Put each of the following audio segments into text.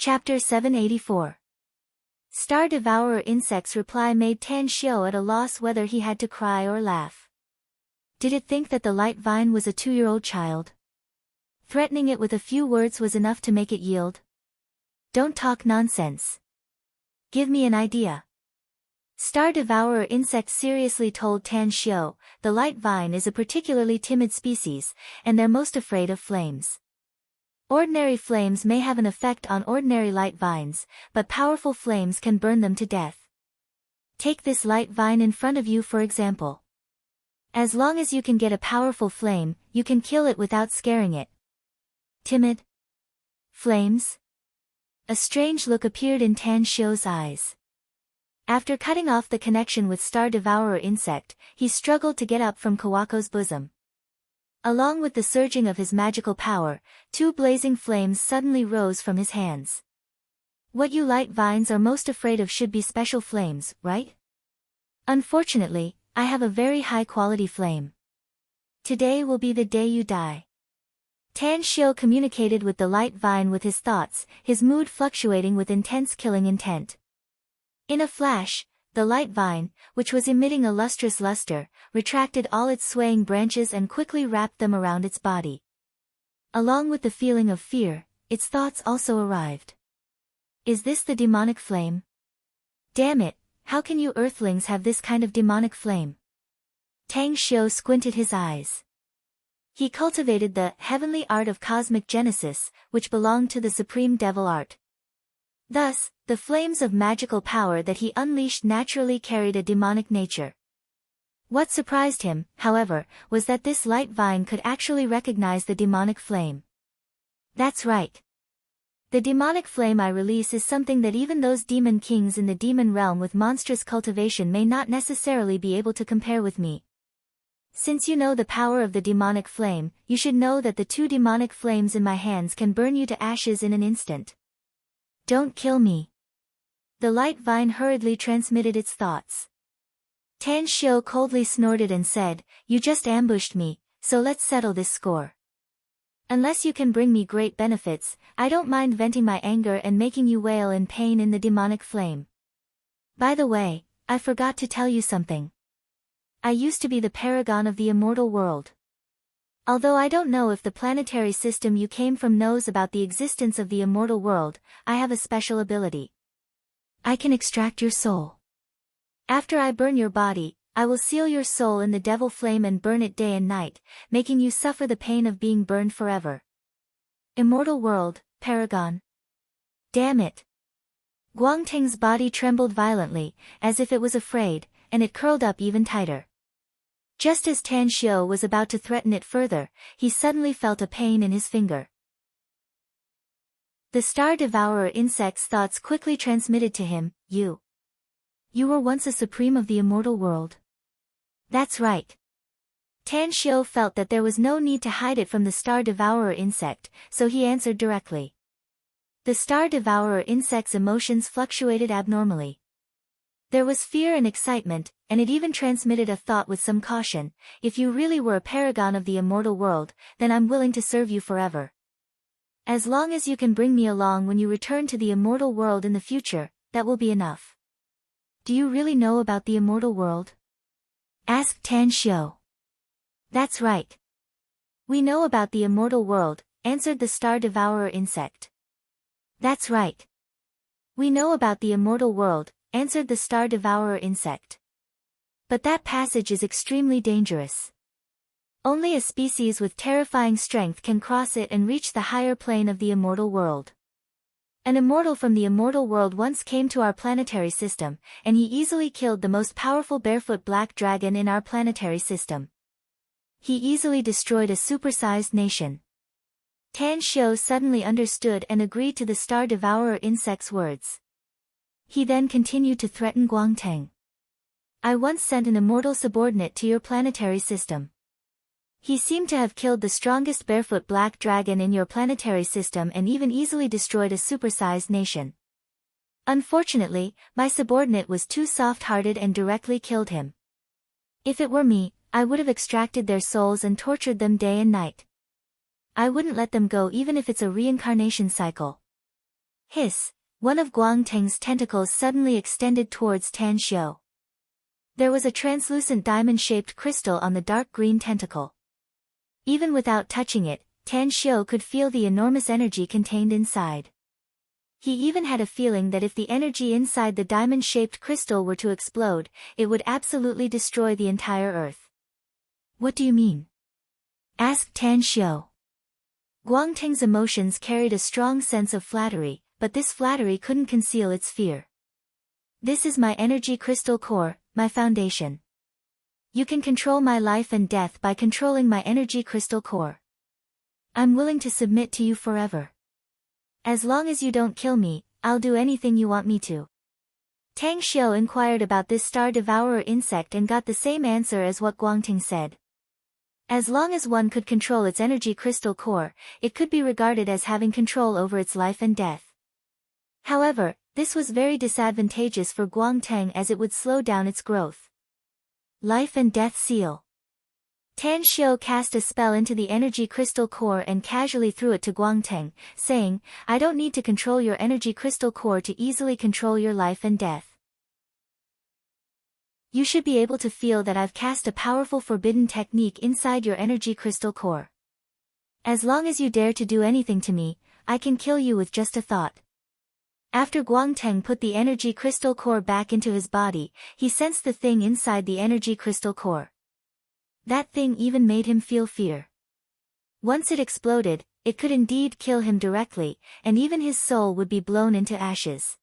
Chapter 784. Star Devourer Insect's reply made Tan Xiao at a loss whether he had to cry or laugh. Did it think that the light vine was a 2-year-old child? Threatening it with a few words was enough to make it yield? Don't talk nonsense. Give me an idea. Star Devourer Insect seriously told Tan Xiao, the light vine is a particularly timid species, and they're most afraid of flames. Ordinary flames may have an effect on ordinary light vines, but powerful flames can burn them to death. Take this light vine in front of you for example. As long as you can get a powerful flame, you can kill it without scaring it. Timid? Flames? A strange look appeared in Tan Xiao's eyes. After cutting off the connection with Star Devourer Insect, he struggled to get up from Kawako's bosom. Along with the surging of his magical power, 2 blazing flames suddenly rose from his hands. What you light vines are most afraid of should be special flames, right? Unfortunately, I have a very high-quality flame. Today will be the day you die. Tan Xiao communicated with the light vine with his thoughts, his mood fluctuating with intense killing intent. In a flash, the light vine, which was emitting a lustrous luster, retracted all its swaying branches and quickly wrapped them around its body. Along with the feeling of fear, its thoughts also arrived. Is this the demonic flame? Damn it, how can you earthlings have this kind of demonic flame? Tang Xiao squinted his eyes. He cultivated the heavenly art of cosmic genesis, which belonged to the supreme devil art. Thus, the flames of magical power that he unleashed naturally carried a demonic nature. What surprised him, however, was that this light vine could actually recognize the demonic flame. That's right. The demonic flame I release is something that even those demon kings in the demon realm with monstrous cultivation may not necessarily be able to compare with me. Since you know the power of the demonic flame, you should know that the 2 demonic flames in my hands can burn you to ashes in an instant. Don't kill me. The light vine hurriedly transmitted its thoughts. Tan Xiao coldly snorted and said, You just ambushed me, so let's settle this score. Unless you can bring me great benefits, I don't mind venting my anger and making you wail in pain in the demonic flame. By the way, I forgot to tell you something. I used to be the paragon of the immortal world. Although I don't know if the planetary system you came from knows about the existence of the immortal world, I have a special ability. I can extract your soul. After I burn your body, I will seal your soul in the devil flame and burn it day and night, making you suffer the pain of being burned forever. Immortal world, paragon. Damn it. Guangting's body trembled violently, as if it was afraid, and it curled up even tighter. Just as Tan Xiao was about to threaten it further, he suddenly felt a pain in his finger. The Star Devourer Insect's thoughts quickly transmitted to him, You were once a supreme of the immortal world. That's right. Tan Xiao felt that there was no need to hide it from the Star Devourer Insect, so he answered directly. The Star Devourer Insect's emotions fluctuated abnormally. There was fear and excitement, and it even transmitted a thought with some caution, If you really were a paragon of the immortal world, then I'm willing to serve you forever. As long as you can bring me along when you return to the immortal world in the future, that will be enough. Do you really know about the immortal world? Asked Tan Xiao. That's right. We know about the immortal world, answered the Star Devourer Insect. That's right. We know about the immortal world, answered the Star Devourer Insect. But that passage is extremely dangerous. Only a species with terrifying strength can cross it and reach the higher plane of the immortal world. An immortal from the immortal world once came to our planetary system, and he easily killed the most powerful barefoot black dragon in our planetary system. He easily destroyed a supersized nation. Tan Xiao suddenly understood and agreed to the Star Devourer Insect's words. He then continued to threaten Guangtang. I once sent an immortal subordinate to your planetary system. He seemed to have killed the strongest barefoot black dragon in your planetary system and even easily destroyed a supersized nation. Unfortunately, my subordinate was too soft-hearted and directly killed him. If it were me, I would have extracted their souls and tortured them day and night. I wouldn't let them go even if it's a reincarnation cycle. Hiss! One of Guang Teng's tentacles suddenly extended towards Tan Xiu. There was a translucent diamond-shaped crystal on the dark green tentacle. Even without touching it, Tan Xiu could feel the enormous energy contained inside. He even had a feeling that if the energy inside the diamond-shaped crystal were to explode, it would absolutely destroy the entire earth. What do you mean? Asked Tan Xiu. Guang Teng's emotions carried a strong sense of flattery, but this flattery couldn't conceal its fear. This is my energy crystal core, my foundation. You can control my life and death by controlling my energy crystal core. I'm willing to submit to you forever. As long as you don't kill me, I'll do anything you want me to. Tang Xiu inquired about this star-devourer insect and got the same answer as what Guang Teng said. As long as one could control its energy crystal core, it could be regarded as having control over its life and death. However, this was very disadvantageous for Guang Teng as it would slow down its growth. Life and Death Seal. Tan Xiu cast a spell into the energy crystal core and casually threw it to Guang Teng, saying, I don't need to control your energy crystal core to easily control your life and death. You should be able to feel that I've cast a powerful forbidden technique inside your energy crystal core. As long as you dare to do anything to me, I can kill you with just a thought. After Guang Teng put the energy crystal core back into his body, he sensed the thing inside the energy crystal core. That thing even made him feel fear. Once it exploded, it could indeed kill him directly, and even his soul would be blown into ashes.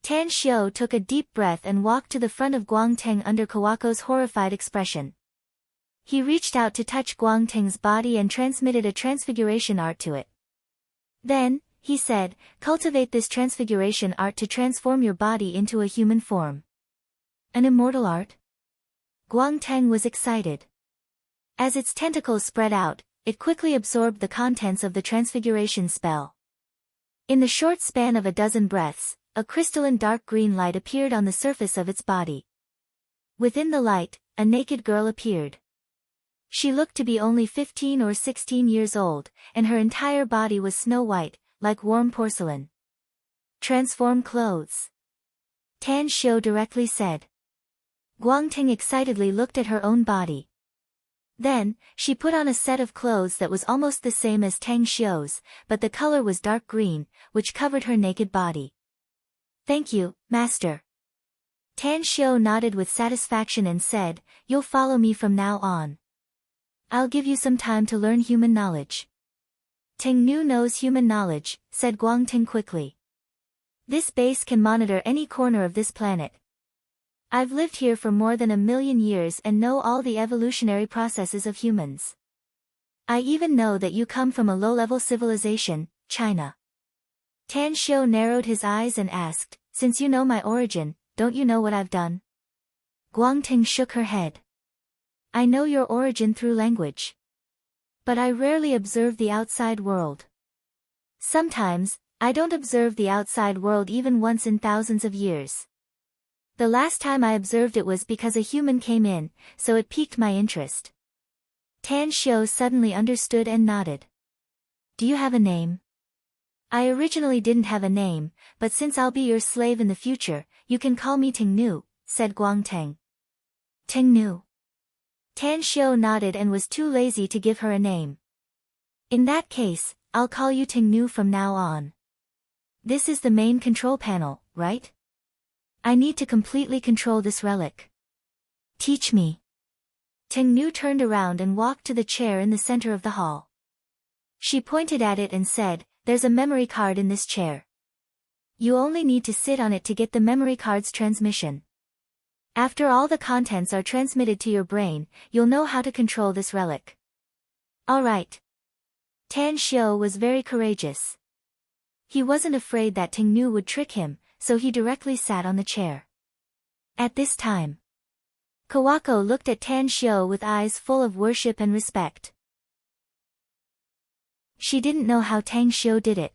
Tan Xiu took a deep breath and walked to the front of Guang Teng under Kawako's horrified expression. He reached out to touch Guang Teng's body and transmitted a transfiguration art to it. Then, he said, cultivate this transfiguration art to transform your body into a human form. An immortal art? Guang Teng was excited. As its tentacles spread out, it quickly absorbed the contents of the transfiguration spell. In the short span of a dozen breaths, a crystalline dark green light appeared on the surface of its body. Within the light, a naked girl appeared. She looked to be only 15 or 16 years old, and her entire body was snow white, like warm porcelain. Transform clothes. Tan Xiu directly said. Guang Teng excitedly looked at her own body. Then, she put on a set of clothes that was almost the same as Tang Xiu's, but the color was dark green, which covered her naked body. Thank you, Master. Tan Xiu nodded with satisfaction and said, You'll follow me from now on. I'll give you some time to learn human knowledge. Teng Nu knows human knowledge, said Guang Teng quickly. This base can monitor any corner of this planet. I've lived here for more than 1,000,000 years and know all the evolutionary processes of humans. I even know that you come from a low-level civilization, China. Tan Xiu narrowed his eyes and asked, Since you know my origin, don't you know what I've done? Guang Teng shook her head. I know your origin through language. But I rarely observe the outside world. Sometimes, I don't observe the outside world even once in thousands of years. The last time I observed it was because a human came in, so it piqued my interest. Tan Xiu suddenly understood and nodded. Do you have a name? I originally didn't have a name, but since I'll be your slave in the future, you can call me Teng Nu, said Guang Teng. Teng Nu. Tan Xiu nodded and was too lazy to give her a name. In that case, I'll call you Teng Nu from now on. This is the main control panel, right? I need to completely control this relic. Teach me. Teng Nu turned around and walked to the chair in the center of the hall. She pointed at it and said, There's a memory card in this chair. You only need to sit on it to get the memory card's transmission. After all the contents are transmitted to your brain, you'll know how to control this relic. All right. Tan Xiu was very courageous. He wasn't afraid that Teng Nu would trick him, so he directly sat on the chair. At this time, Kawako looked at Tan Xiu with eyes full of worship and respect. She didn't know how Tang Xiu did it.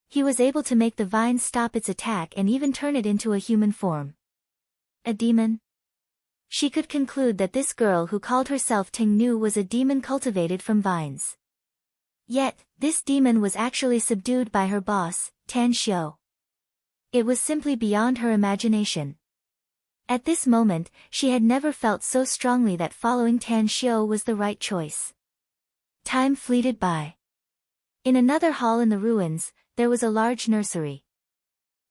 He was able to make the vine stop its attack and even turn it into a human form. A demon? She could conclude that this girl who called herself Teng Nu was a demon cultivated from vines. Yet, this demon was actually subdued by her boss, Tan Xiu. It was simply beyond her imagination. At this moment, she had never felt so strongly that following Tan Xiu was the right choice. Time fleeted by. In another hall in the ruins, there was a large nursery.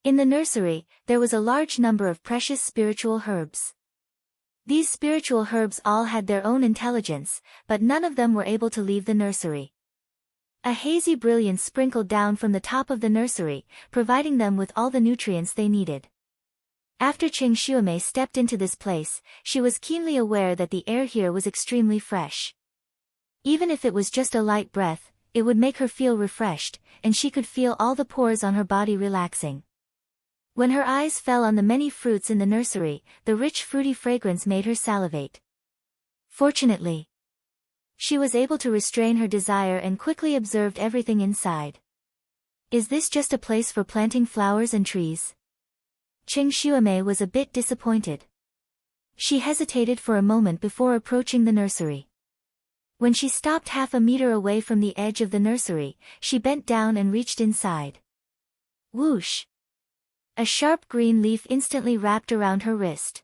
In the nursery, there was a large number of precious spiritual herbs. These spiritual herbs all had their own intelligence, but none of them were able to leave the nursery. A hazy brilliance sprinkled down from the top of the nursery, providing them with all the nutrients they needed. After Qing Xuemei stepped into this place, she was keenly aware that the air here was extremely fresh. Even if it was just a light breath, it would make her feel refreshed, and she could feel all the pores on her body relaxing. When her eyes fell on the many fruits in the nursery, the rich fruity fragrance made her salivate. Fortunately, she was able to restrain her desire and quickly observed everything inside. Is this just a place for planting flowers and trees? Qing Xuemei was a bit disappointed. She hesitated for a moment before approaching the nursery. When she stopped half a meter away from the edge of the nursery, she bent down and reached inside. Whoosh! A sharp green leaf instantly wrapped around her wrist.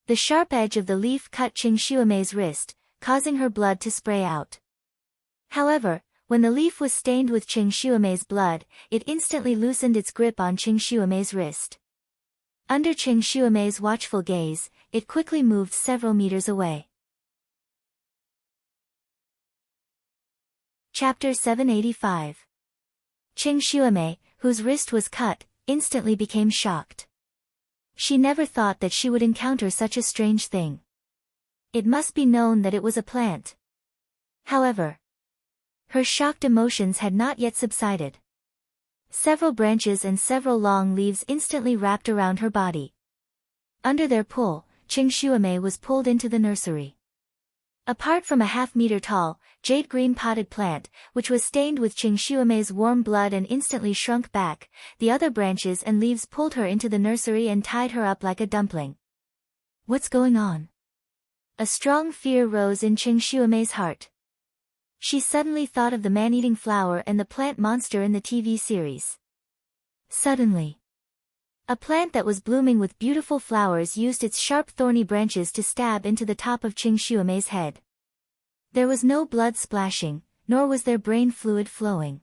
The sharp edge of the leaf cut Qing Xuemei's wrist, causing her blood to spray out. However, when the leaf was stained with Qing Xuemei's blood, it instantly loosened its grip on Qing Xuemei's wrist. Under Qing Xuemei's watchful gaze, it quickly moved several meters away. Chapter 785. Qing Xuemei, whose wrist was cut, instantly became shocked. She never thought that she would encounter such a strange thing. It must be known that it was a plant. However, her shocked emotions had not yet subsided. Several branches and several long leaves instantly wrapped around her body. Under their pull, Qing Xuemei was pulled into the nursery. Apart from a half-meter tall, jade-green potted plant, which was stained with Qing Xuemei's warm blood and instantly shrunk back, the other branches and leaves pulled her into the nursery and tied her up like a dumpling. What's going on? A strong fear rose in Qing Xuemei's heart. She suddenly thought of the man-eating flower and the plant monster in the TV series. Suddenly, a plant that was blooming with beautiful flowers used its sharp thorny branches to stab into the top of Qing Xuemei's head. There was no blood splashing, nor was there brain fluid flowing.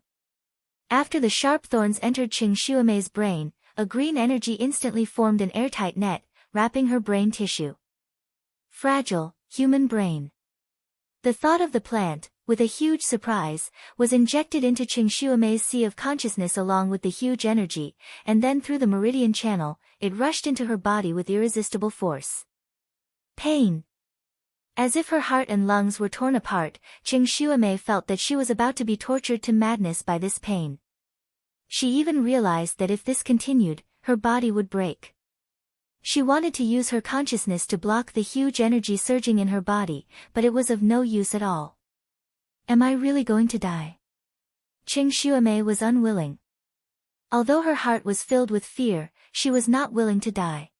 After the sharp thorns entered Qing Xuemei's brain, a green energy instantly formed an airtight net, wrapping her brain tissue. Fragile, human brain. The thought of the plant, with a huge surprise, was injected into Qing Xuemei's sea of consciousness along with the huge energy, and then through the meridian channel, it rushed into her body with irresistible force. Pain. As if her heart and lungs were torn apart, Qing Xuemei felt that she was about to be tortured to madness by this pain. She even realized that if this continued, her body would break. She wanted to use her consciousness to block the huge energy surging in her body, but it was of no use at all. Am I really going to die? Qing Xuemei was unwilling. Although her heart was filled with fear, she was not willing to die.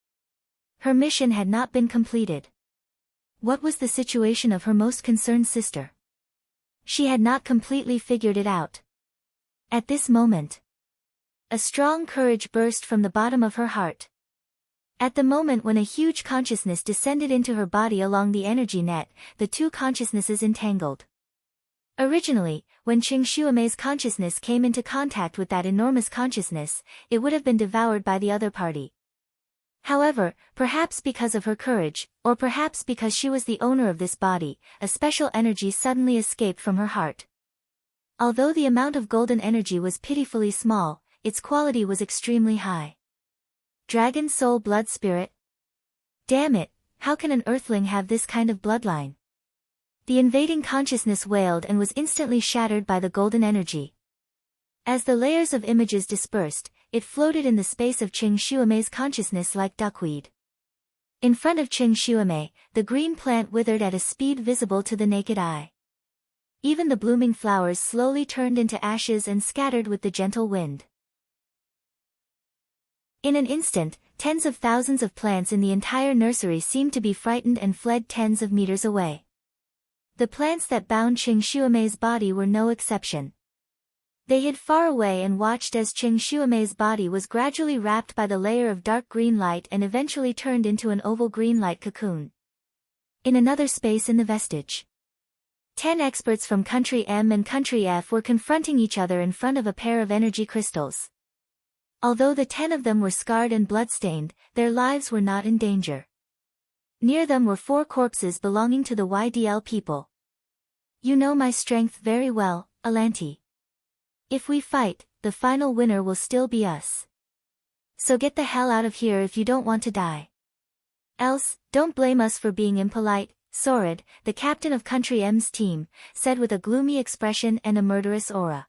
Her mission had not been completed. What was the situation of her most concerned sister? She had not completely figured it out. At this moment, a strong courage burst from the bottom of her heart. At the moment when a huge consciousness descended into her body along the energy net, the two consciousnesses entangled. Originally, when Qing Xuemei's consciousness came into contact with that enormous consciousness, it would have been devoured by the other party. However, perhaps because of her courage, or perhaps because she was the owner of this body, a special energy suddenly escaped from her heart. Although the amount of golden energy was pitifully small, its quality was extremely high. Dragon Soul Blood Spirit? Damn it, how can an earthling have this kind of bloodline? The invading consciousness wailed and was instantly shattered by the golden energy. As the layers of images dispersed, it floated in the space of Qing Xuemei's consciousness like duckweed. In front of Qing Xuemei, the green plant withered at a speed visible to the naked eye. Even the blooming flowers slowly turned into ashes and scattered with the gentle wind. In an instant, tens of thousands of plants in the entire nursery seemed to be frightened and fled tens of meters away. The plants that bound Qing Xuemei's body were no exception. They hid far away and watched as Ching Shuamei's body was gradually wrapped by the layer of dark green light and eventually turned into an oval green light cocoon. In another space in the vestige, 10 experts from Country M and Country F were confronting each other in front of a pair of energy crystals. Although the 10 of them were scarred and bloodstained, their lives were not in danger. Near them were 4 corpses belonging to the YDL people. You know my strength very well, Alanti. If we fight, the final winner will still be us. So get the hell out of here if you don't want to die. Else, don't blame us for being impolite. Sorid, the captain of Country M's team, said with a gloomy expression and a murderous aura.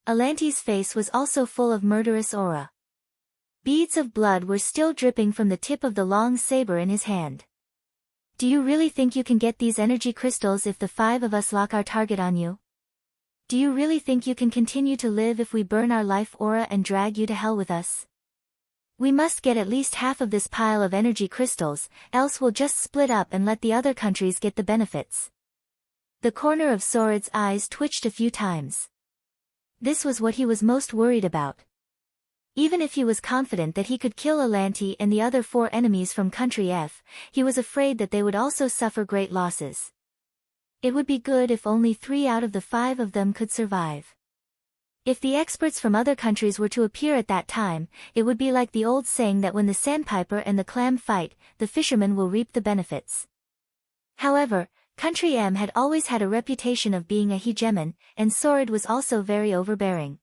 Alanti's face was also full of murderous aura. Beads of blood were still dripping from the tip of the long saber in his hand. Do you really think you can get these energy crystals if the 5 of us lock our target on you? Do you really think you can continue to live if we burn our life aura and drag you to hell with us? We must get at least half of this pile of energy crystals, else we'll just split up and let the other countries get the benefits. The corner of Sorid's eyes twitched a few times. This was what he was most worried about. Even if he was confident that he could kill Alanti and the other 4 enemies from Country F, he was afraid that they would also suffer great losses. It would be good if only 3 out of the 5 of them could survive. If the experts from other countries were to appear at that time, it would be like the old saying that when the sandpiper and the clam fight, the fisherman will reap the benefits. However, Country M had always had a reputation of being a hegemon, and Sorid was also very overbearing.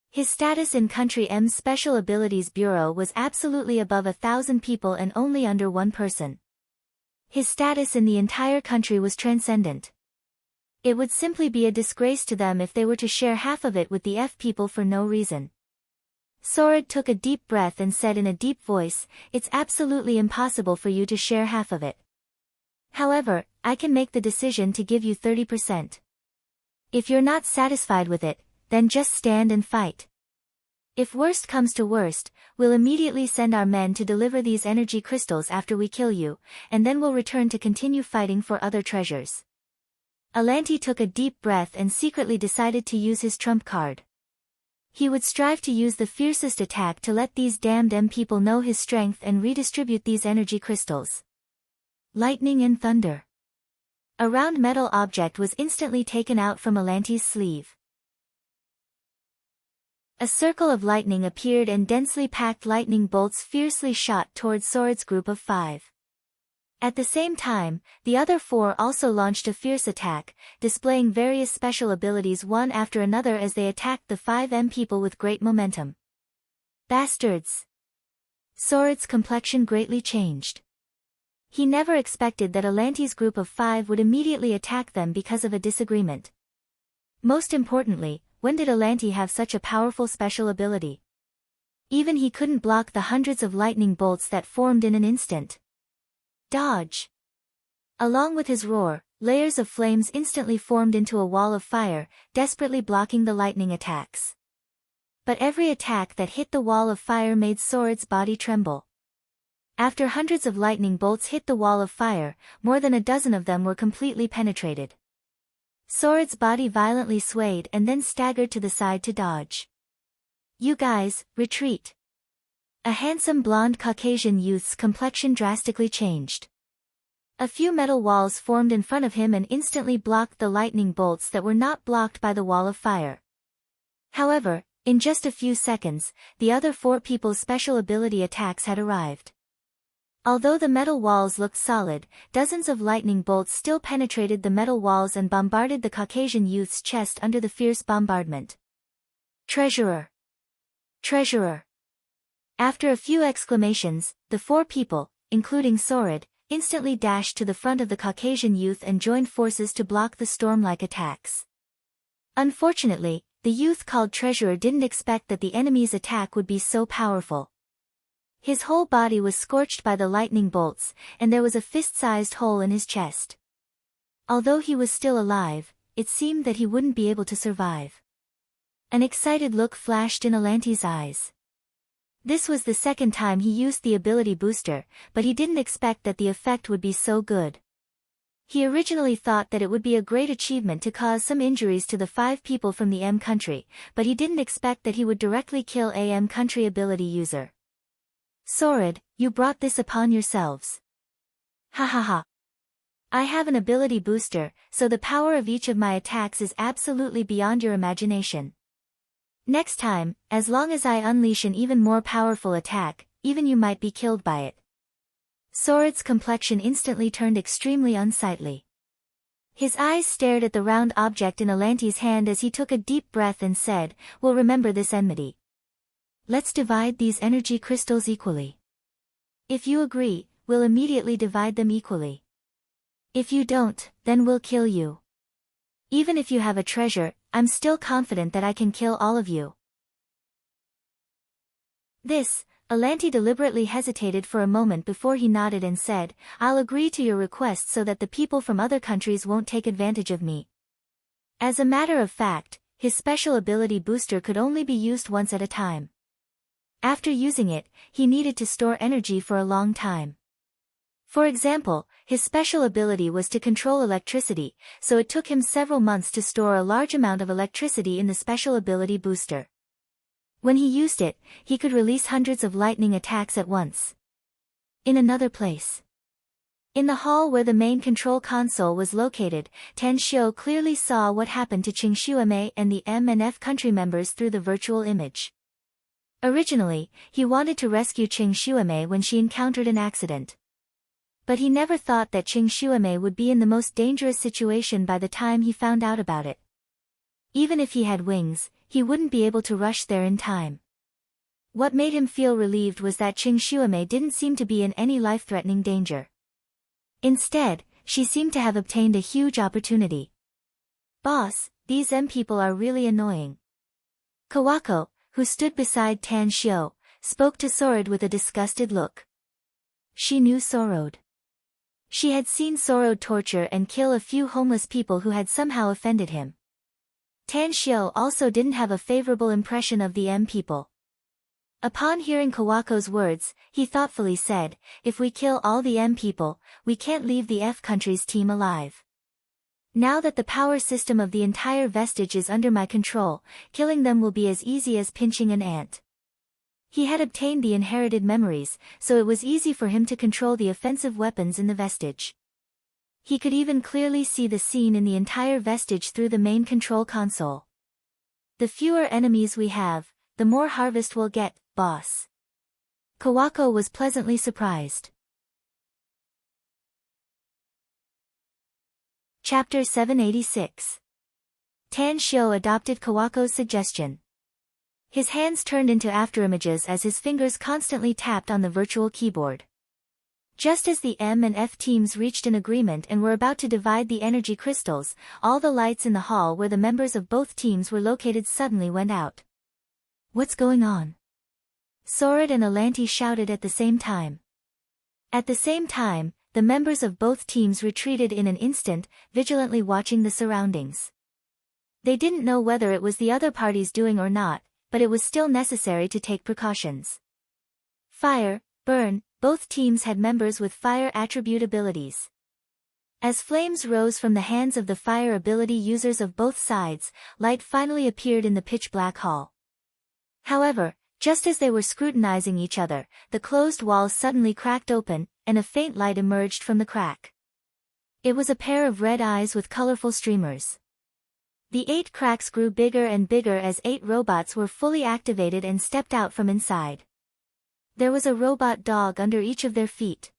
His status in Country M's Special Abilities Bureau was absolutely above 1,000 people and only under 1 person. His status in the entire country was transcendent. It would simply be a disgrace to them if they were to share half of it with the F people for no reason. Sorid took a deep breath and said in a deep voice, "It's absolutely impossible for you to share half of it. However, I can make the decision to give you 30%. If you're not satisfied with it, then just stand and fight. If worst comes to worst, we'll immediately send our men to deliver these energy crystals after we kill you, and then we'll return to continue fighting for other treasures." Alanti took a deep breath and secretly decided to use his trump card. He would strive to use the fiercest attack to let these damned M people know his strength and redistribute these energy crystals. Lightning and thunder. A round metal object was instantly taken out from Alanti's sleeve. A circle of lightning appeared and densely packed lightning bolts fiercely shot towards Sorid's group of 5. At the same time, the other 4 also launched a fierce attack, displaying various special abilities one after another as they attacked the 5 M people with great momentum. Bastards! Sorid's complexion greatly changed. He never expected that Alanti's group of 5 would immediately attack them because of a disagreement. Most importantly, when did Alanti have such a powerful special ability? Even he couldn't block the hundreds of lightning bolts that formed in an instant. Dodge! Along with his roar, layers of flames instantly formed into a wall of fire, desperately blocking the lightning attacks. But every attack that hit the wall of fire made Sorid's body tremble. After hundreds of lightning bolts hit the wall of fire, more than a dozen of them were completely penetrated. Sorid's body violently swayed and then staggered to the side to dodge. "You guys, retreat." A handsome blonde Caucasian youth's complexion drastically changed. A few metal walls formed in front of him and instantly blocked the lightning bolts that were not blocked by the wall of fire. However, in just a few seconds, the other 4 people's special ability attacks had arrived. Although the metal walls looked solid, dozens of lightning bolts still penetrated the metal walls and bombarded the Caucasian youth's chest under the fierce bombardment. "Treasurer! Treasurer!" After a few exclamations, the 4 people, including Sorid, instantly dashed to the front of the Caucasian youth and joined forces to block the storm-like attacks. Unfortunately, the youth called Treasurer didn't expect that the enemy's attack would be so powerful. His whole body was scorched by the lightning bolts, and there was a fist-sized hole in his chest. Although he was still alive, it seemed that he wouldn't be able to survive. An excited look flashed in Alanti's eyes. This was the second time he used the ability booster, but he didn't expect that the effect would be so good. He originally thought that it would be a great achievement to cause some injuries to the 5 people from the M country, but he didn't expect that he would directly kill a M country ability user. Sword, you brought this upon yourselves. Ha ha ha. I have an ability booster, so the power of each of my attacks is absolutely beyond your imagination. Next time, as long as I unleash an even more powerful attack, even you might be killed by it. Sword's complexion instantly turned extremely unsightly. His eyes stared at the round object in Alante's hand as he took a deep breath and said, "We'll remember this enmity. Let's divide these energy crystals equally. If you agree, we'll immediately divide them equally. If you don't, then we'll kill you. Even if you have a treasure, I'm still confident that I can kill all of you." Alante deliberately hesitated for a moment before he nodded and said, "I'll agree to your request so that the people from other countries won't take advantage of me." As a matter of fact, his special ability booster could only be used once at a time. After using it, he needed to store energy for a long time. For example, his special ability was to control electricity, so it took him several months to store a large amount of electricity in the special ability booster. When he used it, he could release hundreds of lightning attacks at once. In another place. In the hall where the main control console was located, Tan Xiu clearly saw what happened to Qing Xueme and the M and F country members through the virtual image. Originally, he wanted to rescue Qing Xueme when she encountered an accident. But he never thought that Qing Xueme would be in the most dangerous situation by the time he found out about it. Even if he had wings, he wouldn't be able to rush there in time. What made him feel relieved was that Qing Xueme didn't seem to be in any life-threatening danger. Instead, she seemed to have obtained a huge opportunity. "Boss, these M people are really annoying." Kawako, who stood beside Tan Xiu, spoke to Sorod with a disgusted look. She knew Sorod. She had seen Sorod torture and kill a few homeless people who had somehow offended him. Tan Xiu also didn't have a favorable impression of the M people. Upon hearing Kawako's words, he thoughtfully said, "If we kill all the M people, we can't leave the F country's team alive. Now that the power system of the entire vestige is under my control, killing them will be as easy as pinching an ant." He had obtained the inherited memories, so it was easy for him to control the offensive weapons in the vestige. He could even clearly see the scene in the entire vestige through the main control console. "The fewer enemies we have, the more harvest we'll get, boss." Kawako was pleasantly surprised. Chapter 786. Tan Xiu adopted Kawako's suggestion. His hands turned into afterimages as his fingers constantly tapped on the virtual keyboard. Just as the M and F teams reached an agreement and were about to divide the energy crystals, all the lights in the hall where the members of both teams were located suddenly went out. "What's going on?" Sorod and Alante shouted at the same time. At the same time, the members of both teams retreated in an instant, vigilantly watching the surroundings. They didn't know whether it was the other party's doing or not, but it was still necessary to take precautions. Fire, burn, both teams had members with fire attribute abilities. As flames rose from the hands of the fire ability users of both sides, light finally appeared in the pitch-black hall. However, just as they were scrutinizing each other, the closed walls suddenly cracked open, and a faint light emerged from the crack. It was a pair of red eyes with colorful streamers. The 8 cracks grew bigger and bigger as 8 robots were fully activated and stepped out from inside. There was a robot dog under each of their feet.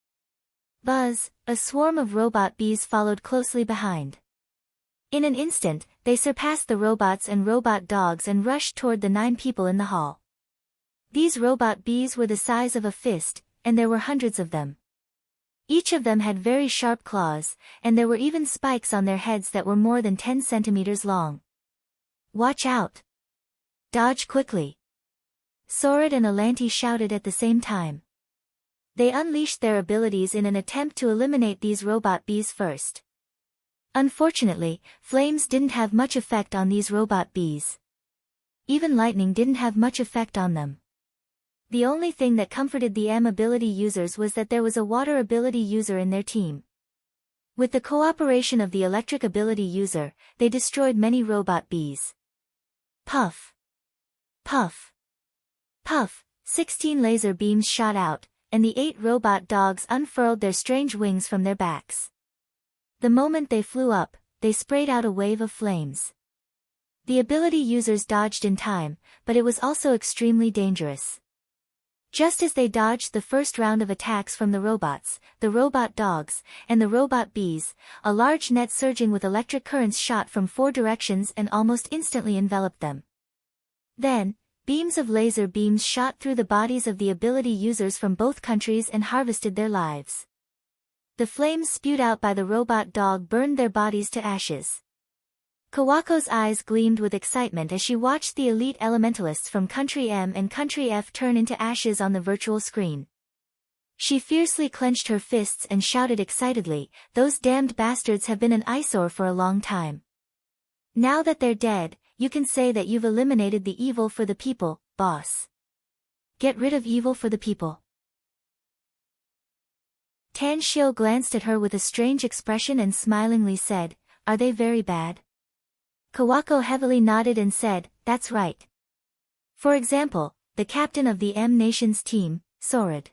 Buzz, a swarm of robot bees followed closely behind. In an instant, they surpassed the robots and robot dogs and rushed toward the 9 people in the hall. These robot bees were the size of a fist, and there were hundreds of them. Each of them had very sharp claws, and there were even spikes on their heads that were more than 10 centimeters long. "Watch out! Dodge quickly!" Sorod and Alante shouted at the same time. They unleashed their abilities in an attempt to eliminate these robot bees first. Unfortunately, flames didn't have much effect on these robot bees. Even lightning didn't have much effect on them. The only thing that comforted the M ability users was that there was a water ability user in their team. With the cooperation of the electric ability user, they destroyed many robot bees. Puff. Puff. Puff. 16 laser beams shot out, and the 8 robot dogs unfurled their strange wings from their backs. The moment they flew up, they sprayed out a wave of flames. The ability users dodged in time, but it was also extremely dangerous. Just as they dodged the first round of attacks from the robots, the robot dogs, and the robot bees, a large net surging with electric currents shot from 4 directions and almost instantly enveloped them. Then, beams of laser beams shot through the bodies of the ability users from both countries and harvested their lives. The flames spewed out by the robot dog burned their bodies to ashes. Kawako's eyes gleamed with excitement as she watched the elite elementalists from Country M and Country F turn into ashes on the virtual screen. She fiercely clenched her fists and shouted excitedly, "Those damned bastards have been an eyesore for a long time. Now that they're dead, you can say that you've eliminated the evil for the people, boss. Get rid of evil for the people." Tan Shio glanced at her with a strange expression and smilingly said, "Are they very bad?" Kawako heavily nodded and said, "That's right. For example, the captain of the M Nation's team, Sorid.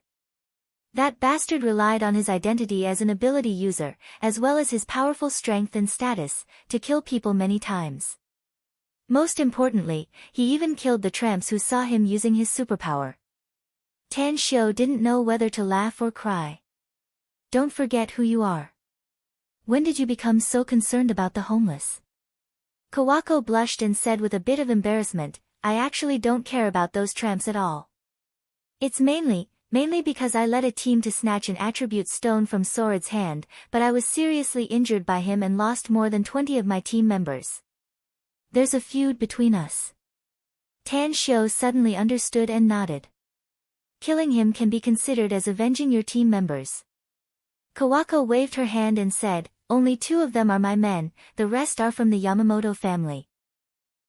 That bastard relied on his identity as an ability user, as well as his powerful strength and status, to kill people many times. Most importantly, he even killed the tramps who saw him using his superpower." Tan Shio didn't know whether to laugh or cry. "Don't forget who you are. When did you become so concerned about the homeless?" Kawako blushed and said with a bit of embarrassment, "I actually don't care about those tramps at all. It's mainly because I led a team to snatch an attribute stone from Sorid's hand, but I was seriously injured by him and lost more than 20 of my team members. There's a feud between us." Tan Shio suddenly understood and nodded. "Killing him can be considered as avenging your team members." Kawako waved her hand and said, "Only 2 of them are my men, the rest are from the Yamamoto family.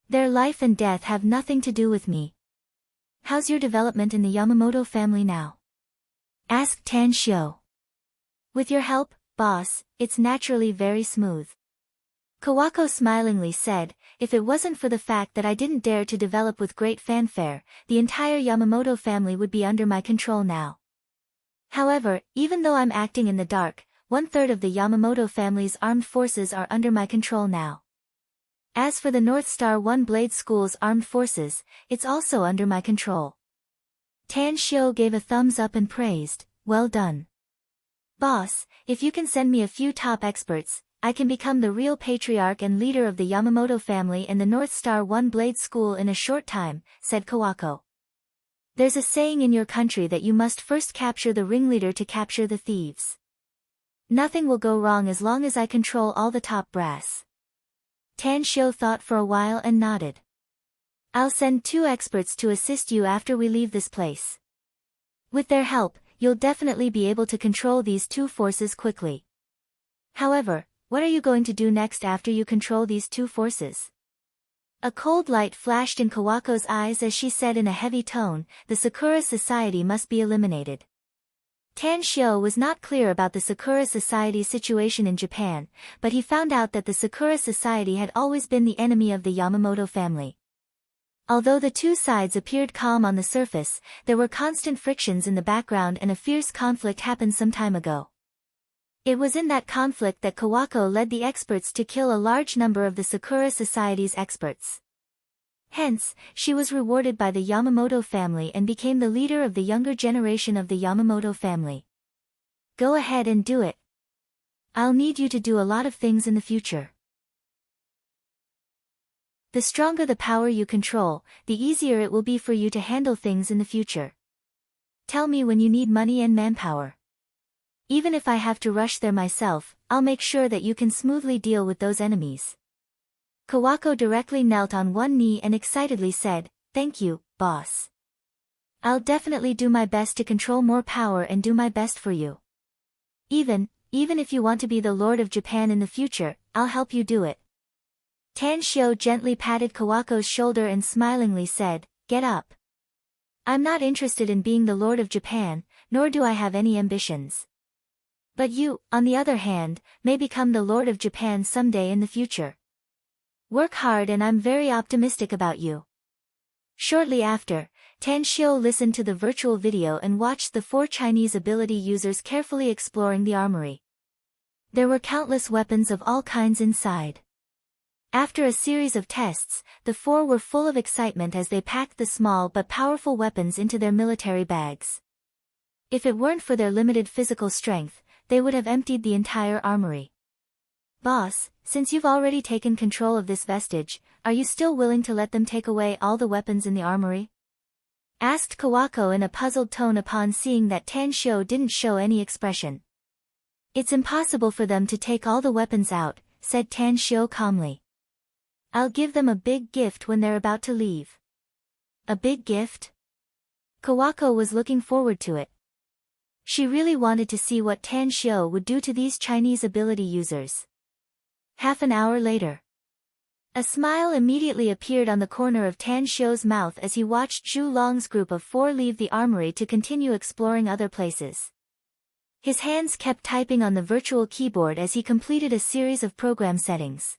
Their life and death have nothing to do with me." "How's your development in the Yamamoto family now?" asked Tan Shio. "With your help, boss, it's naturally very smooth." Kawako smilingly said, "If it wasn't for the fact that I didn't dare to develop with great fanfare, the entire Yamamoto family would be under my control now. However, even though I'm acting in the dark, 1/3 of the Yamamoto family's armed forces are under my control now. As for the North Star One Blade School's armed forces, it's also under my control." Tan Shio gave a thumbs up and praised, "Well done. Boss, if you can send me a few top experts, I can become the real patriarch and leader of the Yamamoto family and the North Star One Blade School in a short time," said Kawako. "There's a saying in your country that you must first capture the ringleader to capture the thieves. Nothing will go wrong as long as I control all the top brass." Tan Shio thought for a while and nodded. "I'll send 2 experts to assist you after we leave this place. With their help, you'll definitely be able to control these 2 forces quickly. However, what are you going to do next after you control these 2 forces?" A cold light flashed in Kawako's eyes as she said in a heavy tone, "The Sakura Society must be eliminated." Tan Shio was not clear about the Sakura Society situation in Japan, but he found out that the Sakura Society had always been the enemy of the Yamamoto family. Although the 2 sides appeared calm on the surface, there were constant frictions in the background and a fierce conflict happened some time ago. It was in that conflict that Kawako led the experts to kill a large number of the Sakura Society's experts. Hence, she was rewarded by the Yamamoto family and became the leader of the younger generation of the Yamamoto family. "Go ahead and do it. I'll need you to do a lot of things in the future. The stronger the power you control, the easier it will be for you to handle things in the future. Tell me when you need money and manpower. Even if I have to rush there myself, I'll make sure that you can smoothly deal with those enemies." Kawako directly knelt on one knee and excitedly said, "Thank you, boss. I'll definitely do my best to control more power and do my best for you. Even if you want to be the Lord of Japan in the future, I'll help you do it." Tan Shio gently patted Kawako's shoulder and smilingly said, "Get up. I'm not interested in being the Lord of Japan, nor do I have any ambitions. But you, on the other hand, may become the Lord of Japan someday in the future. Work hard and I'm very optimistic about you. Shortly after, Tan Xiu listened to the virtual video and watched the 4 Chinese ability users carefully exploring the armory. There were countless weapons of all kinds inside. After a series of tests, the 4 were full of excitement as they packed the small but powerful weapons into their military bags. If it weren't for their limited physical strength, they would have emptied the entire armory. Boss, since you've already taken control of this vestige, are you still willing to let them take away all the weapons in the armory? Asked Kawako in a puzzled tone upon seeing that Tan Xiu didn't show any expression. It's impossible for them to take all the weapons out, said Tan Xiu calmly. I'll give them a big gift when they're about to leave. A big gift? Kawako was looking forward to it. She really wanted to see what Tan Xiu would do to these Chinese ability users. Half an hour later. A smile immediately appeared on the corner of Tan Xiu's mouth as he watched Zhu Long's group of 4 leave the armory to continue exploring other places. His hands kept typing on the virtual keyboard as he completed a series of program settings.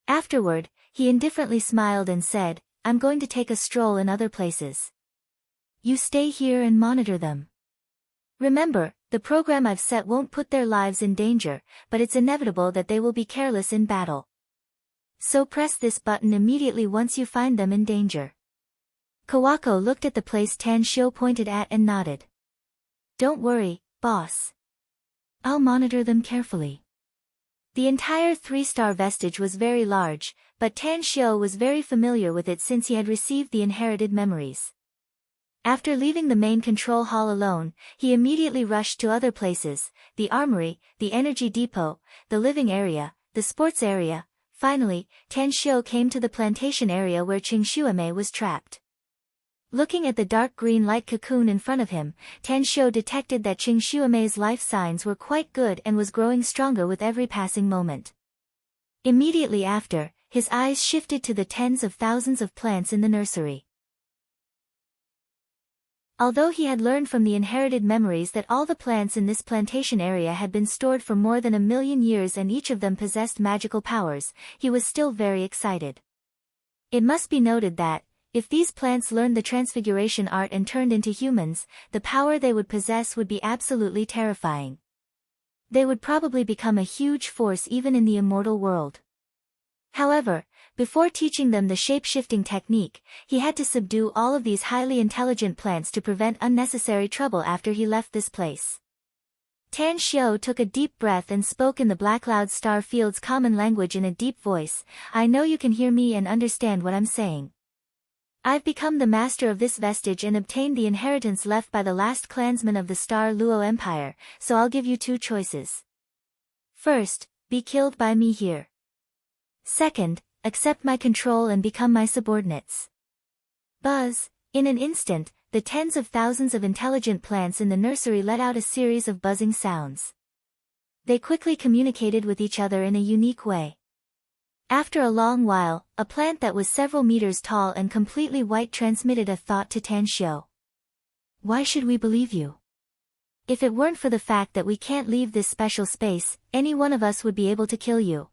Afterward, he indifferently smiled and said, I'm going to take a stroll in other places. You stay here and monitor them. Remember, the program I've set won't put their lives in danger, but it's inevitable that they will be careless in battle. So press this button immediately once you find them in danger. Kawako looked at the place Tan Xiu pointed at and nodded. Don't worry, boss. I'll monitor them carefully. The entire 3-star vestige was very large, but Tan Xiu was very familiar with it since he had received the inherited memories. After leaving the main control hall alone, he immediately rushed to other places, the armory, the energy depot, the living area, the sports area. Finally, Tan Xiu came to the plantation area where Qing Xuemei was trapped. Looking at the dark green light cocoon in front of him, Tan Xiu detected that Qing Xuemei's life signs were quite good and was growing stronger with every passing moment. Immediately after, his eyes shifted to the tens of thousands of plants in the nursery. Although he had learned from the inherited memories that all the plants in this plantation area had been stored for more than 1,000,000 years and each of them possessed magical powers, he was still very excited. It must be noted that, if these plants learned the transfiguration art and turned into humans, the power they would possess would be absolutely terrifying. They would probably become a huge force even in the immortal world. However, before teaching them the shape-shifting technique, he had to subdue all of these highly intelligent plants to prevent unnecessary trouble after he left this place. Tan Xiu took a deep breath and spoke in the Black Cloud Star Field's common language in a deep voice. I know you can hear me and understand what I'm saying. I've become the master of this vestige and obtained the inheritance left by the last clansman of the Star Luo Empire, so I'll give you 2 choices. First, be killed by me here. Second, accept my control and become my subordinates. Buzz, in an instant, the tens of thousands of intelligent plants in the nursery let out a series of buzzing sounds. They quickly communicated with each other in a unique way. After a long while, a plant that was several meters tall and completely white transmitted a thought to Tan Xiu. Why should we believe you? If it weren't for the fact that we can't leave this special space, any one of us would be able to kill you.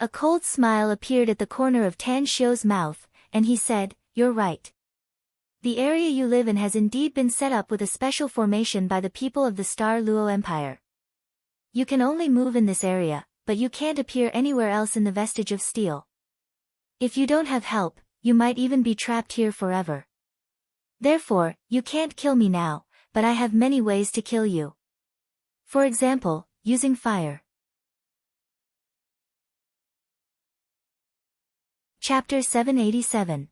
A cold smile appeared at the corner of Tan Xiu's mouth, and he said, You're right. The area you live in has indeed been set up with a special formation by the people of the Star Luo Empire. You can only move in this area, but you can't appear anywhere else in the vestige of steel. If you don't have help, you might even be trapped here forever. Therefore, you can't kill me now, but I have many ways to kill you. For example, using fire. Chapter 787.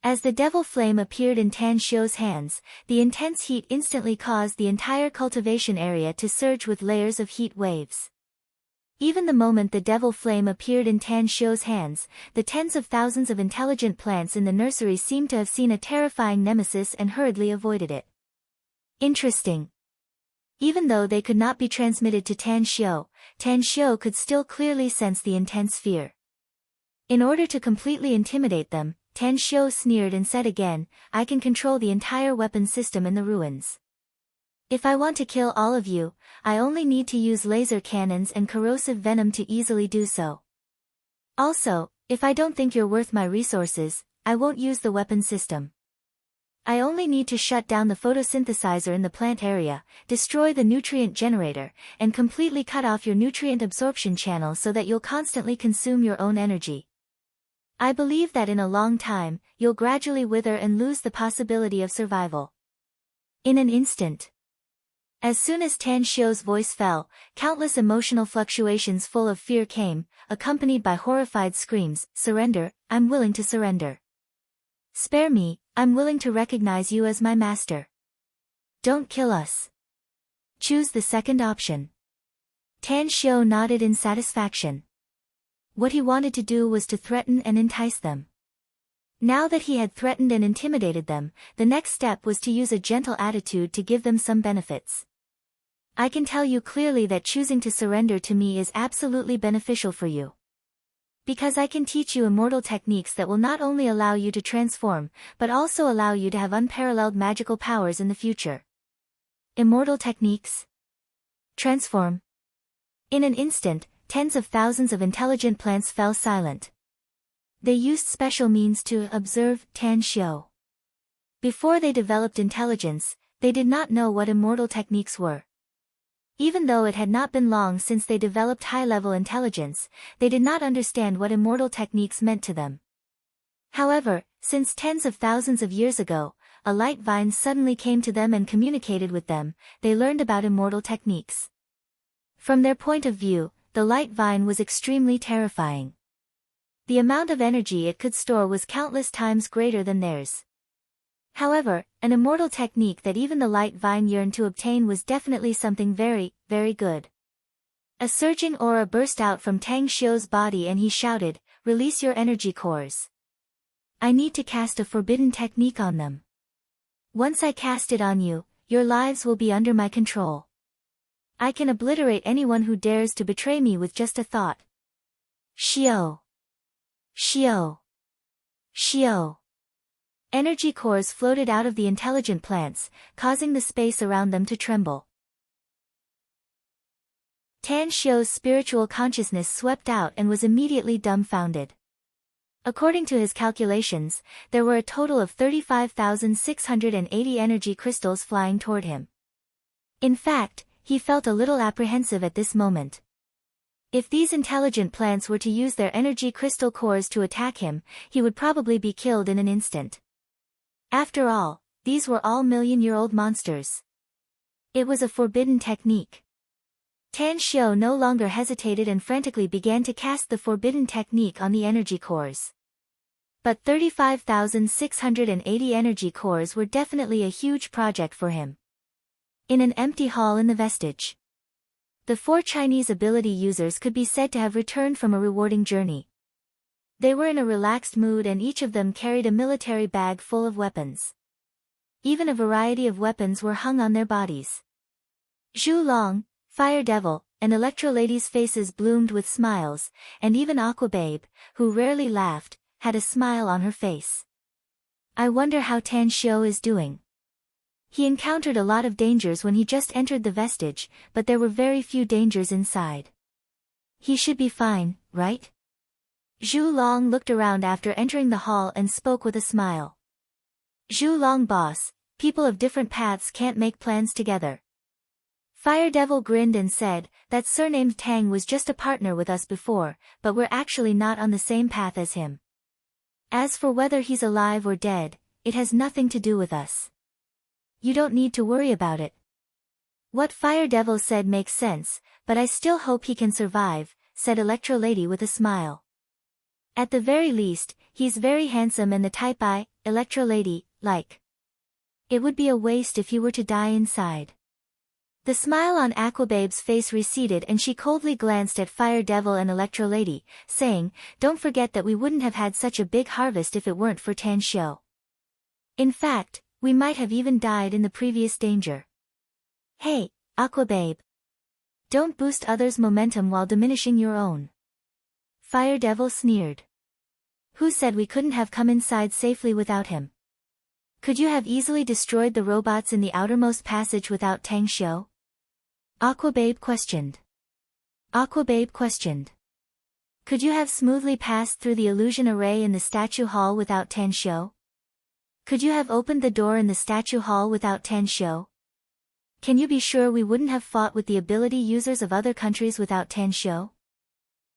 As the devil flame appeared in Tan Xiu's hands, the intense heat instantly caused the entire cultivation area to surge with layers of heat waves. Even the moment the devil flame appeared in Tan Xiu's hands, the tens of thousands of intelligent plants in the nursery seemed to have seen a terrifying nemesis and hurriedly avoided it. Interesting. Even though they could not be transmitted to Tan Xiu could still clearly sense the intense fear. In order to completely intimidate them, Tan Xiu sneered and said again, I can control the entire weapon system in the ruins. If I want to kill all of you, I only need to use laser cannons and corrosive venom to easily do so. Also, if I don't think you're worth my resources, I won't use the weapon system. I only need to shut down the photosynthesizer in the plant area, destroy the nutrient generator, and completely cut off your nutrient absorption channel so that you'll constantly consume your own energy. I believe that in a long time, you'll gradually wither and lose the possibility of survival. In an instant. As soon as Tan Xiu's voice fell, countless emotional fluctuations full of fear came, accompanied by horrified screams, "Surrender, I'm willing to surrender. Spare me, I'm willing to recognize you as my master. Don't kill us. Choose the second option." Tan Xiu nodded in satisfaction. What he wanted to do was to threaten and entice them. Now that he had threatened and intimidated them, the next step was to use a gentle attitude to give them some benefits. I can tell you clearly that choosing to surrender to me is absolutely beneficial for you. Because I can teach you immortal techniques that will not only allow you to transform, but also allow you to have unparalleled magical powers in the future. Immortal techniques? Transform. In an instant, tens of thousands of intelligent plants fell silent. They used special means to observe Tan Xiu. Before they developed intelligence, they did not know what immortal techniques were. Even though it had not been long since they developed high-level intelligence, they did not understand what immortal techniques meant to them. However, since tens of thousands of years ago, a light vine suddenly came to them and communicated with them, they learned about immortal techniques. From their point of view, the light vine was extremely terrifying. The amount of energy it could store was countless times greater than theirs. However, an immortal technique that even the light vine yearned to obtain was definitely something very, very good. A surging aura burst out from Tang Xiu's body and he shouted, "Release your energy cores. I need to cast a forbidden technique on them. Once I cast it on you, your lives will be under my control. I can obliterate anyone who dares to betray me with just a thought." Xiu. Xiu. Xiu. Energy cores floated out of the intelligent plants, causing the space around them to tremble. Tan Xiu's spiritual consciousness swept out and was immediately dumbfounded. According to his calculations, there were a total of 35,680 energy crystals flying toward him. In fact, he felt a little apprehensive at this moment. If these intelligent plants were to use their energy crystal cores to attack him, he would probably be killed in an instant. After all, these were all million-year-old monsters. It was a forbidden technique. Tan Xiu no longer hesitated and frantically began to cast the forbidden technique on the energy cores. But 35,680 energy cores were definitely a huge project for him. In an empty hall in the vestige, the 4 Chinese ability users could be said to have returned from a rewarding journey. They were in a relaxed mood and each of them carried a military bag full of weapons. Even a variety of weapons were hung on their bodies. Zhu Long, Fire Devil, and Electro Lady's faces bloomed with smiles, and even Aqua Babe, who rarely laughed, had a smile on her face. I wonder how Tan Xiu is doing. He encountered a lot of dangers when he just entered the vestige, but there were very few dangers inside. He should be fine, right? Zhu Long looked around after entering the hall and spoke with a smile. Zhu Long boss, people of different paths can't make plans together. Fire Devil grinned and said, that surnamed Tang was just a partner with us before, but we're actually not on the same path as him. As for whether he's alive or dead, it has nothing to do with us. You don't need to worry about it. What Fire Devil said makes sense, but I still hope he can survive, said Electro Lady with a smile. At the very least, he's very handsome and the type I, Electro Lady, like. It would be a waste if he were to die inside. The smile on Aquababe's face receded and she coldly glanced at Fire Devil and Electro Lady, saying, don't forget that we wouldn't have had such a big harvest if it weren't for Tan Xiu. In fact, we might have even died in the previous danger. Hey, Aquababe. Don't boost others' momentum while diminishing your own. Fire Devil sneered. Who said we couldn't have come inside safely without him? Could you have easily destroyed the robots in the outermost passage without Tang Xiu? Aquababe questioned. Aquababe questioned. Could you have smoothly passed through the illusion array in the statue hall without Tan Xiu? Could you have opened the door in the statue hall without Tan Xiu? Can you be sure we wouldn't have fought with the ability users of other countries without Tan Xiu?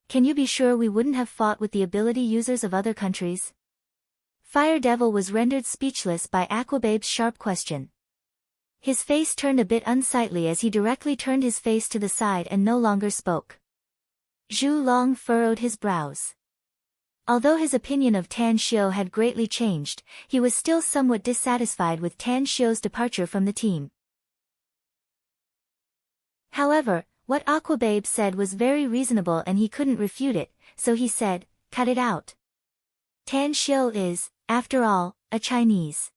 Can you be sure we wouldn't have fought with the ability users of other countries? Fire Devil was rendered speechless by Aquababe's sharp question. His face turned a bit unsightly as he directly turned his face to the side and no longer spoke. Zhu Long furrowed his brows. Although his opinion of Tan Xiu had greatly changed, he was still somewhat dissatisfied with Tan Xiu's departure from the team. However, what Aquababe said was very reasonable and he couldn't refute it, so he said, "Cut it out. Tan Xiu is, after all, a Chinese.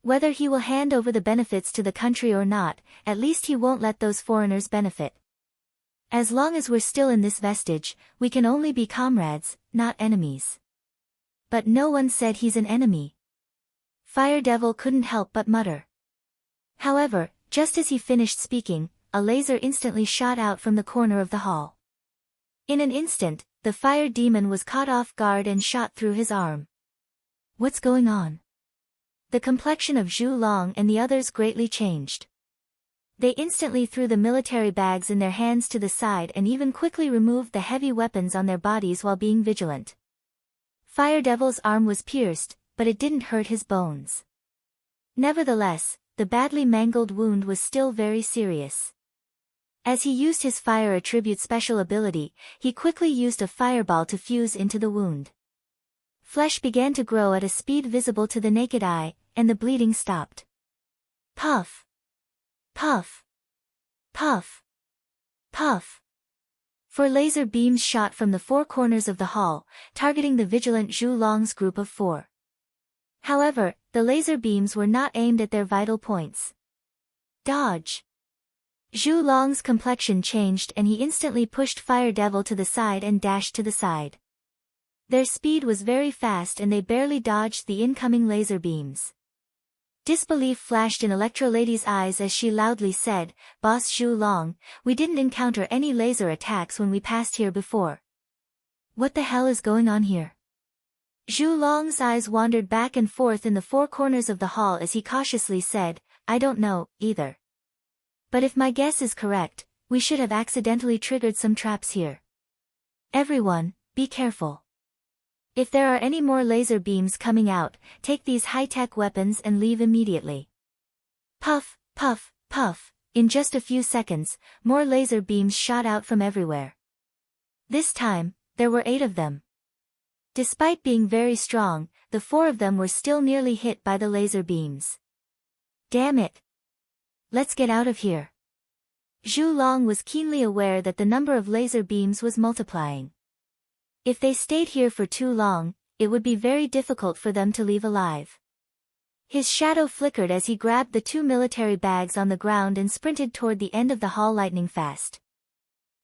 Whether he will hand over the benefits to the country or not, at least he won't let those foreigners benefit. As long as we're still in this vestige, we can only be comrades, not enemies." But no one said he's an enemy. Fire Devil couldn't help but mutter. However, just as he finished speaking, a laser instantly shot out from the corner of the hall. In an instant, the fire demon was caught off guard and shot through his arm. What's going on? The complexion of Zhu Long and the others greatly changed. They instantly threw the military bags in their hands to the side and even quickly removed the heavy weapons on their bodies while being vigilant. Fire Devil's arm was pierced, but it didn't hurt his bones. Nevertheless, the badly mangled wound was still very serious. As he used his fire attribute special ability, he quickly used a fireball to fuse into the wound. Flesh began to grow at a speed visible to the naked eye, and the bleeding stopped. Puff! Puff! Puff! Puff! Four laser beams shot from the four corners of the hall, targeting the vigilant Zhu Long's group of four. However, the laser beams were not aimed at their vital points. Dodge! Zhu Long's complexion changed and he instantly pushed Fire Devil to the side and dashed to the side. Their speed was very fast and they barely dodged the incoming laser beams. Disbelief flashed in Electro Lady's eyes as she loudly said, "Boss Zhu Long, we didn't encounter any laser attacks when we passed here before. What the hell is going on here?" Zhu Long's eyes wandered back and forth in the four corners of the hall as he cautiously said, "I don't know, either. But if my guess is correct, we should have accidentally triggered some traps here. Everyone, be careful. If there are any more laser beams coming out, take these high-tech weapons and leave immediately." Puff, puff, puff, in just a few seconds, more laser beams shot out from everywhere. This time, there were 8 of them. Despite being very strong, the 4 of them were still nearly hit by the laser beams. Damn it! Let's get out of here. Zhu Long was keenly aware that the number of laser beams was multiplying. If they stayed here for too long, it would be very difficult for them to leave alive. His shadow flickered as he grabbed the 2 military bags on the ground and sprinted toward the end of the hall lightning fast.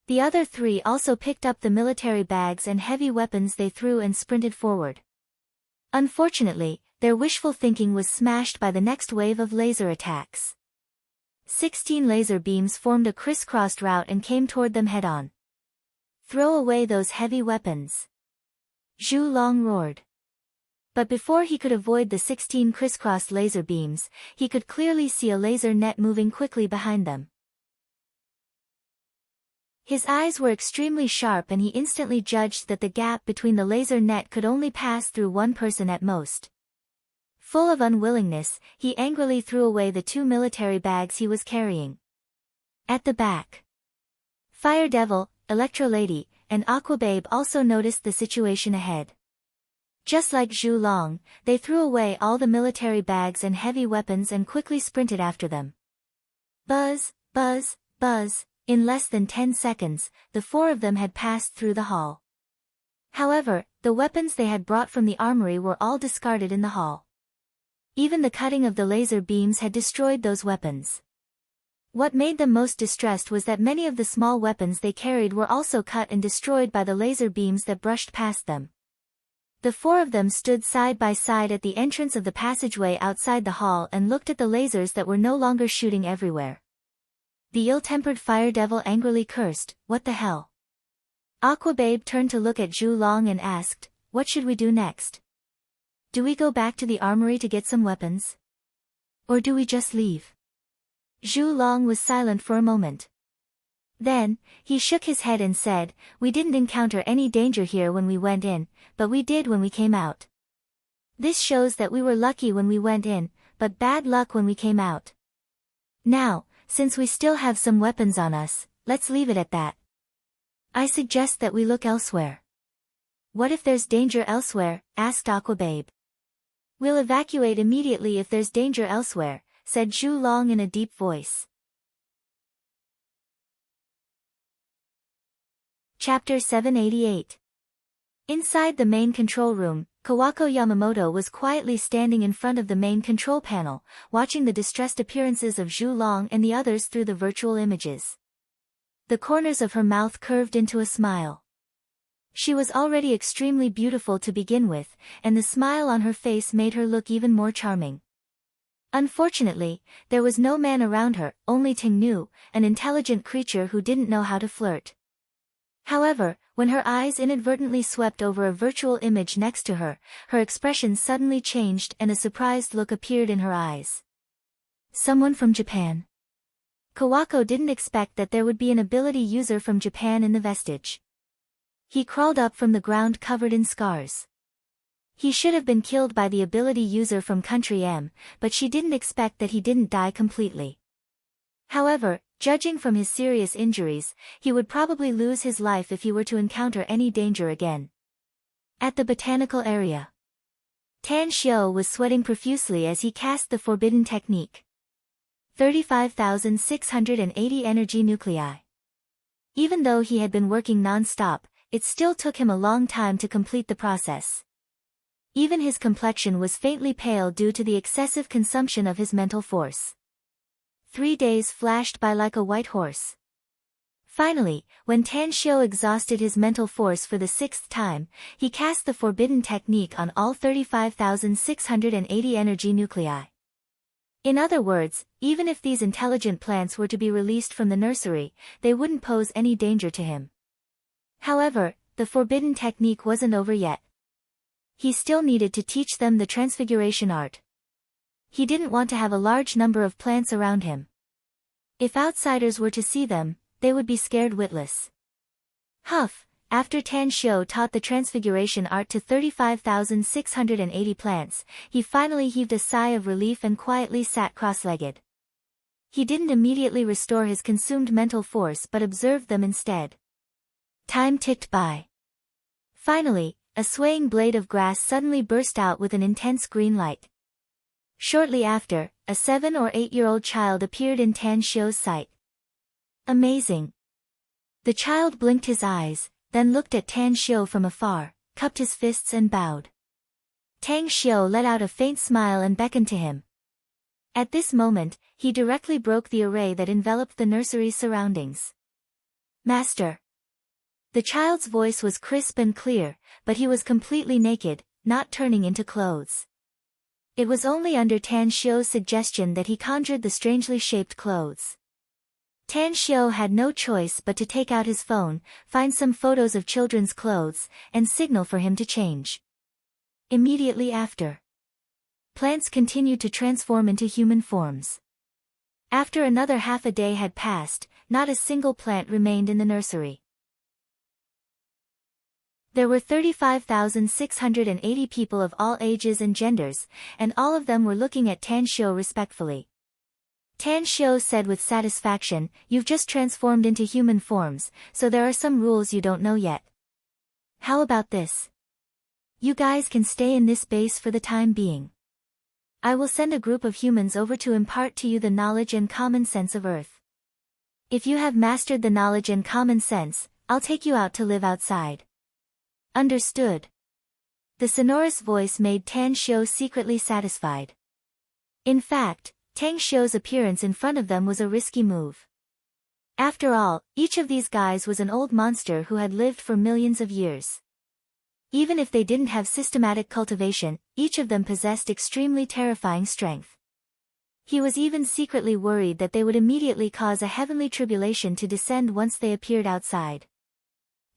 The other 3 also picked up the military bags and heavy weapons they threw and sprinted forward. Unfortunately, their wishful thinking was smashed by the next wave of laser attacks. 16 laser beams formed a crisscrossed route and came toward them head-on. "Throw away those heavy weapons!" Zhu Long roared. But before he could avoid the 16 crisscrossed laser beams, he could clearly see a laser net moving quickly behind them. His eyes were extremely sharp and he instantly judged that the gap between the laser net could only pass through one person at most. Full of unwillingness, he angrily threw away the 2 military bags he was carrying. At the back, Fire Devil, Electro Lady, and Aquababe also noticed the situation ahead. Just like Zhu Long, they threw away all the military bags and heavy weapons and quickly sprinted after them. Buzz, buzz, buzz, in less than 10 seconds, the 4 of them had passed through the hall. However, the weapons they had brought from the armory were all discarded in the hall. Even the cutting of the laser beams had destroyed those weapons. What made them most distressed was that many of the small weapons they carried were also cut and destroyed by the laser beams that brushed past them. The four of them stood side by side at the entrance of the passageway outside the hall and looked at the lasers that were no longer shooting everywhere. The ill-tempered fire devil angrily cursed, "What the hell?" Aquababe turned to look at Zhu Long and asked, "What should we do next? Do we go back to the armory to get some weapons? Or do we just leave?" Zhu Long was silent for a moment. Then, he shook his head and said, "We didn't encounter any danger here when we went in, but we did when we came out. This shows that we were lucky when we went in, but bad luck when we came out. Now, since we still have some weapons on us, let's leave it at that. I suggest that we look elsewhere." "What if there's danger elsewhere?" asked Aquababe. "We'll evacuate immediately if there's danger elsewhere," said Zhu Long in a deep voice. Chapter 788. Inside the main control room, Kawako Yamamoto was quietly standing in front of the main control panel, watching the distressed appearances of Zhu Long and the others through the virtual images. The corners of her mouth curved into a smile. She was already extremely beautiful to begin with, and the smile on her face made her look even more charming. Unfortunately, there was no man around her, only Tingnu, an intelligent creature who didn't know how to flirt. However, when her eyes inadvertently swept over a virtual image next to her, her expression suddenly changed and a surprised look appeared in her eyes. Someone from Japan. Kawako didn't expect that there would be an ability user from Japan in the vestige. He crawled up from the ground covered in scars. He should have been killed by the ability user from Country M, but she didn't expect that he didn't die completely. However, judging from his serious injuries, he would probably lose his life if he were to encounter any danger again. At the botanical area, Tan Xiao was sweating profusely as he cast the forbidden technique. 35,680 energy nuclei. Even though he had been working non-stop, it still took him a long time to complete the process. Even his complexion was faintly pale due to the excessive consumption of his mental force. 3 days flashed by like a white horse. Finally, when Tan Xiao exhausted his mental force for the 6th time, he cast the forbidden technique on all 35,680 energy nuclei. In other words, even if these intelligent plants were to be released from the nursery, they wouldn't pose any danger to him. However, the forbidden technique wasn't over yet. He still needed to teach them the transfiguration art. He didn't want to have a large number of plants around him. If outsiders were to see them, they would be scared witless. Huff, after Tan Xiao taught the transfiguration art to 35,680 plants, he finally heaved a sigh of relief and quietly sat cross-legged. He didn't immediately restore his consumed mental force but observed them instead. Time ticked by. Finally, a swaying blade of grass suddenly burst out with an intense green light. Shortly after, a 7 or 8-year-old child appeared in Tan Xiao's sight. Amazing! The child blinked his eyes, then looked at Tan Xiao from afar, cupped his fists and bowed. Tang Xiao let out a faint smile and beckoned to him. At this moment, he directly broke the array that enveloped the nursery's surroundings. "Master!" The child's voice was crisp and clear, but he was completely naked, not turning into clothes. It was only under Tan Xiao's suggestion that he conjured the strangely shaped clothes. Tan Xiao had no choice but to take out his phone, find some photos of children's clothes, and signal for him to change. Immediately after, plants continued to transform into human forms. After another half a day had passed, not a single plant remained in the nursery. There were 35,680 people of all ages and genders, and all of them were looking at Tan Xiao respectfully. Tan Xiao said with satisfaction, "You've just transformed into human forms, so there are some rules you don't know yet. How about this? You guys can stay in this base for the time being. I will send a group of humans over to impart to you the knowledge and common sense of Earth. If you have mastered the knowledge and common sense, I'll take you out to live outside. Understood?" The sonorous voice made Tan Xiao secretly satisfied. In fact, Tang Xiao's appearance in front of them was a risky move. After all, each of these guys was an old monster who had lived for millions of years. Even if they didn't have systematic cultivation, each of them possessed extremely terrifying strength. He was even secretly worried that they would immediately cause a heavenly tribulation to descend once they appeared outside.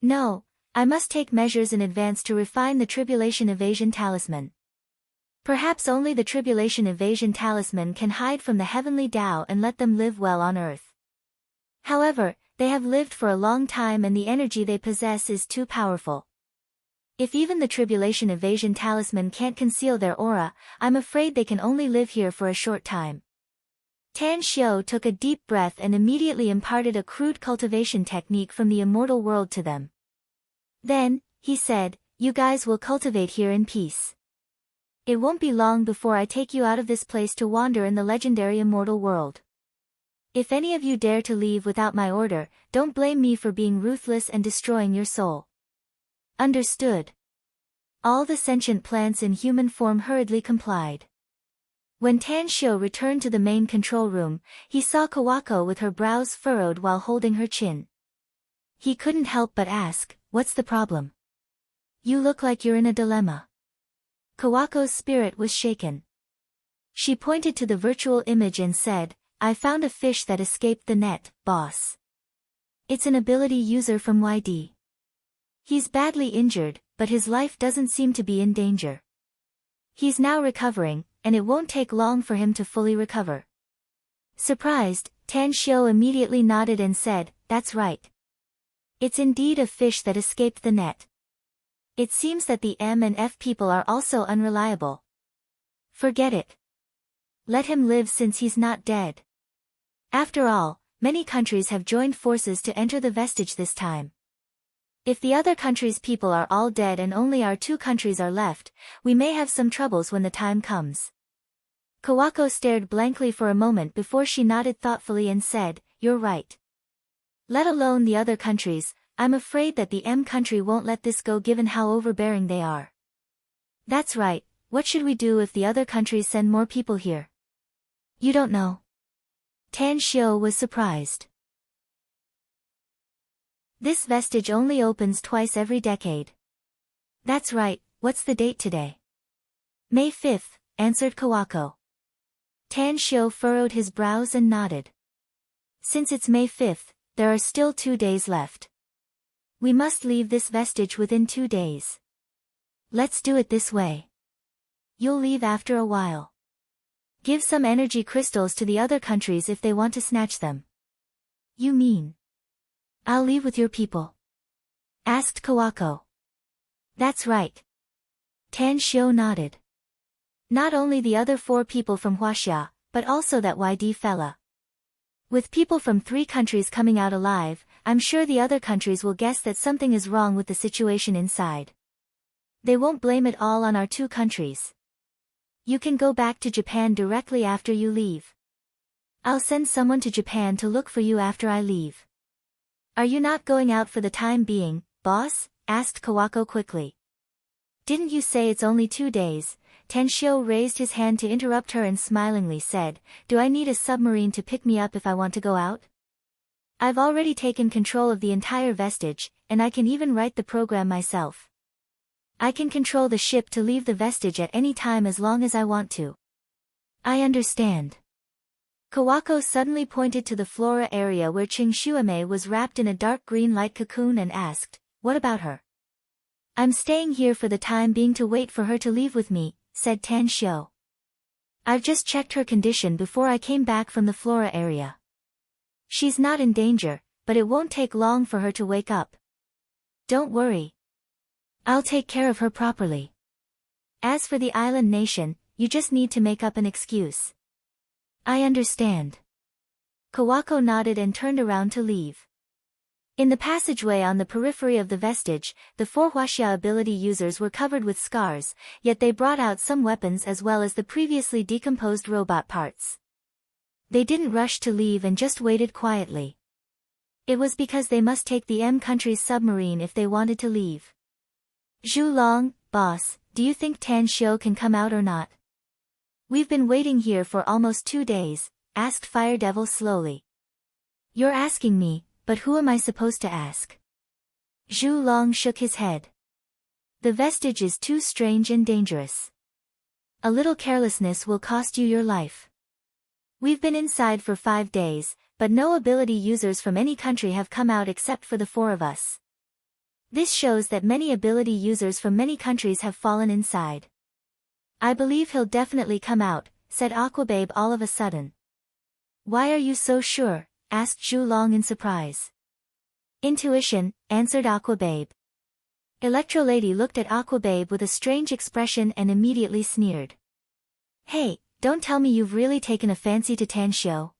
No, I must take measures in advance to refine the tribulation evasion talisman. Perhaps only the tribulation evasion talisman can hide from the heavenly Tao and let them live well on earth. However, they have lived for a long time and the energy they possess is too powerful. If even the tribulation evasion talisman can't conceal their aura, I'm afraid they can only live here for a short time. Tan Xiao took a deep breath and immediately imparted a crude cultivation technique from the immortal world to them. Then, he said, you guys will cultivate here in peace. It won't be long before I take you out of this place to wander in the legendary immortal world. If any of you dare to leave without my order, don't blame me for being ruthless and destroying your soul. Understood. All the sentient plants in human form hurriedly complied. When Tan Xiao returned to the main control room, he saw Kawako with her brows furrowed while holding her chin. He couldn't help but ask, what's the problem? You look like you're in a dilemma. Kawako's spirit was shaken. She pointed to the virtual image and said, I found a fish that escaped the net, boss. It's an ability user from YD. He's badly injured, but his life doesn't seem to be in danger. He's now recovering, and it won't take long for him to fully recover. Surprised, Tan Xiao immediately nodded and said, that's right. It's indeed a fish that escaped the net. It seems that the M and F people are also unreliable. Forget it. Let him live since he's not dead. After all, many countries have joined forces to enter the vestige this time. If the other countries' people are all dead and only our 2 countries are left, we may have some troubles when the time comes. Kawako stared blankly for a moment before she nodded thoughtfully and said, you're right. Let alone the other countries, I'm afraid that the M country won't let this go given how overbearing they are. That's right, what should we do if the other countries send more people here? You don't know. Tan Xiao was surprised. This vestige only opens twice every decade. That's right, what's the date today? May 5th, answered Kawako. Tan Xiao furrowed his brows and nodded. Since it's May 5th, there are still 2 days left. We must leave this vestige within 2 days. Let's do it this way. You'll leave after a while. Give some energy crystals to the other countries if they want to snatch them. You mean? I'll leave with your people? Asked Kawako. That's right. Tan Xiao nodded. Not only the other 4 people from Huaxia, but also that YD fella. With people from 3 countries coming out alive, I'm sure the other countries will guess that something is wrong with the situation inside. They won't blame it all on our 2 countries. You can go back to Japan directly after you leave. I'll send someone to Japan to look for you after I leave. Are you not going out for the time being, boss? Asked Kawako quickly. Didn't you say it's only 2 days? Tan Xiao raised his hand to interrupt her and smilingly said, do I need a submarine to pick me up if I want to go out? I've already taken control of the entire vestige, and I can even write the program myself. I can control the ship to leave the vestige at any time as long as I want to. I understand. Kawako suddenly pointed to the flora area where Qing Shuame was wrapped in a dark green light cocoon and asked, what about her? I'm staying here for the time being to wait for her to leave with me, said Tan Xiao. I've just checked her condition before I came back from the flora area. She's not in danger, but it won't take long for her to wake up. Don't worry. I'll take care of her properly. As for the island nation, you just need to make up an excuse. I understand. Kawako nodded and turned around to leave. In the passageway on the periphery of the vestige, the 4 Huaxia ability users were covered with scars, yet they brought out some weapons as well as the previously decomposed robot parts. They didn't rush to leave and just waited quietly. It was because they must take the M country's submarine if they wanted to leave. Zhu Long, boss, do you think Tan Xiao can come out or not? We've been waiting here for almost 2 days, asked Fire Devil slowly. You're asking me, but who am I supposed to ask? Zhu Long shook his head. The vestige is too strange and dangerous. A little carelessness will cost you your life. We've been inside for 5 days, but no ability users from any country have come out except for the 4 of us. This shows that many ability users from many countries have fallen inside. I believe he'll definitely come out, said Aquababe all of a sudden. Why are you so sure? Asked Zhu Long in surprise. Intuition, answered Aquababe. Electrolady looked at Aquababe with a strange expression and immediately sneered. Hey, don't tell me you've really taken a fancy to Tanshio.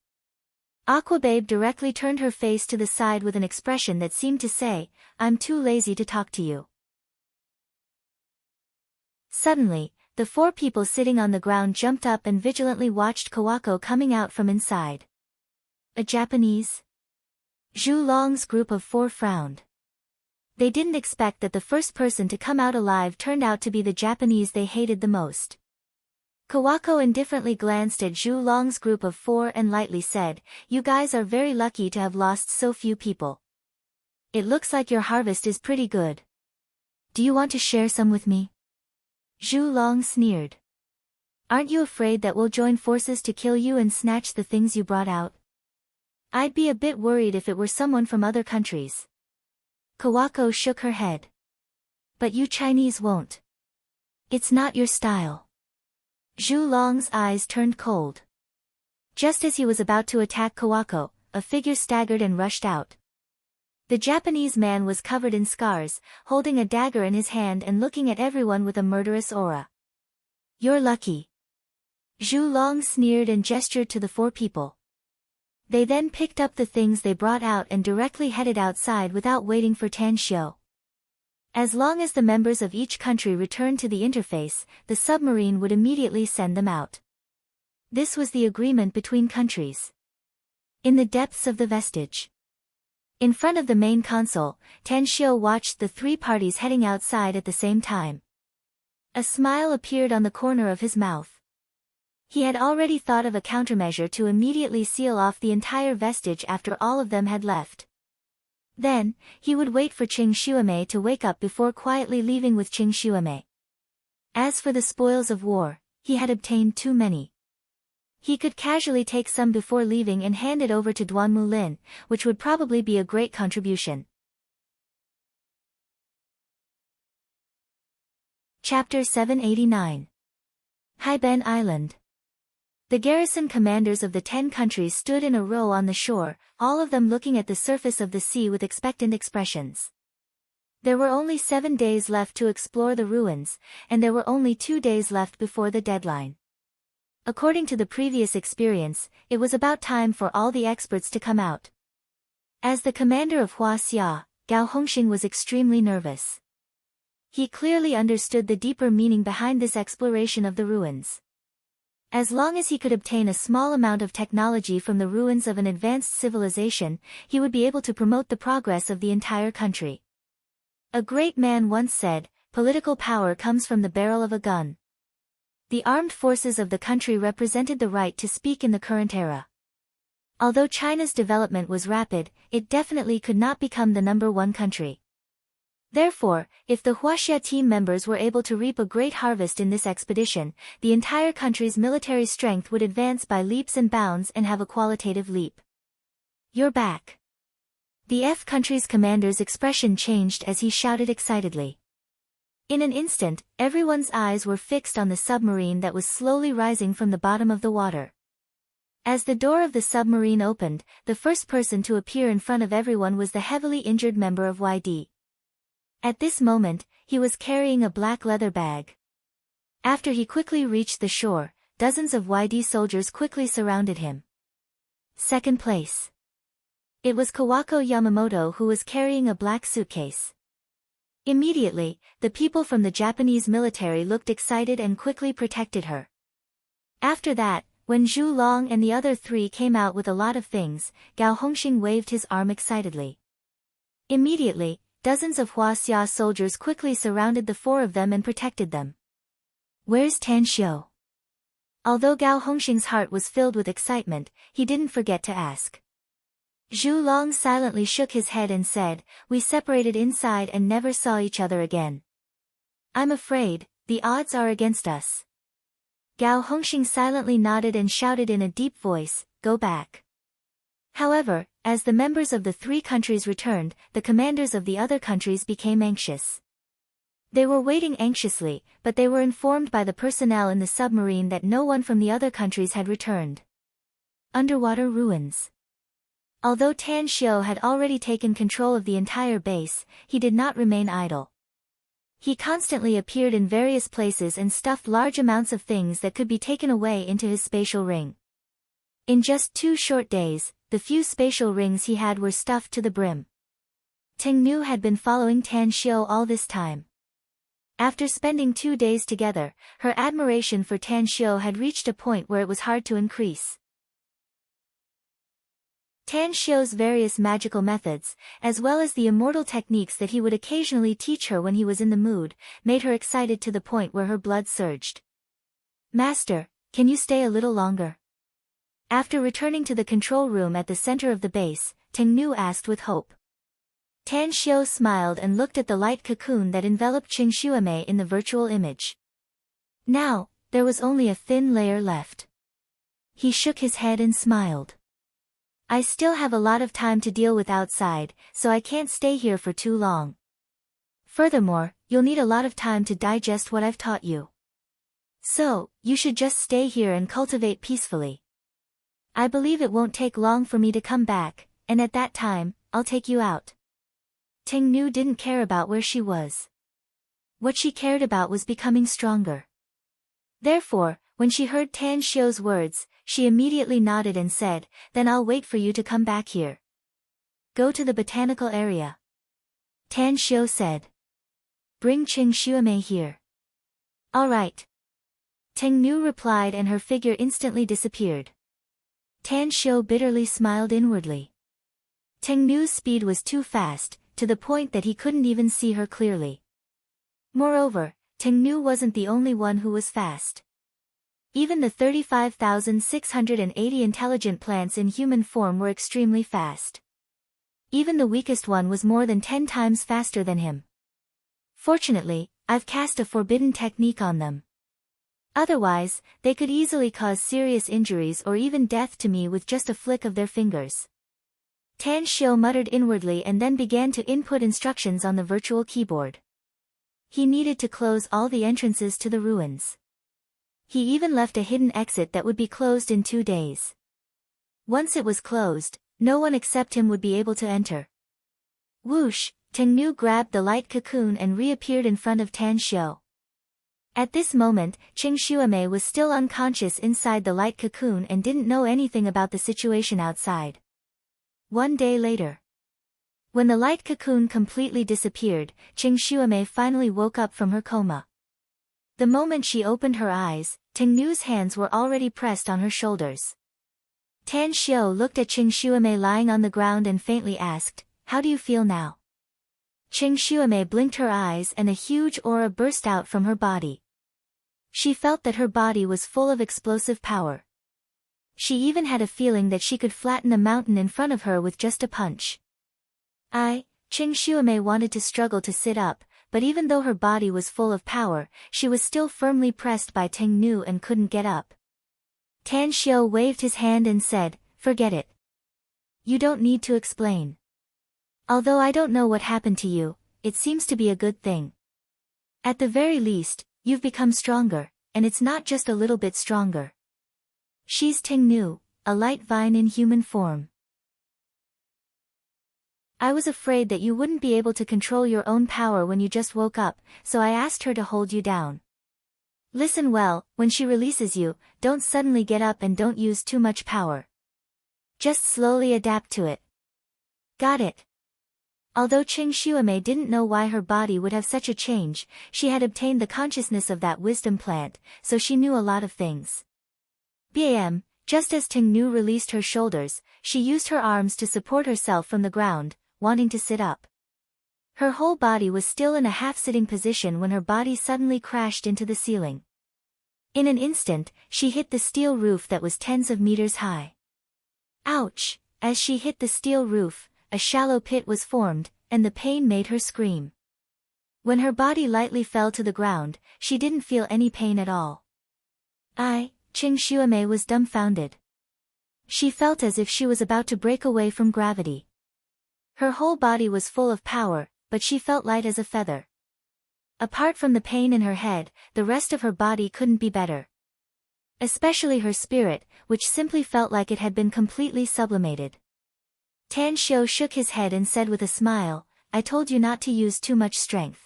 Aquababe directly turned her face to the side with an expression that seemed to say, I'm too lazy to talk to you. Suddenly, the 4 people sitting on the ground jumped up and vigilantly watched Kawako coming out from inside. A Japanese? Zhu Long's group of 4 frowned. They didn't expect that the first person to come out alive turned out to be the Japanese they hated the most. Kawako indifferently glanced at Zhu Long's group of 4 and lightly said, You guys are very lucky to have lost so few people. It looks like your harvest is pretty good. Do you want to share some with me? Zhu Long sneered. Aren't you afraid that we'll join forces to kill you and snatch the things you brought out? I'd be a bit worried if it were someone from other countries. Kawako shook her head. But you Chinese won't. It's not your style. Zhu Long's eyes turned cold. Just as he was about to attack Kawako, a figure staggered and rushed out. The Japanese man was covered in scars, holding a dagger in his hand and looking at everyone with a murderous aura. You're lucky. Zhu Long sneered and gestured to the 4 people. They then picked up the things they brought out and directly headed outside without waiting for Tanshio. As long as the members of each country returned to the interface, the submarine would immediately send them out. This was the agreement between countries. In the depths of the vestige. In front of the main console, Tanshio watched the 3 parties heading outside at the same time. A smile appeared on the corner of his mouth. He had already thought of a countermeasure to immediately seal off the entire vestige after all of them had left. Then, he would wait for Qing Xueme to wake up before quietly leaving with Qing Xueme. As for the spoils of war, he had obtained too many. He could casually take some before leaving and hand it over to Duan Mulin, which would probably be a great contribution. Chapter 789. Haiben Island. The garrison commanders of the 10 countries stood in a row on the shore, all of them looking at the surface of the sea with expectant expressions. There were only 7 days left to explore the ruins, and there were only 2 days left before the deadline. According to the previous experience, it was about time for all the experts to come out. As the commander of Huaxia, Gao Hongxing was extremely nervous. He clearly understood the deeper meaning behind this exploration of the ruins. As long as he could obtain a small amount of technology from the ruins of an advanced civilization, he would be able to promote the progress of the entire country. A great man once said, political power comes from the barrel of a gun. The armed forces of the country represented the right to speak in the current era. Although China's development was rapid, it definitely could not become the #1 country. Therefore, if the Huaxia team members were able to reap a great harvest in this expedition, the entire country's military strength would advance by leaps and bounds and have a qualitative leap. You're back. The F country's commander's expression changed as he shouted excitedly. In an instant, everyone's eyes were fixed on the submarine that was slowly rising from the bottom of the water. As the door of the submarine opened, the first person to appear in front of everyone was the heavily injured member of YD. At this moment, he was carrying a black leather bag. After he quickly reached the shore, dozens of YD soldiers quickly surrounded him. Second place. It was Kawako Yamamoto who was carrying a black suitcase. Immediately, the people from the Japanese military looked excited and quickly protected her. After that, when Zhu Long and the other 3 came out with a lot of things, Gao Hongxing waved his arm excitedly. Immediately, dozens of Huaxia soldiers quickly surrounded the 4 of them and protected them. Where's Tanshio? Although Gao Hongxing's heart was filled with excitement, he didn't forget to ask. Zhu Long silently shook his head and said, We separated inside and never saw each other again. I'm afraid, the odds are against us. Gao Hongxing silently nodded and shouted in a deep voice, go back. However, as the members of the three countries returned, the commanders of the other countries became anxious. They were waiting anxiously, but they were informed by the personnel in the submarine that no one from the other countries had returned. Underwater ruins. Although Tan Xiu had already taken control of the entire base, he did not remain idle. He constantly appeared in various places and stuffed large amounts of things that could be taken away into his spatial ring. In just 2 short days, the few spatial rings he had were stuffed to the brim. Ting Nu had been following Tan Xiu all this time. After spending 2 days together, her admiration for Tan Xiu had reached a point where it was hard to increase. Tan Xiu's various magical methods, as well as the immortal techniques that he would occasionally teach her when he was in the mood, made her excited to the point where her blood surged. Master, can you stay a little longer? After returning to the control room at the center of the base, Ting Nu asked with hope. Tan Xiu smiled and looked at the light cocoon that enveloped Qing Xuemei in the virtual image. Now, there was only a thin layer left. He shook his head and smiled. I still have a lot of time to deal with outside, so I can't stay here for too long. Furthermore, you'll need a lot of time to digest what I've taught you. So, you should just stay here and cultivate peacefully. I believe it won't take long for me to come back, and at that time, I'll take you out. Ting Nu didn't care about where she was. What she cared about was becoming stronger. Therefore, when she heard Tan Xiu's words, she immediately nodded and said, then I'll wait for you to come back here. Go to the botanical area. Tan Xiu said. Bring Qing Xuemei here. All right. Ting Nu replied and her figure instantly disappeared. Tan Xiu bitterly smiled inwardly. Ting Nu's speed was too fast, to the point that he couldn't even see her clearly. Moreover, Ting Nu wasn't the only one who was fast. Even the 35,680 intelligent plants in human form were extremely fast. Even the weakest one was more than 10 times faster than him. Fortunately, I've cast a forbidden technique on them. Otherwise, they could easily cause serious injuries or even death to me with just a flick of their fingers. Tan Xiu muttered inwardly and then began to input instructions on the virtual keyboard. He needed to close all the entrances to the ruins. He even left a hidden exit that would be closed in 2 days. Once it was closed, no one except him would be able to enter. Whoosh, Ting Nu grabbed the light cocoon and reappeared in front of Tan Xiu. At this moment, Qing Xuemei was still unconscious inside the light cocoon and didn't know anything about the situation outside. 1 day later. When the light cocoon completely disappeared, Qing Xuemei finally woke up from her coma. The moment she opened her eyes, Ting Nu's hands were already pressed on her shoulders. Tan Xiu looked at Qing Xuemei lying on the ground and faintly asked, how do you feel now? Qing Xuemei blinked her eyes and a huge aura burst out from her body. She felt that her body was full of explosive power. She even had a feeling that she could flatten a mountain in front of her with just a punch. Qing Xuemei wanted to struggle to sit up, but even though her body was full of power, she was still firmly pressed by Ting Nu and couldn't get up. Tan Xiu waved his hand and said, forget it. You don't need to explain. Although I don't know what happened to you, it seems to be a good thing. At the very least, you've become stronger, and it's not just a little bit stronger. She's Ting Nu, a light vine in human form. I was afraid that you wouldn't be able to control your own power when you just woke up, so I asked her to hold you down. Listen well, when she releases you, don't suddenly get up and don't use too much power. Just slowly adapt to it. Got it? Although Qing Xuemei didn't know why her body would have such a change, she had obtained the consciousness of that wisdom plant, so she knew a lot of things. Bam! Just as Ting Nu released her shoulders, she used her arms to support herself from the ground, wanting to sit up. Her whole body was still in a half-sitting position when her body suddenly crashed into the ceiling. In an instant, she hit the steel roof that was tens of meters high. Ouch! As she hit the steel roof, a shallow pit was formed, and the pain made her scream. When her body lightly fell to the ground, she didn't feel any pain at all. Qing Xuemei was dumbfounded. She felt as if she was about to break away from gravity. Her whole body was full of power, but she felt light as a feather. Apart from the pain in her head, the rest of her body couldn't be better. Especially her spirit, which simply felt like it had been completely sublimated. Tan Xiu shook his head and said with a smile, I told you not to use too much strength.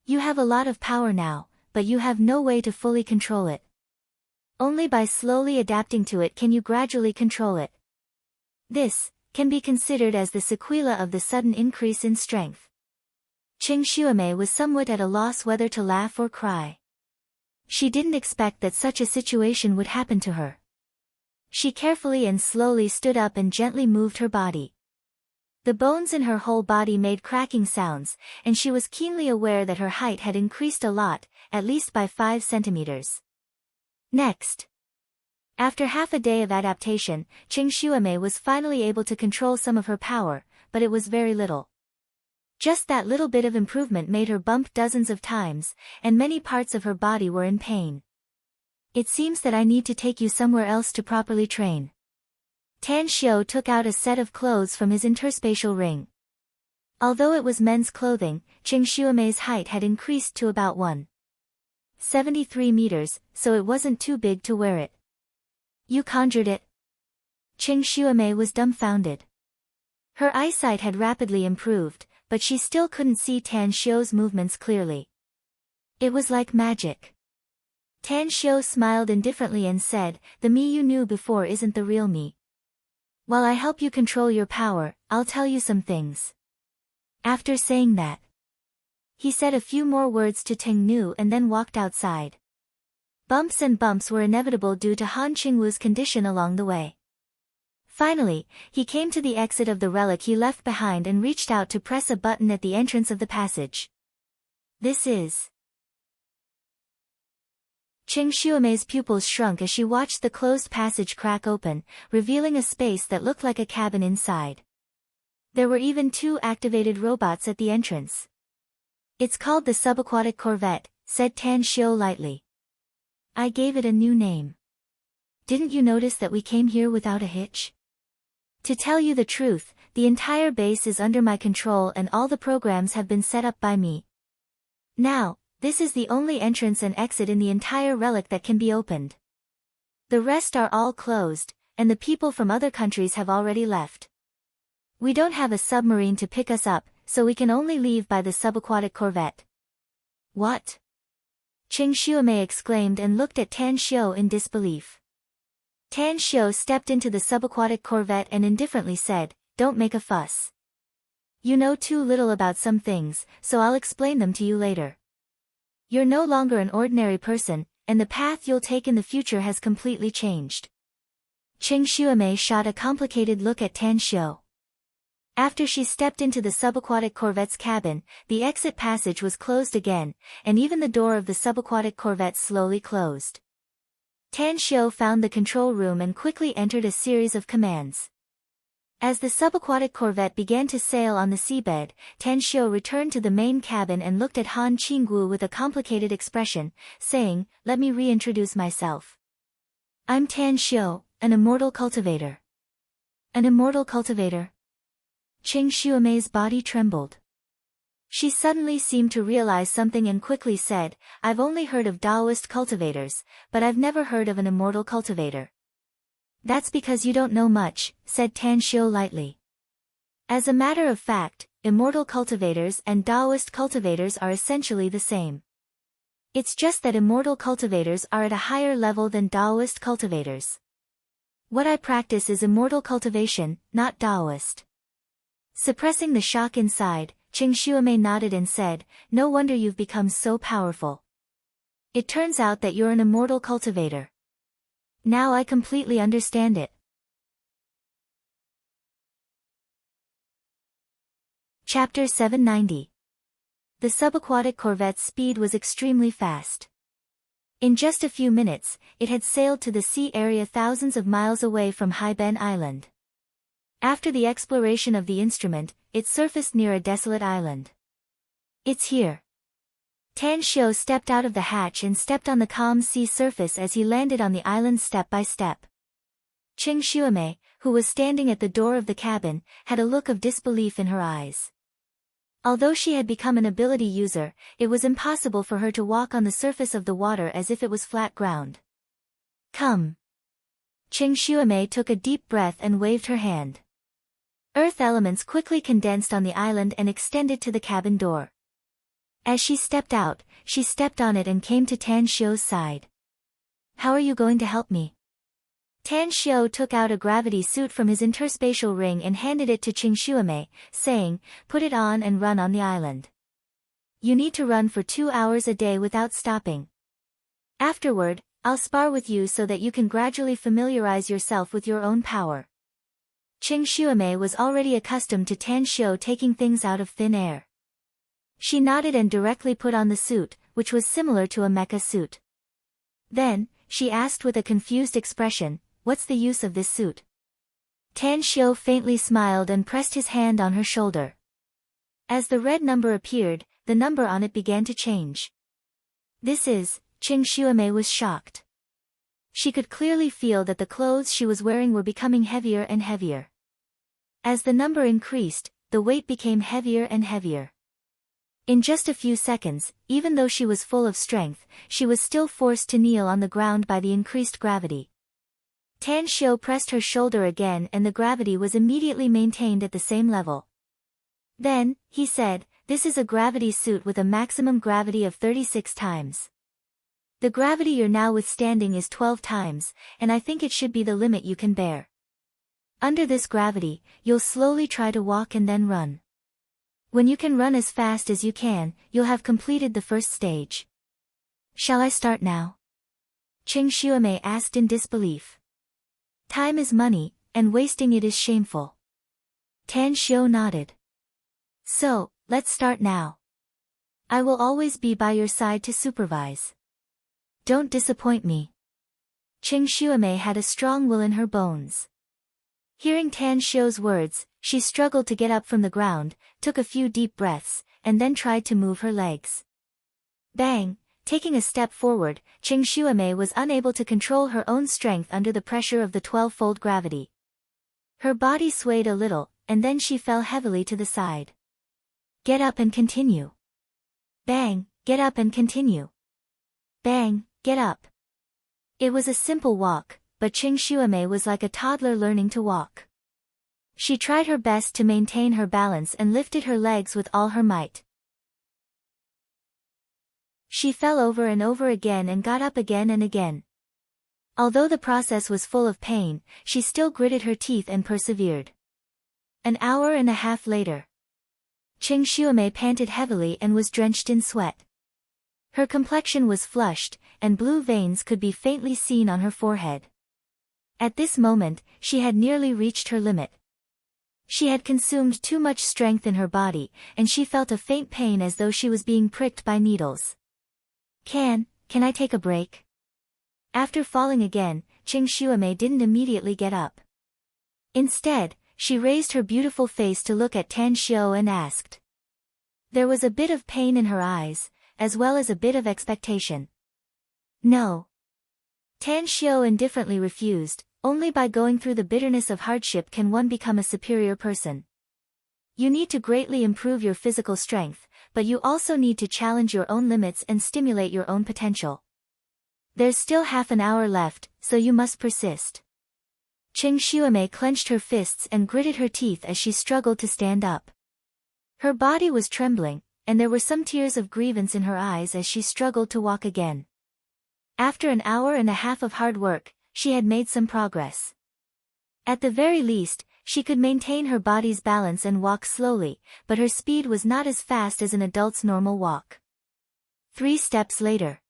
You have a lot of power now, but you have no way to fully control it. Only by slowly adapting to it can you gradually control it. This can be considered as the sequela of the sudden increase in strength. Qing Xuemei was somewhat at a loss whether to laugh or cry. She didn't expect that such a situation would happen to her. She carefully and slowly stood up and gently moved her body. The bones in her whole body made cracking sounds, and she was keenly aware that her height had increased a lot, at least by 5 centimeters. Next. After half a day of adaptation, Qing Xuemei was finally able to control some of her power, but it was very little. Just that little bit of improvement made her bump dozens of times, and many parts of her body were in pain. It seems that I need to take you somewhere else to properly train. Tan Xiu took out a set of clothes from his interspatial ring. Although it was men's clothing, Qing Xuemei's height had increased to about 1.73 meters, so it wasn't too big to wear it. You conjured it? Qing Xuemei was dumbfounded. Her eyesight had rapidly improved, but she still couldn't see Tan Xiu's movements clearly. It was like magic. Tan Xiu smiled indifferently and said, the me you knew before isn't the real me. While I help you control your power, I'll tell you some things. After saying that, he said a few more words to Ting Nu and then walked outside. Bumps and bumps were inevitable due to Han Qingwu's condition along the way. Finally, he came to the exit of the relic he left behind and reached out to press a button at the entrance of the passage. This is... Qing Xuemei's pupils shrunk as she watched the closed passage crack open, revealing a space that looked like a cabin inside. There were even 2 activated robots at the entrance. It's called the subaquatic corvette, said Tan Xiu lightly. I gave it a new name. Didn't you notice that we came here without a hitch? To tell you the truth, the entire base is under my control and all the programs have been set up by me. Now, this is the only entrance and exit in the entire relic that can be opened. The rest are all closed, and the people from other countries have already left. We don't have a submarine to pick us up, so we can only leave by the subaquatic corvette. What? Qing Xuemei exclaimed and looked at Tan Xiu in disbelief. Tan Xiu stepped into the subaquatic corvette and indifferently said, don't make a fuss. You know too little about some things, so I'll explain them to you later. You're no longer an ordinary person, and the path you'll take in the future has completely changed. Qing Xuemei shot a complicated look at Tan Xiu. After she stepped into the subaquatic corvette's cabin, the exit passage was closed again, and even the door of the subaquatic corvette slowly closed. Tan Xiu found the control room and quickly entered a series of commands. As the subaquatic corvette began to sail on the seabed, Tan Xiu returned to the main cabin and looked at Han Qingwu with a complicated expression, saying, let me reintroduce myself. I'm Tan Xiu, an immortal cultivator. An immortal cultivator? Qing Xuemei's body trembled. She suddenly seemed to realize something and quickly said, I've only heard of Taoist cultivators, but I've never heard of an immortal cultivator. That's because you don't know much, said Tan Xiu lightly. As a matter of fact, immortal cultivators and Taoist cultivators are essentially the same. It's just that immortal cultivators are at a higher level than Taoist cultivators. What I practice is immortal cultivation, not Taoist. Suppressing the shock inside, Qing Xuemei nodded and said, no wonder you've become so powerful. It turns out that you're an immortal cultivator. Now I completely understand it. Chapter 790. The subaquatic corvette's speed was extremely fast. In just a few minutes, it had sailed to the sea area thousands of miles away from Haiben Island. After the exploration of the instrument, it surfaced near a desolate island. It's here. Tan Xiu stepped out of the hatch and stepped on the calm sea surface as he landed on the island step by step. Qing Xuemei, who was standing at the door of the cabin, had a look of disbelief in her eyes. Although she had become an ability user, it was impossible for her to walk on the surface of the water as if it was flat ground. Come. Qing Xuemei took a deep breath and waved her hand. Earth elements quickly condensed on the island and extended to the cabin door. As she stepped out, she stepped on it and came to Tan Xiu's side. How are you going to help me? Tan Xiu took out a gravity suit from his interspatial ring and handed it to Qing Xuemei, saying, put it on and run on the island. You need to run for 2 hours a day without stopping. Afterward, I'll spar with you so that you can gradually familiarize yourself with your own power. Qing Xuemei was already accustomed to Tan Xiu taking things out of thin air. She nodded and directly put on the suit, which was similar to a mecha suit. Then, she asked with a confused expression, what's the use of this suit? Tan Xiu faintly smiled and pressed his hand on her shoulder. As the red number appeared, the number on it began to change. This is, Qing Xuemei was shocked. She could clearly feel that the clothes she was wearing were becoming heavier and heavier. As the number increased, the weight became heavier and heavier. In just a few seconds, even though she was full of strength, she was still forced to kneel on the ground by the increased gravity. Tan Xiu pressed her shoulder again and the gravity was immediately maintained at the same level. Then, he said, this is a gravity suit with a maximum gravity of 36 times. The gravity you're now withstanding is 12 times, and I think it should be the limit you can bear. Under this gravity, you'll slowly try to walk and then run. When you can run as fast as you can, you'll have completed the first stage. Shall I start now? Qing Xuemei asked in disbelief. Time is money, and wasting it is shameful. Tan Xiu nodded. So, let's start now. I will always be by your side to supervise. Don't disappoint me. Qing Xuemei had a strong will in her bones. Hearing Tan Xiu's words, she struggled to get up from the ground, took a few deep breaths, and then tried to move her legs. Bang! Taking a step forward, Qing Xuemei was unable to control her own strength under the pressure of the 12-fold gravity. Her body swayed a little, and then she fell heavily to the side. Get up and continue. Bang! Get up and continue. Bang! Get up. It was a simple walk, but Qing Xuemei was like a toddler learning to walk. She tried her best to maintain her balance and lifted her legs with all her might. She fell over and over again and got up again and again. Although the process was full of pain, she still gritted her teeth and persevered. An hour and a half later, Qing Xuemei panted heavily and was drenched in sweat. Her complexion was flushed, and blue veins could be faintly seen on her forehead. At this moment, she had nearly reached her limit. She had consumed too much strength in her body, and she felt a faint pain as though she was being pricked by needles. Can I take a break? After falling again, Qing Xuemei didn't immediately get up. Instead, she raised her beautiful face to look at Tan Xiu and asked. There was a bit of pain in her eyes, as well as a bit of expectation. No. Tan Xiu indifferently refused. Only by going through the bitterness of hardship can one become a superior person. You need to greatly improve your physical strength, but you also need to challenge your own limits and stimulate your own potential. There's still half an hour left, so you must persist. Qing Xuemei clenched her fists and gritted her teeth as she struggled to stand up. Her body was trembling, and there were some tears of grievance in her eyes as she struggled to walk again. After an hour and a half of hard work, she had made some progress. At the very least, she could maintain her body's balance and walk slowly, but her speed was not as fast as an adult's normal walk. 3 steps later.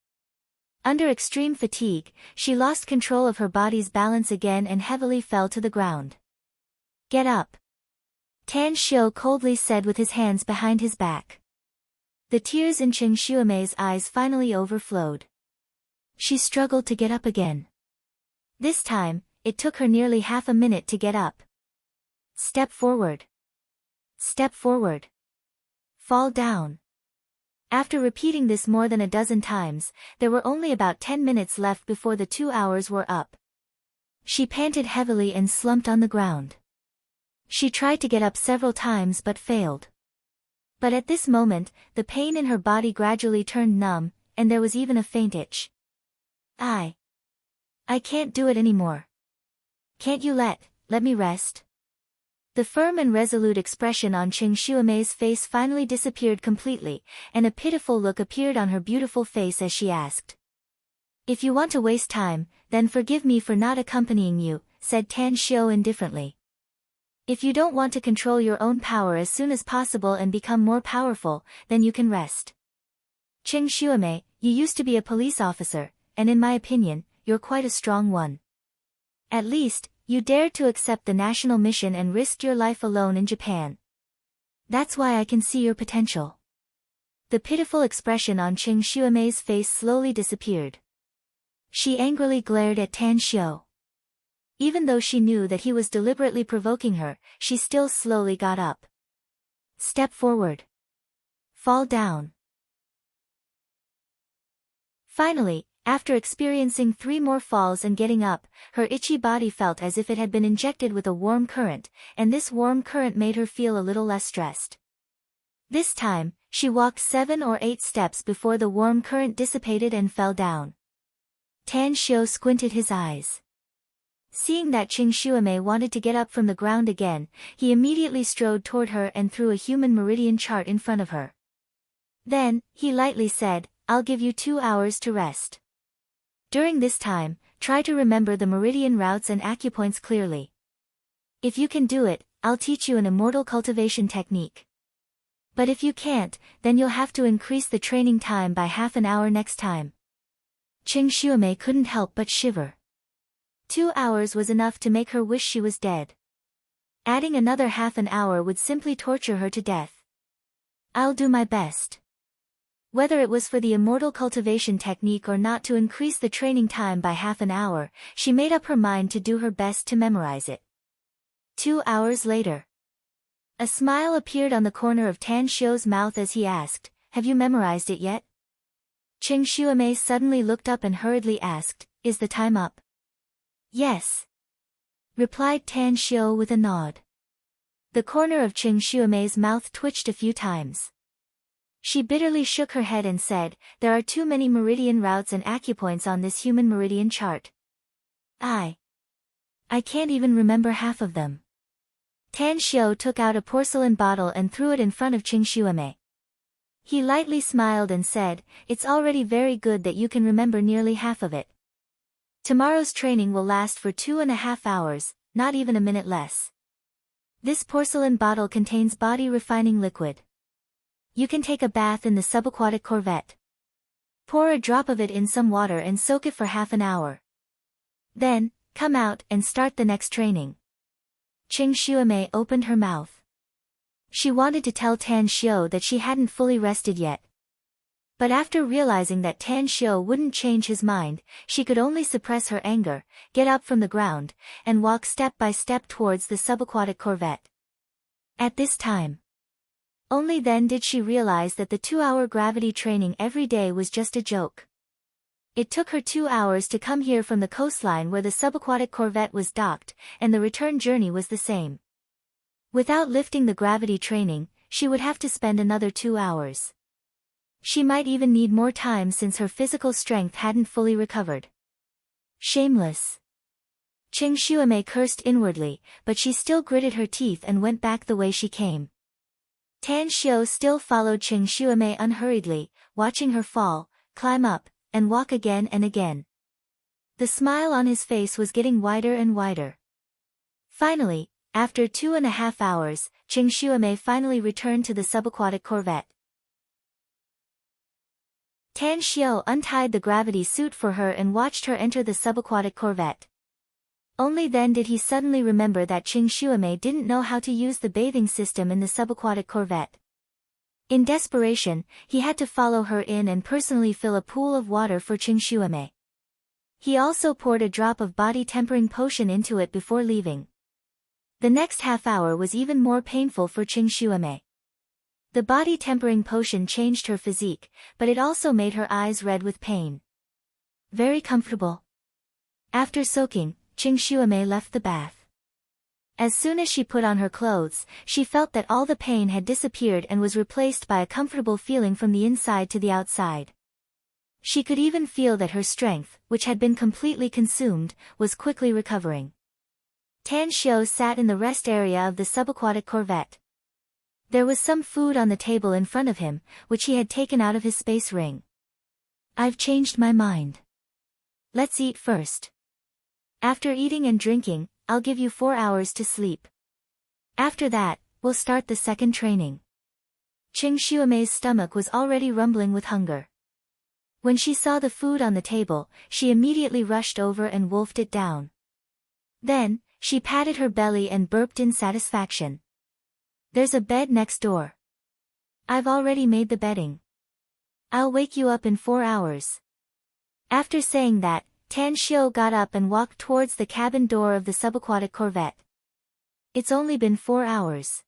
Under extreme fatigue, she lost control of her body's balance again and heavily fell to the ground. Get up. Tan Xiu coldly said with his hands behind his back. The tears in Qing Xuemei's eyes finally overflowed. She struggled to get up again. This time, it took her nearly half a minute to get up. Step forward. Step forward. Fall down. After repeating this more than a dozen times, there were only about 10 minutes left before the 2 hours were up. She panted heavily and slumped on the ground. She tried to get up several times but failed. But at this moment, the pain in her body gradually turned numb, and there was even a faint itch. I can't do it anymore. Can't you let me rest? The firm and resolute expression on Qing Xuemei's face finally disappeared completely, and a pitiful look appeared on her beautiful face as she asked. If you want to waste time, then forgive me for not accompanying you, said Tan Xiu indifferently. If you don't want to control your own power as soon as possible and become more powerful, then you can rest. Qing Xuemei, you used to be a police officer, and in my opinion, you're quite a strong one. At least, you dared to accept the national mission and risked your life alone in Japan. That's why I can see your potential. The pitiful expression on Qing Xuemei's face slowly disappeared. She angrily glared at Tan Xiu. Even though she knew that he was deliberately provoking her, she still slowly got up. Step forward. Fall down. Finally, after experiencing 3 more falls and getting up, her itchy body felt as if it had been injected with a warm current, and this warm current made her feel a little less stressed. This time, she walked 7 or 8 steps before the warm current dissipated and fell down. Tan Xiu squinted his eyes. Seeing that Qing Xuemei wanted to get up from the ground again, he immediately strode toward her and threw a human meridian chart in front of her. Then, he lightly said, I'll give you 2 hours to rest. During this time, try to remember the meridian routes and acupoints clearly. If you can do it, I'll teach you an immortal cultivation technique. But if you can't, then you'll have to increase the training time by half an hour next time. Qing Xuemei couldn't help but shiver. 2 hours was enough to make her wish she was dead. Adding another half an hour would simply torture her to death. I'll do my best. Whether it was for the immortal cultivation technique or not to increase the training time by half an hour, she made up her mind to do her best to memorize it. 2 hours later. A smile appeared on the corner of Tan Xiu's mouth as he asked, Have you memorized it yet? Qing Xuemei suddenly looked up and hurriedly asked, Is the time up? Yes. Replied Tan Xiu with a nod. The corner of Qing Xuemei's mouth twitched a few times. She bitterly shook her head and said, There are too many meridian routes and acupoints on this human meridian chart. I can't even remember half of them. Tan Xiu took out a porcelain bottle and threw it in front of Qing Xuemei. He lightly smiled and said, It's already very good that you can remember nearly half of it. Tomorrow's training will last for 2.5 hours, not even a minute less. This porcelain bottle contains body refining liquid. You can take a bath in the subaquatic corvette. Pour a drop of it in some water and soak it for half an hour. Then, come out and start the next training. Qing Xuemei opened her mouth. She wanted to tell Tan Xiu that she hadn't fully rested yet. But after realizing that Tan Xiu wouldn't change his mind, she could only suppress her anger, get up from the ground, and walk step by step towards the subaquatic corvette. At this time, only then did she realize that the 2-hour gravity training every day was just a joke. It took her 2 hours to come here from the coastline where the subaquatic corvette was docked, and the return journey was the same. Without lifting the gravity training, she would have to spend another 2 hours. She might even need more time since her physical strength hadn't fully recovered. Shameless. Qing Xuemei cursed inwardly, but she still gritted her teeth and went back the way she came. Tan Xiu still followed Qing Xuemei unhurriedly, watching her fall, climb up, and walk again and again. The smile on his face was getting wider and wider. Finally, after 2.5 hours, Qing Xuemei finally returned to the subaquatic corvette. Tan Xiu untied the gravity suit for her and watched her enter the subaquatic corvette. Only then did he suddenly remember that Qing Xuemei didn't know how to use the bathing system in the subaquatic corvette. In desperation, he had to follow her in and personally fill a pool of water for Qing Xuemei. He also poured a drop of body-tempering potion into it before leaving. The next half hour was even more painful for Qing Xuemei. The body-tempering potion changed her physique, but it also made her eyes red with pain. Very comfortable. After soaking, Qing Xuemei left the bath. As soon as she put on her clothes, she felt that all the pain had disappeared and was replaced by a comfortable feeling from the inside to the outside. She could even feel that her strength, which had been completely consumed, was quickly recovering. Tan Xiao sat in the rest area of the subaquatic corvette. There was some food on the table in front of him, which he had taken out of his space ring. I've changed my mind. Let's eat first. After eating and drinking, I'll give you 4 hours to sleep. After that, we'll start the second training. Qing Xuemei's stomach was already rumbling with hunger. When she saw the food on the table, she immediately rushed over and wolfed it down. Then, she patted her belly and burped in satisfaction. There's a bed next door. I've already made the bedding. I'll wake you up in 4 hours. After saying that, Tan Xiao got up and walked towards the cabin door of the subaquatic corvette. It's only been 4 hours.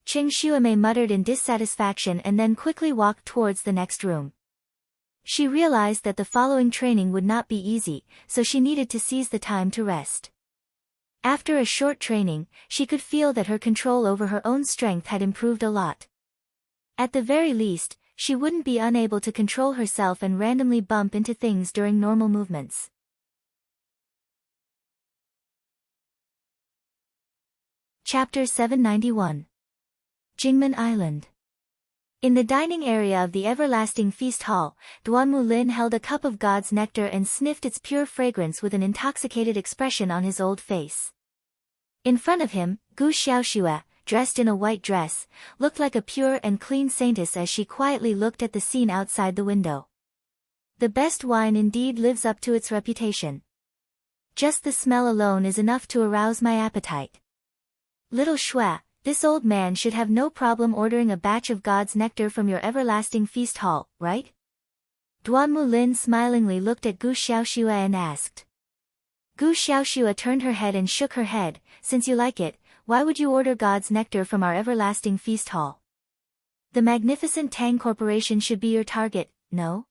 Qing Xuemei muttered in dissatisfaction and then quickly walked towards the next room. She realized that the following training would not be easy, so she needed to seize the time to rest. After a short training, she could feel that her control over her own strength had improved a lot. At the very least, she wouldn't be unable to control herself and randomly bump into things during normal movements. Chapter 791. Jingmen Island. In the dining area of the everlasting feast hall, Duanmu Lin held a cup of God's nectar and sniffed its pure fragrance with an intoxicated expression on his old face. In front of him, Gu Xiaoxue, dressed in a white dress, looked like a pure and clean saintess as she quietly looked at the scene outside the window. The best wine indeed lives up to its reputation. Just the smell alone is enough to arouse my appetite. Little Shui, this old man should have no problem ordering a batch of God's nectar from your everlasting feast hall, right? Duanmu Lin smilingly looked at Gu Xiaoxue and asked. Gu Xiaoxue turned her head and shook her head. Since you like it, why would you order God's nectar from our everlasting feast hall? The magnificent Tang Corporation should be your target, no?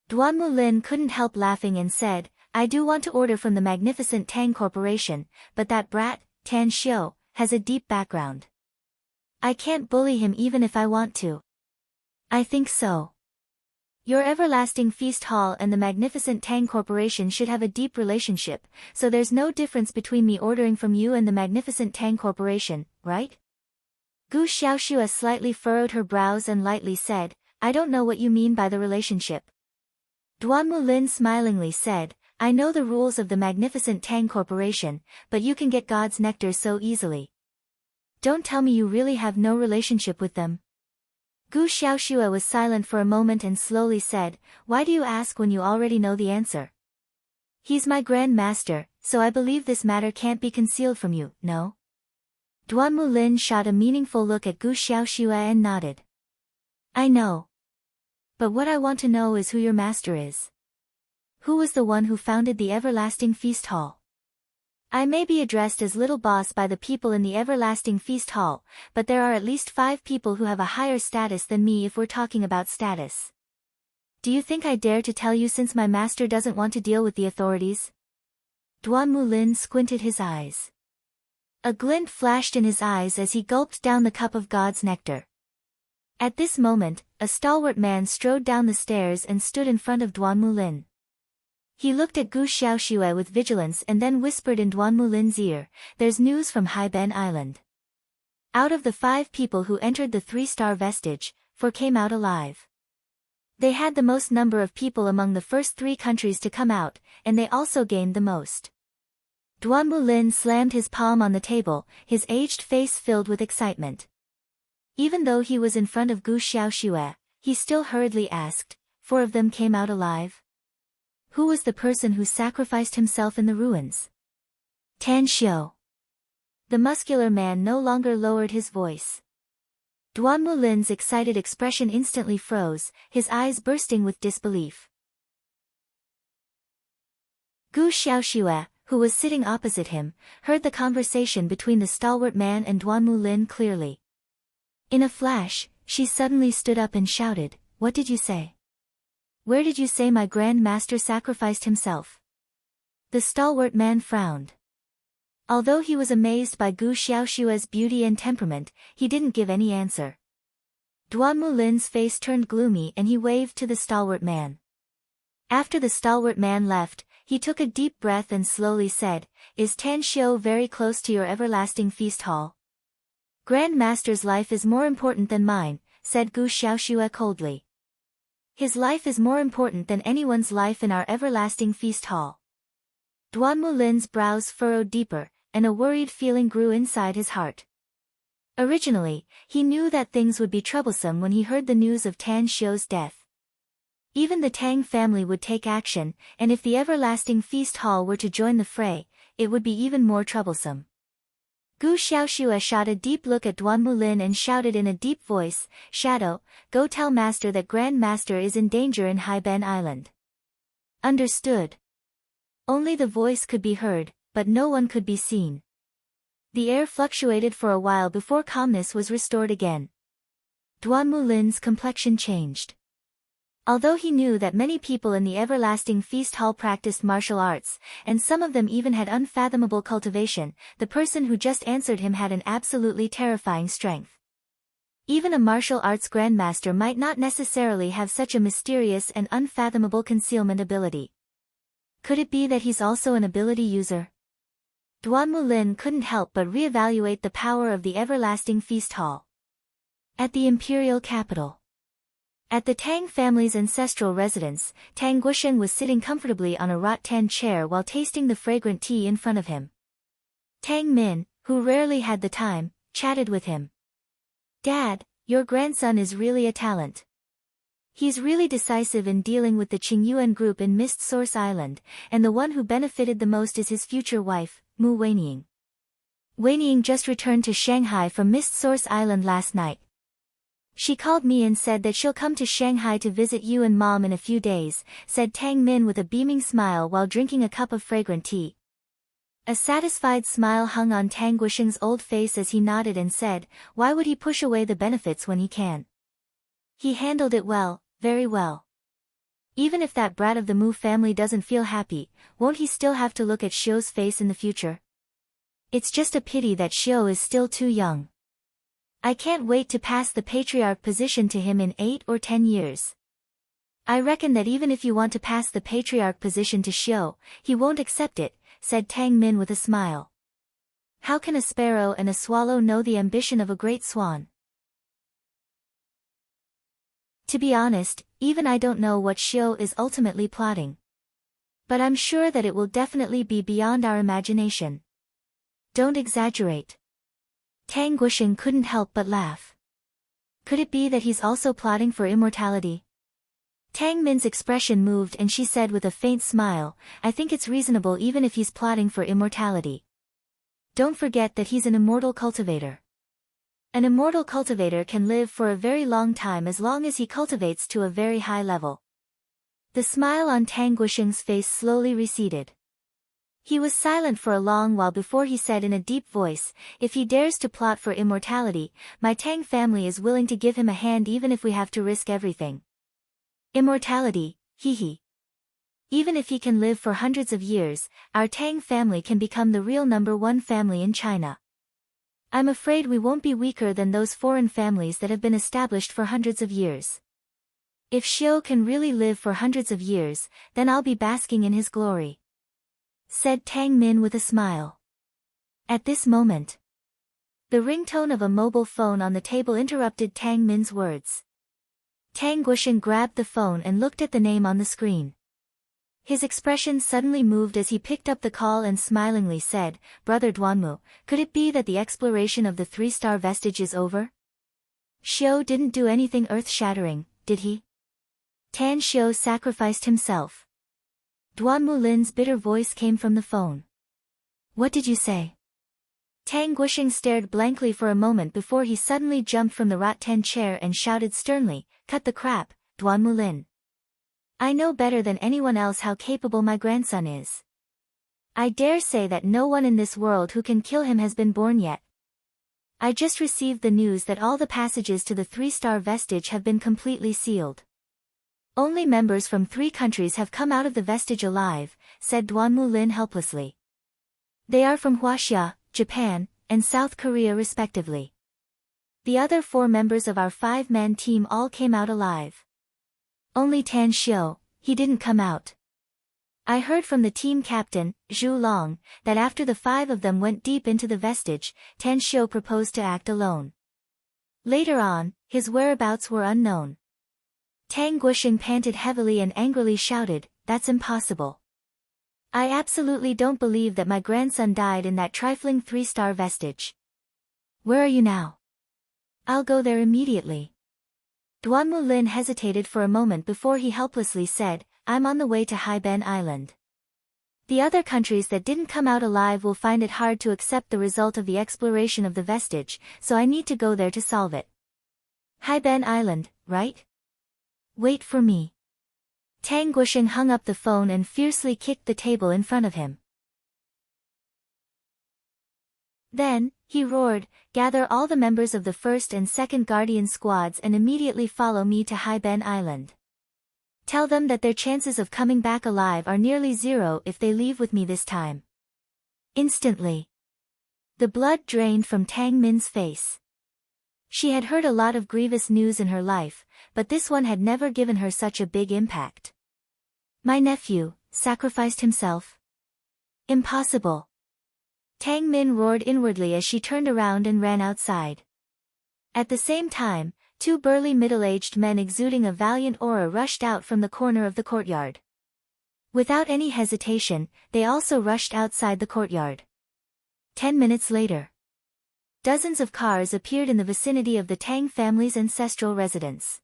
Duanmu Lin couldn't help laughing and said, I do want to order from the magnificent Tang Corporation, but that brat, Tan Xiao, has a deep background. I can't bully him even if I want to. I think so. Your everlasting feast hall and the magnificent Tang Corporation should have a deep relationship, so there's no difference between me ordering from you and the magnificent Tang Corporation, right? Gu Xiaoxue slightly furrowed her brows and lightly said, I don't know what you mean by the relationship. Duanmu Lin smilingly said, I know the rules of the magnificent Tang Corporation, but you can get God's nectar so easily. Don't tell me you really have no relationship with them. Gu Xiaoxue was silent for a moment and slowly said, why do you ask when you already know the answer? He's my Grand Master, so I believe this matter can't be concealed from you, no? Duanmu Lin shot a meaningful look at Gu Xiaoxue and nodded. I know. But what I want to know is who your master is. Who was the one who founded the everlasting feast hall? I may be addressed as little boss by the people in the everlasting feast hall, but there are at least 5 people who have a higher status than me if we're talking about status. Do you think I dare to tell you since my master doesn't want to deal with the authorities? Duanmu Lin squinted his eyes. A glint flashed in his eyes as he gulped down the cup of God's nectar. At this moment, a stalwart man strode down the stairs and stood in front of Duanmu Lin. He looked at Gu Xiaoxue with vigilance and then whispered in Duanmu Lin's ear, there's news from Haiben Island. Out of the 5 people who entered the 3-star vestige, 4 came out alive. They had the most number of people among the first 3 countries to come out, and they also gained the most. Duanmu Lin slammed his palm on the table, his aged face filled with excitement. Even though he was in front of Gu Xiaoxue, he still hurriedly asked, 4 of them came out alive? Who was the person who sacrificed himself in the ruins? Tan Xiao. The muscular man no longer lowered his voice. Duanmu Lin's excited expression instantly froze, his eyes bursting with disbelief. Gu Xiaoxue, who was sitting opposite him, heard the conversation between the stalwart man and Duanmu Lin clearly. In a flash, she suddenly stood up and shouted, "What did you say? Where did you say my Grand Master sacrificed himself?" The stalwart man frowned. Although he was amazed by Gu Xiaoshua's beauty and temperament, he didn't give any answer. Duan Mulin's face turned gloomy and he waved to the stalwart man. After the stalwart man left, he took a deep breath and slowly said, "Is Tan Xiu very close to your everlasting feast hall?" "Grand Master's life is more important than mine," said Gu Xiaoshua coldly. "His life is more important than anyone's life in our everlasting feast hall." Duan Mulin's brows furrowed deeper, and a worried feeling grew inside his heart. Originally, he knew that things would be troublesome when he heard the news of Tan Xiu's death. Even the Tang family would take action, and if the everlasting feast hall were to join the fray, it would be even more troublesome. Gu Xiaoshua shot a deep look at Duan Mulin and shouted in a deep voice, "Shadow, go tell Master that Grand Master is in danger in Haiben Island." Understood. Only the voice could be heard, but no one could be seen. The air fluctuated for a while before calmness was restored again. Duan Mulin's complexion changed. Although he knew that many people in the everlasting feast hall practiced martial arts, and some of them even had unfathomable cultivation, the person who just answered him had an absolutely terrifying strength. Even a martial arts grandmaster might not necessarily have such a mysterious and unfathomable concealment ability. Could it be that he's also an ability user? Duan Mulin couldn't help but reevaluate the power of the everlasting feast hall. At the imperial capital. At the Tang family's ancestral residence, Tang Guisheng was sitting comfortably on a rattan chair while tasting the fragrant tea in front of him. Tang Min, who rarely had the time, chatted with him. "Dad, your grandson is really a talent. He's really decisive in dealing with the Qingyuan group in Mist Source Island, and the one who benefited the most is his future wife, Mu Weining. Weining just returned to Shanghai from Mist Source Island last night. She called me and said that she'll come to Shanghai to visit you and Mom in a few days," said Tang Min with a beaming smile while drinking a cup of fragrant tea. A satisfied smile hung on Tang Guisheng's old face as he nodded and said, "Why would he push away the benefits when he can? He handled it well, very well. Even if that brat of the Mu family doesn't feel happy, won't he still have to look at Xiu's face in the future? It's just a pity that Xiu is still too young. I can't wait to pass the patriarch position to him in 8 or 10 years. I reckon that even if you want to pass the patriarch position to Xiu, he won't accept it," said Tang Min with a smile. "How can a sparrow and a swallow know the ambition of a great swan? To be honest, even I don't know what Xiu is ultimately plotting. But I'm sure that it will definitely be beyond our imagination. Don't exaggerate." Tang Guisheng couldn't help but laugh. Could it be that he's also plotting for immortality? Tang Min's expression moved and she said with a faint smile, "I think it's reasonable even if he's plotting for immortality. Don't forget that he's an immortal cultivator. An immortal cultivator can live for a very long time as long as he cultivates to a very high level." The smile on Tang Guisheng's face slowly receded. He was silent for a long while before he said in a deep voice, "If he dares to plot for immortality, my Tang family is willing to give him a hand even if we have to risk everything." Immortality, hee. Even if he can live for hundreds of years, our Tang family can become the real #1 family in China. I'm afraid we won't be weaker than those foreign families that have been established for hundreds of years. If Xiu can really live for hundreds of years, then I'll be basking in his glory," said Tang Min with a smile. At this moment, the ringtone of a mobile phone on the table interrupted Tang Min's words. Tang Guisheng grabbed the phone and looked at the name on the screen. His expression suddenly moved as he picked up the call and smilingly said, "Brother Duanmu, could it be that the exploration of the 3-star vestige is over? Xiu didn't do anything earth-shattering, did he? Tan Xiu sacrificed himself." Duan Mulin's bitter voice came from the phone. "What did you say?" Tang Guisheng stared blankly for a moment before he suddenly jumped from the rattan chair and shouted sternly, "Cut the crap, Duan Mulin. I know better than anyone else how capable my grandson is. I dare say that no one in this world who can kill him has been born yet. I just received the news that all the passages to the 3-star vestige have been completely sealed. Only members from 3 countries have come out of the vestige alive, said Duanmu Lin helplessly. They are from Huaxia, Japan, and South Korea respectively. The other 4 members of our 5-man team all came out alive. Only Tan Xiu, he didn't come out. I heard from the team captain, Zhu Long, that after the 5 of them went deep into the vestige, Tan Xiu proposed to act alone. Later on, his whereabouts were unknown. Tang Guoxing panted heavily and angrily shouted, "That's impossible. I absolutely don't believe that my grandson died in that trifling 3-star vestige. Where are you now?" "I'll go there immediately." Duanmu Lin hesitated for a moment before he helplessly said, "I'm on the way to Haiben Island. The other countries that didn't come out alive will find it hard to accept the result of the exploration of the vestige, so I need to go there to solve it." "Haiben Island, right? Wait for me." Tang Guoxing hung up the phone and fiercely kicked the table in front of him. Then, he roared, "Gather all the members of the 1st and 2nd Guardian squads and immediately follow me to Haiben Island. Tell them that their chances of coming back alive are nearly 0 if they leave with me this time." Instantly, the blood drained from Tang Min's face. She had heard a lot of grievous news in her life, but this one had never given her such a big impact. "My nephew sacrificed himself? Impossible." Tang Min roared inwardly as she turned around and ran outside. At the same time, 2 burly middle-aged men exuding a valiant aura rushed out from the corner of the courtyard. Without any hesitation, they also rushed outside the courtyard. 10 minutes later, dozens of cars appeared in the vicinity of the Tang family's ancestral residence.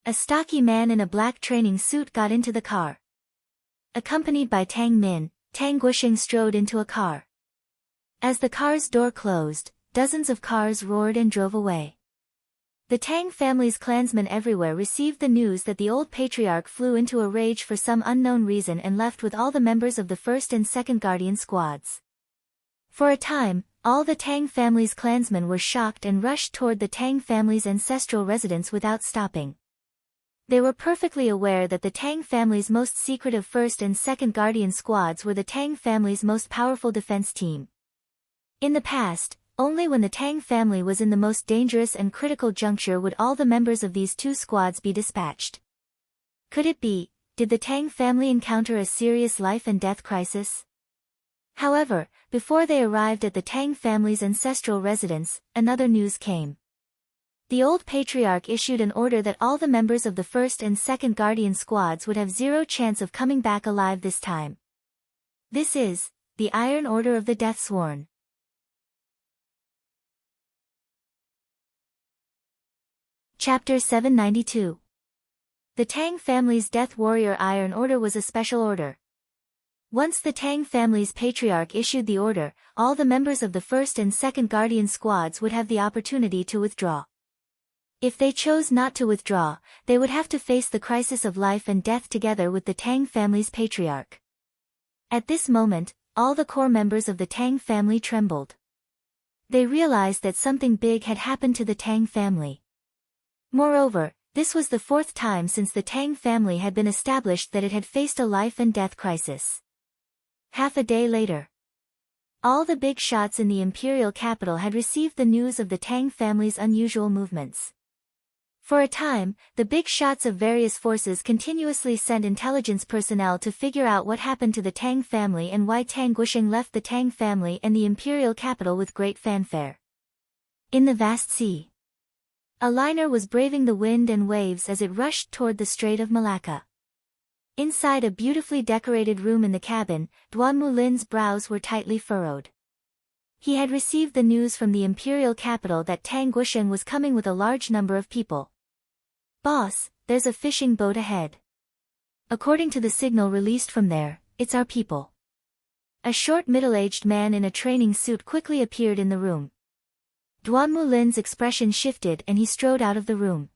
A stocky man in a black training suit got into the car. Accompanied by Tang Min, Tang Guoxing strode into a car. As the car's door closed, dozens of cars roared and drove away. The Tang family's clansmen everywhere received the news that the old patriarch flew into a rage for some unknown reason and left with all the members of the 1st and 2nd Guardian squads. For a time, all the Tang family's clansmen were shocked and rushed toward the Tang family's ancestral residence without stopping. They were perfectly aware that the Tang family's most secretive 1st and 2nd Guardian squads were the Tang family's most powerful defense team. In the past, only when the Tang family was in the most dangerous and critical juncture would all the members of these 2 squads be dispatched. Could it be, did the Tang family encounter a serious life and death crisis? However, before they arrived at the Tang family's ancestral residence, another news came. The old patriarch issued an order that all the members of the 1st and 2nd Guardian squads would have 0 chance of coming back alive this time. This is the Iron Order of the Deathsworn. Chapter 792. The Tang family's Death Warrior Iron Order was a special order. Once the Tang family's patriarch issued the order, all the members of the 1st and 2nd Guardian squads would have the opportunity to withdraw. If they chose not to withdraw, they would have to face the crisis of life and death together with the Tang family's patriarch. At this moment, all the core members of the Tang family trembled. They realized that something big had happened to the Tang family. Moreover, this was the 4th time since the Tang family had been established that it had faced a life and death crisis. Half a day later, all the big shots in the imperial capital had received the news of the Tang family's unusual movements. For a time, the big shots of various forces continuously sent intelligence personnel to figure out what happened to the Tang family and why Tang Guoxing left the Tang family and the imperial capital with great fanfare. In the vast sea, a liner was braving the wind and waves as it rushed toward the Strait of Malacca. Inside a beautifully decorated room in the cabin, Duanmu Lin's brows were tightly furrowed. He had received the news from the imperial capital that Tang Guoxing was coming with a large number of people. "Boss, there's a fishing boat ahead. According to the signal released from there, it's our people." A short middle-aged man in a training suit quickly appeared in the room. Duanmu Lin's expression shifted and he strode out of the room.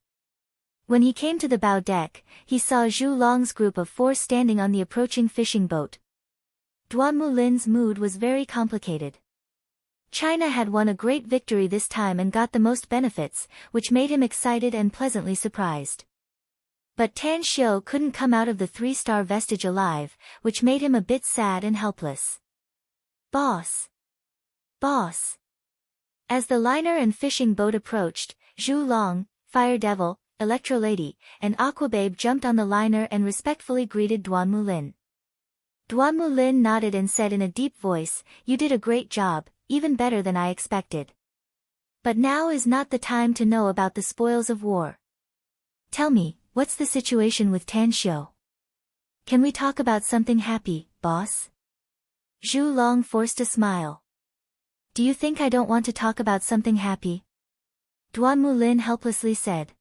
When he came to the bow deck, he saw Zhu Long's group of 4 standing on the approaching fishing boat. Duanmu Lin's mood was very complicated. China had won a great victory this time and got the most benefits, which made him excited and pleasantly surprised. But Tan Xiu couldn't come out of the 3-star vestige alive, which made him a bit sad and helpless. Boss! Boss! As the liner and fishing boat approached, Zhu Long, Fire Devil, Electro Lady, and Aquababe jumped on the liner and respectfully greeted Duan Mulin. Duan Mulin nodded and said in a deep voice, "You did a great job, even better than I expected. But now is not the time to know about the spoils of war. Tell me, what's the situation with Tan Xiu? Can we talk about something happy, boss?" Zhu Long forced a smile. "Do you think I don't want to talk about something happy?" Duan Mulin helplessly said.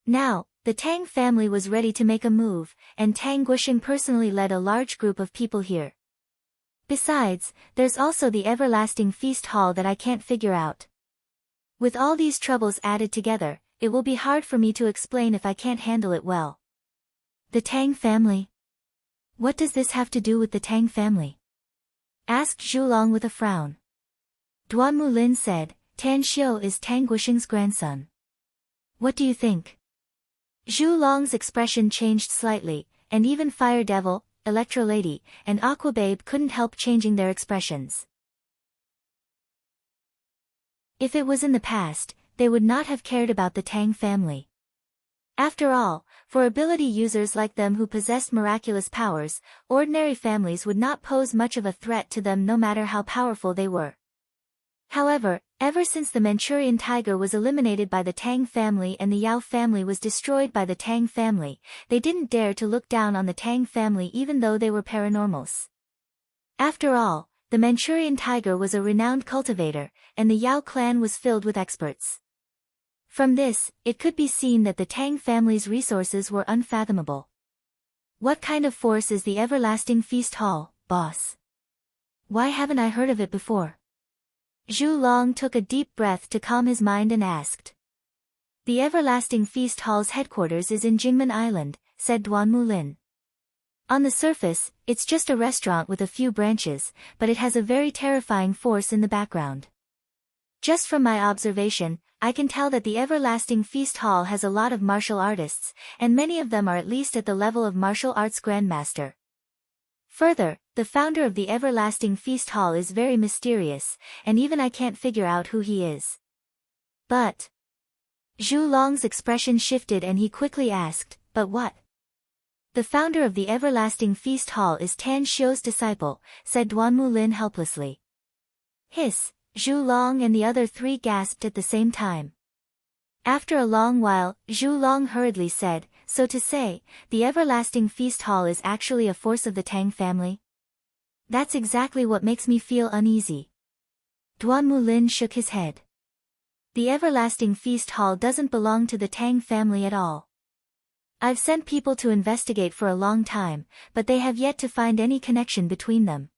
Now, the Tang family was ready to make a move, and Tang Guisheng personally led a large group of people here. Besides, there's also the everlasting feast hall that I can't figure out. With all these troubles added together, it will be hard for me to explain if I can't handle it well. The Tang family? What does this have to do with the Tang family? Asked Zhu Long with a frown. Duan Mulin said, "Tan Xiu is Tang Guisheng's grandson. What do you think?" Zhu Long's expression changed slightly, and even Fire Devil, Electro Lady, and Aquababe couldn't help changing their expressions. If it was in the past, they would not have cared about the Tang family. After all, for ability users like them who possessed miraculous powers, ordinary families would not pose much of a threat to them no matter how powerful they were. However, ever since the Manchurian tiger was eliminated by the Tang family and the Yao family was destroyed by the Tang family, they didn't dare to look down on the Tang family even though they were paranormals. After all, the Manchurian tiger was a renowned cultivator, and the Yao clan was filled with experts. From this, it could be seen that the Tang family's resources were unfathomable. What kind of force is the Everlasting Feast Hall, boss? Why haven't I heard of it before? Zhu Long took a deep breath to calm his mind and asked. The Everlasting Feast Hall's headquarters is in Jingmen Island, said Duan Mulin. On the surface, it's just a restaurant with a few branches, but it has a very terrifying force in the background. Just from my observation, I can tell that the Everlasting Feast Hall has a lot of martial artists, and many of them are at least at the level of martial arts grandmaster. Further, the founder of the Everlasting Feast Hall is very mysterious, and even I can't figure out who he is. But... Zhu Long's expression shifted and he quickly asked, "But what?" "The founder of the Everlasting Feast Hall is Tan Xiu's disciple," said Duan Mulin helplessly. Hiss, Zhu Long and the other three gasped at the same time. After a long while, Zhu Long hurriedly said, "So to say, the Everlasting Feast Hall is actually a force of the Tang family? That's exactly what makes me feel uneasy." Duan Mulin shook his head. The Everlasting Feast Hall doesn't belong to the Tang family at all. I've sent people to investigate for a long time, but they have yet to find any connection between them.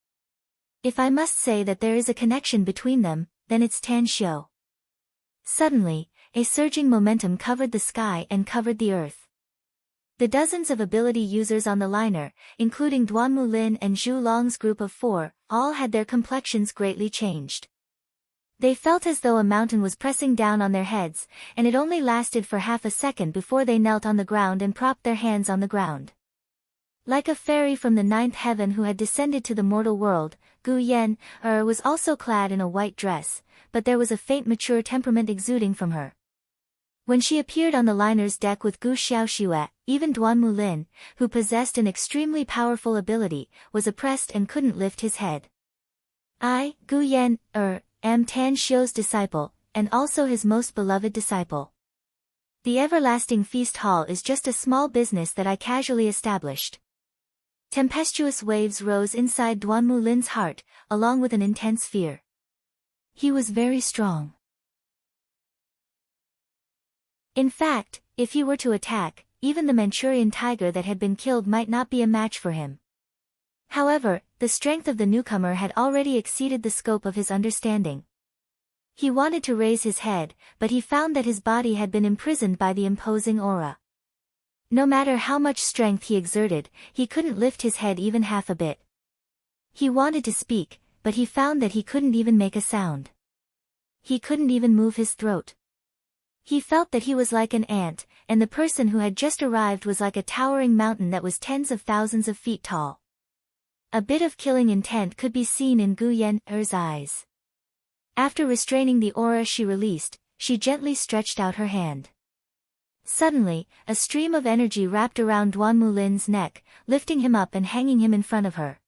If I must say that there is a connection between them, then it's Tan Xiu. Suddenly, a surging momentum covered the sky and covered the earth. The dozens of ability users on the liner, including Duan Mulin and Zhu Long's group of 4, all had their complexions greatly changed. They felt as though a mountain was pressing down on their heads, and it only lasted for half a second before they knelt on the ground and propped their hands on the ground. Like a fairy from the 9th heaven who had descended to the mortal world, Gu Yan was also clad in a white dress, but there was a faint mature temperament exuding from her. When she appeared on the liner's deck with Gu Xiaoxue, even Duan Mulin, who possessed an extremely powerful ability, was oppressed and couldn't lift his head. "I, Gu Yan, am Tan Xiu's disciple, and also his most beloved disciple. The Everlasting Feast Hall is just a small business that I casually established." Tempestuous waves rose inside Duan Mulin's heart, along with an intense fear. He was very strong. In fact, if he were to attack, even the Manchurian tiger that had been killed might not be a match for him. However, the strength of the newcomer had already exceeded the scope of his understanding. He wanted to raise his head, but he found that his body had been imprisoned by the imposing aura. No matter how much strength he exerted, he couldn't lift his head even half a bit. He wanted to speak, but he found that he couldn't even make a sound. He couldn't even move his throat. He felt that he was like an ant, and the person who had just arrived was like a towering mountain that was tens of thousands of feet tall. A bit of killing intent could be seen in Gu Yen's eyes. After restraining the aura she released, she gently stretched out her hand. Suddenly, a stream of energy wrapped around Duan Mulin's neck, lifting him up and hanging him in front of her.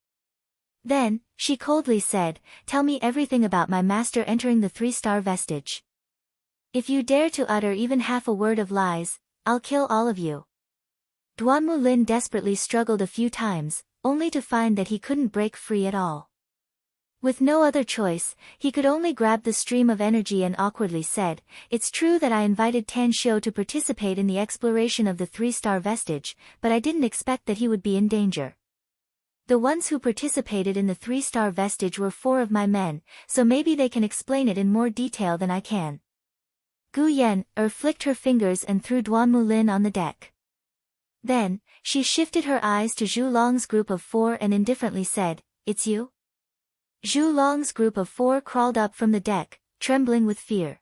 Then, she coldly said, "Tell me everything about my master entering the 3-star vestige. If you dare to utter even half a word of lies, I'll kill all of you." Duan Mulin desperately struggled a few times, only to find that he couldn't break free at all. With no other choice, he could only grab the stream of energy and awkwardly said, "It's true that I invited Tan Xiu to participate in the exploration of the 3-star vestige, but I didn't expect that he would be in danger. The ones who participated in the 3-star vestige were 4 of my men, so maybe they can explain it in more detail than I can." Gu Yan flicked her fingers and threw Duan Mulin on the deck. Then, she shifted her eyes to Zhu Long's group of 4 and indifferently said, "It's you?" Zhu Long's group of 4 crawled up from the deck, trembling with fear.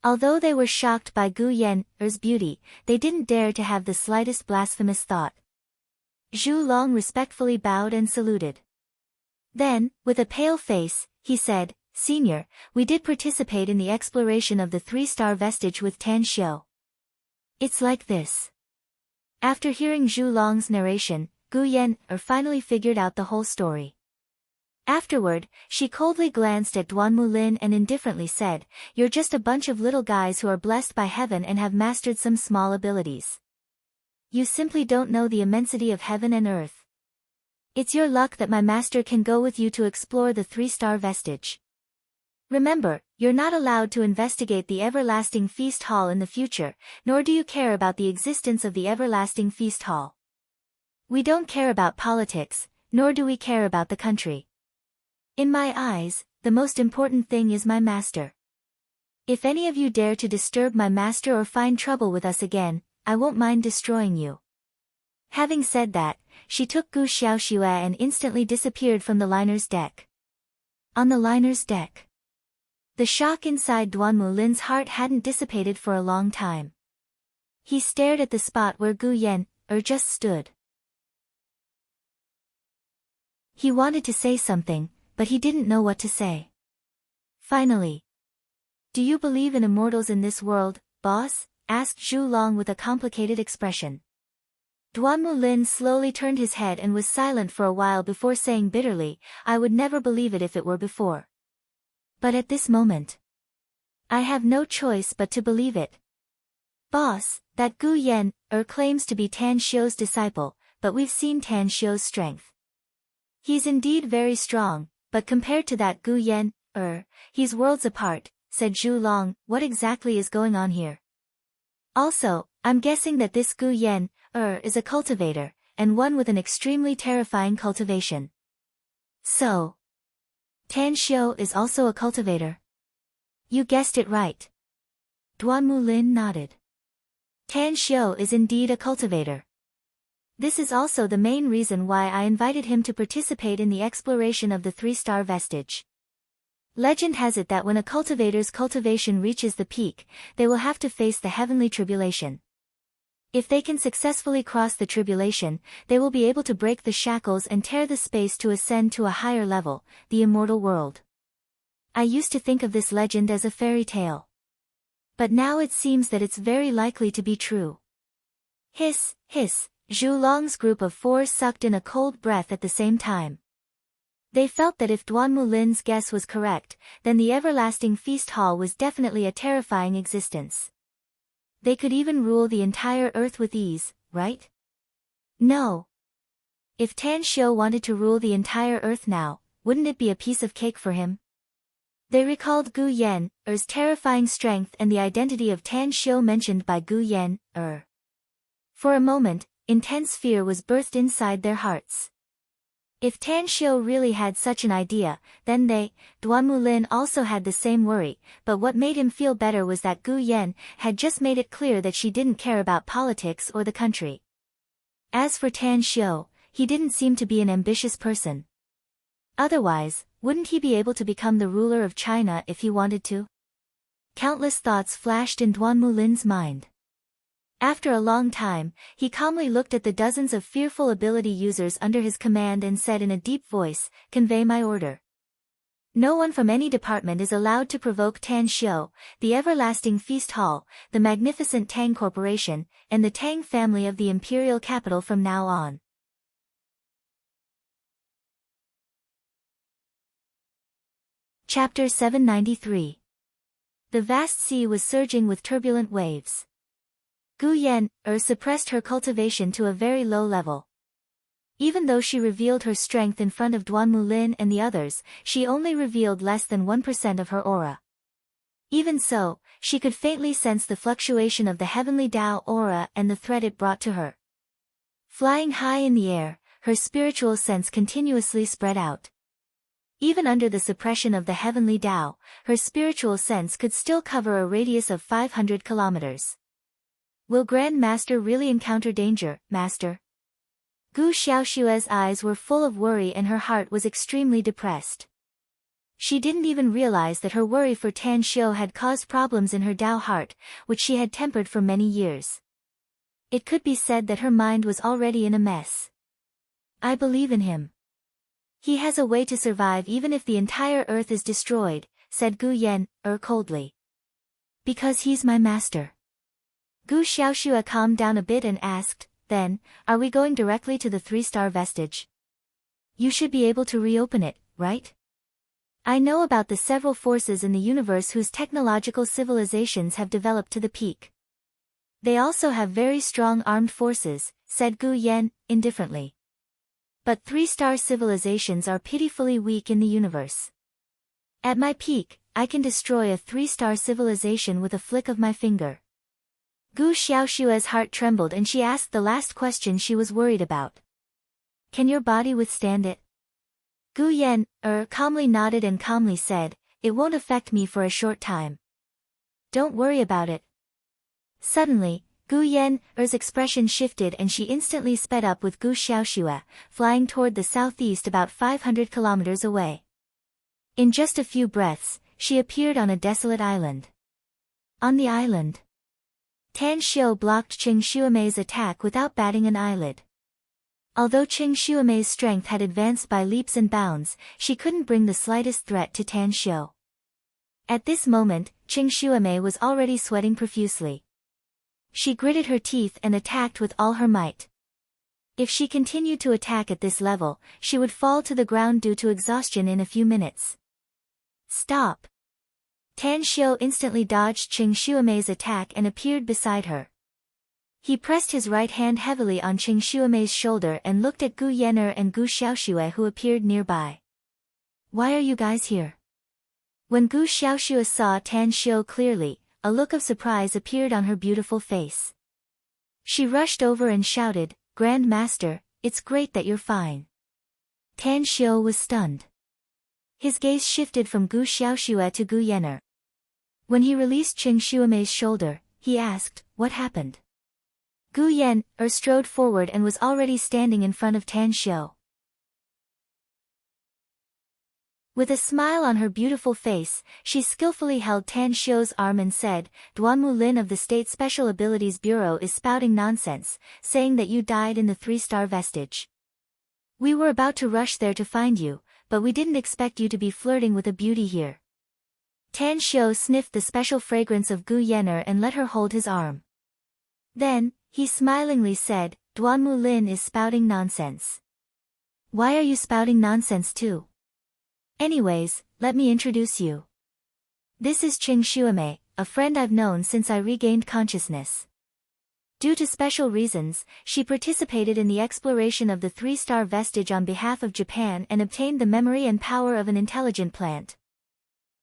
Although they were shocked by Gu Yen's beauty, they didn't dare to have the slightest blasphemous thought. Zhu Long respectfully bowed and saluted. Then, with a pale face, he said, "Senior, we did participate in the exploration of the 3-star vestige with Tan Xiu. It's like this." After hearing Zhu Long's narration, Gu Yan finally figured out the whole story. Afterward, she coldly glanced at Duan Mulin and indifferently said, "You're just a bunch of little guys who are blessed by heaven and have mastered some small abilities. You simply don't know the immensity of heaven and earth. It's your luck that my master can go with you to explore the 3-star vestige. Remember, you're not allowed to investigate the everlasting feast hall in the future, nor do you care about the existence of the everlasting feast hall. We don't care about politics, nor do we care about the country. In my eyes, the most important thing is my master. If any of you dare to disturb my master or find trouble with us again, I won't mind destroying you." Having said that, she took Gu Xiaoxue and instantly disappeared from the liner's deck. On the liner's deck, the shock inside Duan Mulin's heart hadn't dissipated for a long time. He stared at the spot where Gu Yan just stood. He wanted to say something, but he didn't know what to say. Finally, "Do you believe in immortals in this world, boss?" asked Zhu Long with a complicated expression. Duan Mulin slowly turned his head and was silent for a while before saying bitterly, "I would never believe it if it were before. But at this moment, I have no choice but to believe it. Boss, that Gu Yan claims to be Tan Xiu's disciple, but we've seen Tan Xiu's strength. He's indeed very strong, but compared to that Gu Yan, he's worlds apart," said Zhu Long. "What exactly is going on here? Also, I'm guessing that this Gu Yan is a cultivator, and one with an extremely terrifying cultivation. So, Tan Xiu is also a cultivator?" "You guessed it right." Duan Mulin nodded. "Tan Xiu is indeed a cultivator. This is also the main reason why I invited him to participate in the exploration of the 3-star vestige. Legend has it that when a cultivator's cultivation reaches the peak, they will have to face the heavenly tribulation. If they can successfully cross the tribulation, they will be able to break the shackles and tear the space to ascend to a higher level, the immortal world. I used to think of this legend as a fairy tale. But now it seems that it's very likely to be true." Hiss, hiss, Zhu Long's group of 4 sucked in a cold breath at the same time. They felt that if Duan Mulin's guess was correct, then the everlasting feast hall was definitely a terrifying existence. They could even rule the entire earth with ease, right? No. If Tan Xiu wanted to rule the entire earth now, wouldn't it be a piece of cake for him? They recalled Gu Yen's terrifying strength and the identity of Tan Xiu mentioned by Gu Yan. For a moment, intense fear was birthed inside their hearts. If Tan Xiu really had such an idea, then Duan Mulin also had the same worry, but what made him feel better was that Gu Yan had just made it clear that she didn't care about politics or the country. As for Tan Xiu, he didn't seem to be an ambitious person. Otherwise, Wouldn't he be able to become the ruler of China if he wanted to? Countless thoughts flashed in Duan Mulin's mind. After a long time, he calmly looked at the dozens of fearful ability users under his command and said in a deep voice, "Convey my order. No one from any department is allowed to provoke Tan Xiu, the everlasting feast hall, the magnificent Tang Corporation, and the Tang family of the imperial capital from now on." Chapter 793. The vast sea was surging with turbulent waves. Gu Yan suppressed her cultivation to a very low level. Even though she revealed her strength in front of Duan Mulin and the others, she only revealed less than 1% of her aura. Even so, she could faintly sense the fluctuation of the heavenly Tao aura and the threat it brought to her. Flying high in the air, her spiritual sense continuously spread out. Even under the suppression of the heavenly Tao, her spiritual sense could still cover a radius of 500 kilometers. Will Grand Master really encounter danger, Master? Gu Xiaoshue's eyes were full of worry and her heart was extremely depressed. She didn't even realize that her worry for Tan Xiu had caused problems in her Tao heart, which she had tempered for many years. It could be said that her mind was already in a mess. "I believe in him. He has a way to survive even if the entire earth is destroyed," said Gu Yan, coldly. "Because he's my master." Gu Xiaoxue calmed down a bit and asked, "Then, are we going directly to the 3-star vestige? You should be able to reopen it, right? I know about the several forces in the universe whose technological civilizations have developed to the peak. They also have very strong armed forces," said Gu Yan, indifferently. "But 3-star civilizations are pitifully weak in the universe. At my peak, I can destroy a 3-star civilization with a flick of my finger." Gu Xiaoshue's heart trembled and she asked the last question she was worried about. "Can your body withstand it?" Gu Yan, calmly nodded and calmly said, "It won't affect me for a short time. Don't worry about it." Suddenly, Gu Yan's expression shifted and she instantly sped up with Gu Xiaoxue, flying toward the southeast about 500 kilometers away. In just a few breaths, she appeared on a desolate island. On the island, Tan Xiu blocked Qing Xuemei's attack without batting an eyelid. Although Qing Xuemei's strength had advanced by leaps and bounds, she couldn't bring the slightest threat to Tan Xiu. At this moment, Qing Xuemei was already sweating profusely. She gritted her teeth and attacked with all her might. If she continued to attack at this level, she would fall to the ground due to exhaustion in a few minutes. "Stop!" Tan Xiu instantly dodged Qing Xuemei's attack and appeared beside her. He pressed his right hand heavily on Qing Xuemei's shoulder and looked at Gu Yan'er and Gu Xiaoxue who appeared nearby. "Why are you guys here?" When Gu Xiaoxue saw Tan Xiu clearly, a look of surprise appeared on her beautiful face. She rushed over and shouted, "Grand Master, it's great that you're fine." Tan Xiu was stunned. His gaze shifted from Gu Xiaoxue to Gu Yan'er. When he released Qing Xuemei's shoulder, he asked, "What happened?" Gu Yan'er strode forward and was already standing in front of Tan Xiu. With a smile on her beautiful face, she skillfully held Tan Xiu's arm and said, "Duan Mulin of the State Special Abilities Bureau is spouting nonsense, saying that you died in the 3-star vestige. We were about to rush there to find you, but we didn't expect you to be flirting with a beauty here." Tan Xiu sniffed the special fragrance of Gu Yan'er and let her hold his arm. Then, he smilingly said, "Duan Mulin is spouting nonsense. Why are you spouting nonsense too? Anyways, let me introduce you. This is Qing Xuemei, a friend I've known since I regained consciousness. Due to special reasons, she participated in the exploration of the 3-star vestige on behalf of Japan and obtained the memory and power of an intelligent plant.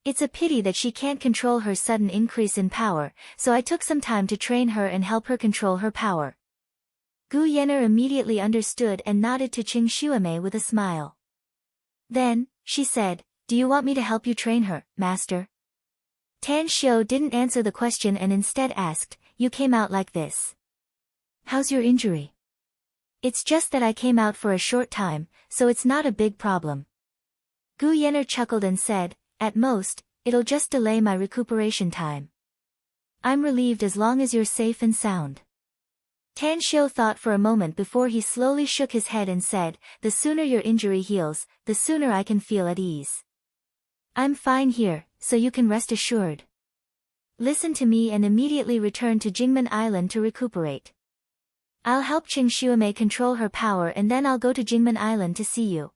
It's a pity that she can't control her sudden increase in power, so I took some time to train her and help her control her power." Gu Yan'er immediately understood and nodded to Qing Xuemei with a smile. Then, she said, "Do you want me to help you train her, Master?" Tan Xiu didn't answer the question and instead asked, "You came out like this. How's your injury?" "It's just that I came out for a short time, so it's not a big problem." Gu Yenner chuckled and said, "At most, it'll just delay my recuperation time. I'm relieved as long as you're safe and sound." Tan Xiu thought for a moment before he slowly shook his head and said, "The sooner your injury heals, the sooner I can feel at ease. I'm fine here, so you can rest assured. Listen to me and immediately return to Jingmen Island to recuperate. I'll help Qing Xuemei control her power and then I'll go to Jingmen Island to see you."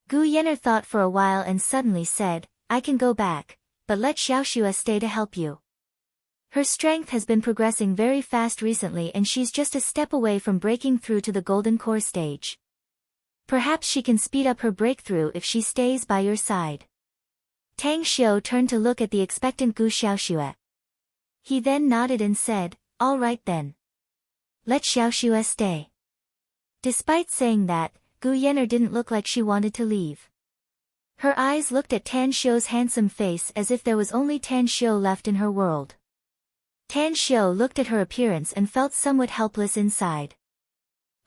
Gu Yenner thought for a while and suddenly said, "I can go back, but let Xiaoxue stay to help you. Her strength has been progressing very fast recently and she's just a step away from breaking through to the golden core stage. Perhaps she can speed up her breakthrough if she stays by your side." Tang Xiu turned to look at the expectant Gu Xiaoxue. He then nodded and said, "All right then. Let Xiaoxue stay." Despite saying that, Gu Yenner didn't look like she wanted to leave. Her eyes looked at Tan Xiu's handsome face as if there was only Tan Xiu left in her world. Tan Xiu looked at her appearance and felt somewhat helpless inside.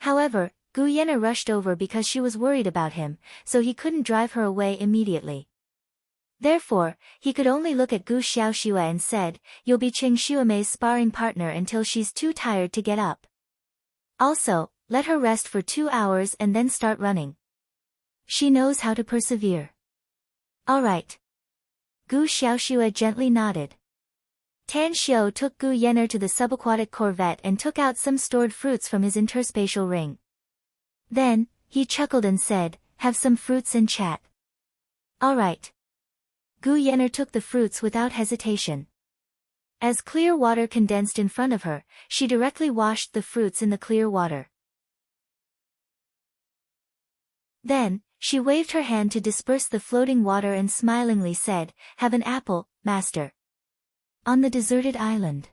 However, Gu Yenner rushed over because she was worried about him, so he couldn't drive her away immediately. Therefore, he could only look at Gu Xiaoxue and said, "You'll be Qing Xuemei's sparring partner until she's too tired to get up. Also, let her rest for 2 hours and then start running. She knows how to persevere." "All right." Gu Xiaoxue gently nodded. Tan Xiu took Gu Yenner to the subaquatic corvette and took out some stored fruits from his interspatial ring. Then, he chuckled and said, "Have some fruits and chat." "All right." Gu Yenner took the fruits without hesitation. As clear water condensed in front of her, she directly washed the fruits in the clear water. Then, she waved her hand to disperse the floating water and smilingly said, "Have an apple, master." On the deserted island.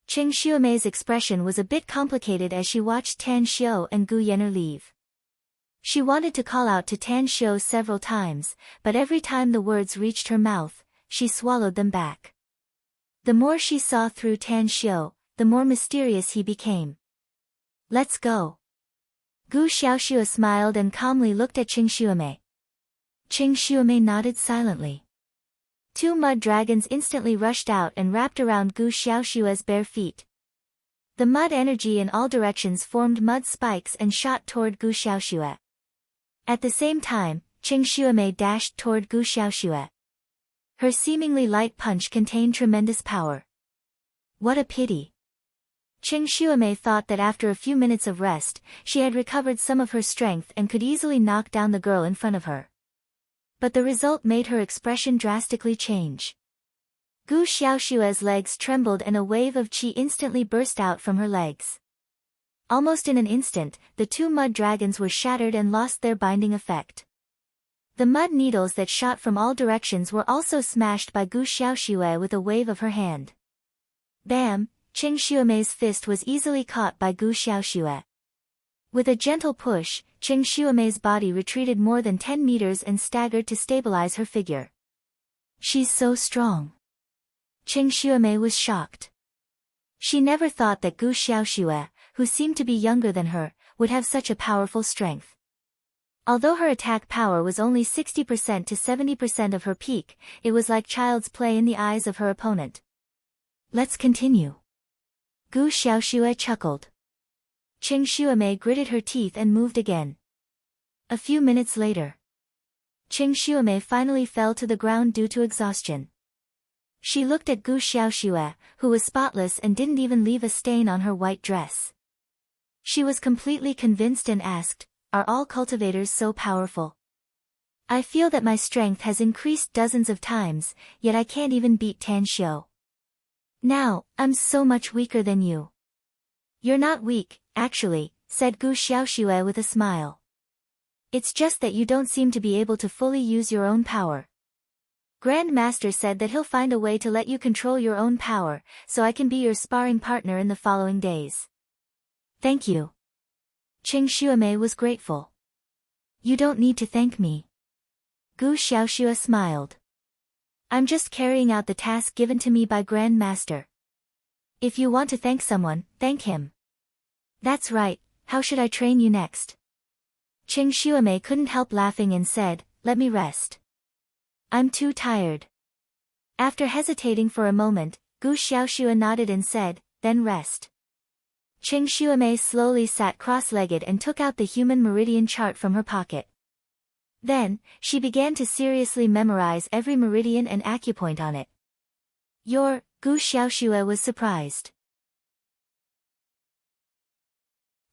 Qing Xuemei's expression was a bit complicated as she watched Tan Xiu and Gu Yenner leave. She wanted to call out to Tan Xiu several times, but every time the words reached her mouth, she swallowed them back. The more she saw through Tan Xiu, the more mysterious he became. "Let's go." Gu Xiaoxue smiled and calmly looked at Qing Xuemei. Qing Xuemei nodded silently. 2 mud dragons instantly rushed out and wrapped around Gu Xiaoxue's bare feet. The mud energy in all directions formed mud spikes and shot toward Gu Xiaoxue. At the same time, Qing Xuemei dashed toward Gu Xiaoxue. Her seemingly light punch contained tremendous power. What a pity. Qing Xuemei thought that after a few minutes of rest, she had recovered some of her strength and could easily knock down the girl in front of her. But the result made her expression drastically change. Gu Xiaoxue's legs trembled and a wave of qi instantly burst out from her legs. Almost in an instant, the 2 mud dragons were shattered and lost their binding effect. The mud needles that shot from all directions were also smashed by Gu Xiaoxue with a wave of her hand. Bam! Qing Xuemei's fist was easily caught by Gu Xiaoxue. With a gentle push, Qing Xuemei's body retreated more than 10 meters and staggered to stabilize her figure. "She's so strong." Qing Xuemei was shocked. She never thought that Gu Xiaoxue, who seemed to be younger than her, would have such a powerful strength. Although her attack power was only 60% to 70% of her peak, it was like child's play in the eyes of her opponent. "Let's continue." Gu Xiaoxue chuckled. Qing Xuemei gritted her teeth and moved again. A few minutes later, Qing Xuemei finally fell to the ground due to exhaustion. She looked at Gu Xiaoxue, who was spotless and didn't even leave a stain on her white dress. She was completely convinced and asked, "Are all cultivators so powerful? I feel that my strength has increased dozens of times, yet I can't even beat Tan Xiu. Now, I'm so much weaker than you." "You're not weak, actually," said Gu Xiaoxue with a smile. "It's just that you don't seem to be able to fully use your own power. Grand Master said that he'll find a way to let you control your own power, so I can be your sparring partner in the following days." "Thank you." Qing Xuemei was grateful. "You don't need to thank me." Gu Xiaoxue smiled. "I'm just carrying out the task given to me by Grand Master. If you want to thank someone, thank him." "That's right, how should I train you next?" Qing Xuemei couldn't help laughing and said, let me rest. I'm too tired. After hesitating for a moment, Gu Xiaoxue nodded and said, then rest. Qing Xuemei slowly sat cross-legged and took out the human meridian chart from her pocket. Then, she began to seriously memorize every meridian and acupoint on it. Gu Xiaoxue was surprised.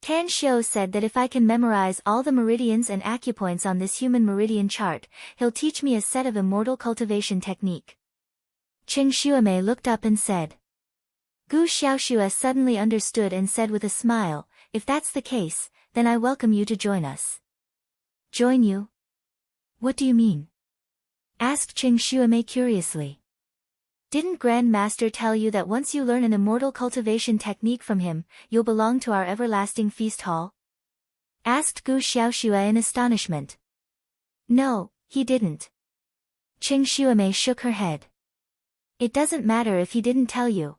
Tan Xiu said that if I can memorize all the meridians and acupoints on this human meridian chart, he'll teach me a set of immortal cultivation technique. Qing Xuemei looked up and said. Gu Xiaoxue suddenly understood and said with a smile, if that's the case, then I welcome you to join us. Join you? What do you mean? Asked Qing Xuemei curiously. Didn't Grand Master tell you that once you learn an immortal cultivation technique from him, you'll belong to our everlasting feast hall? Asked Gu Xiaoxue in astonishment. No, he didn't. Qing Xuemei shook her head. It doesn't matter if he didn't tell you.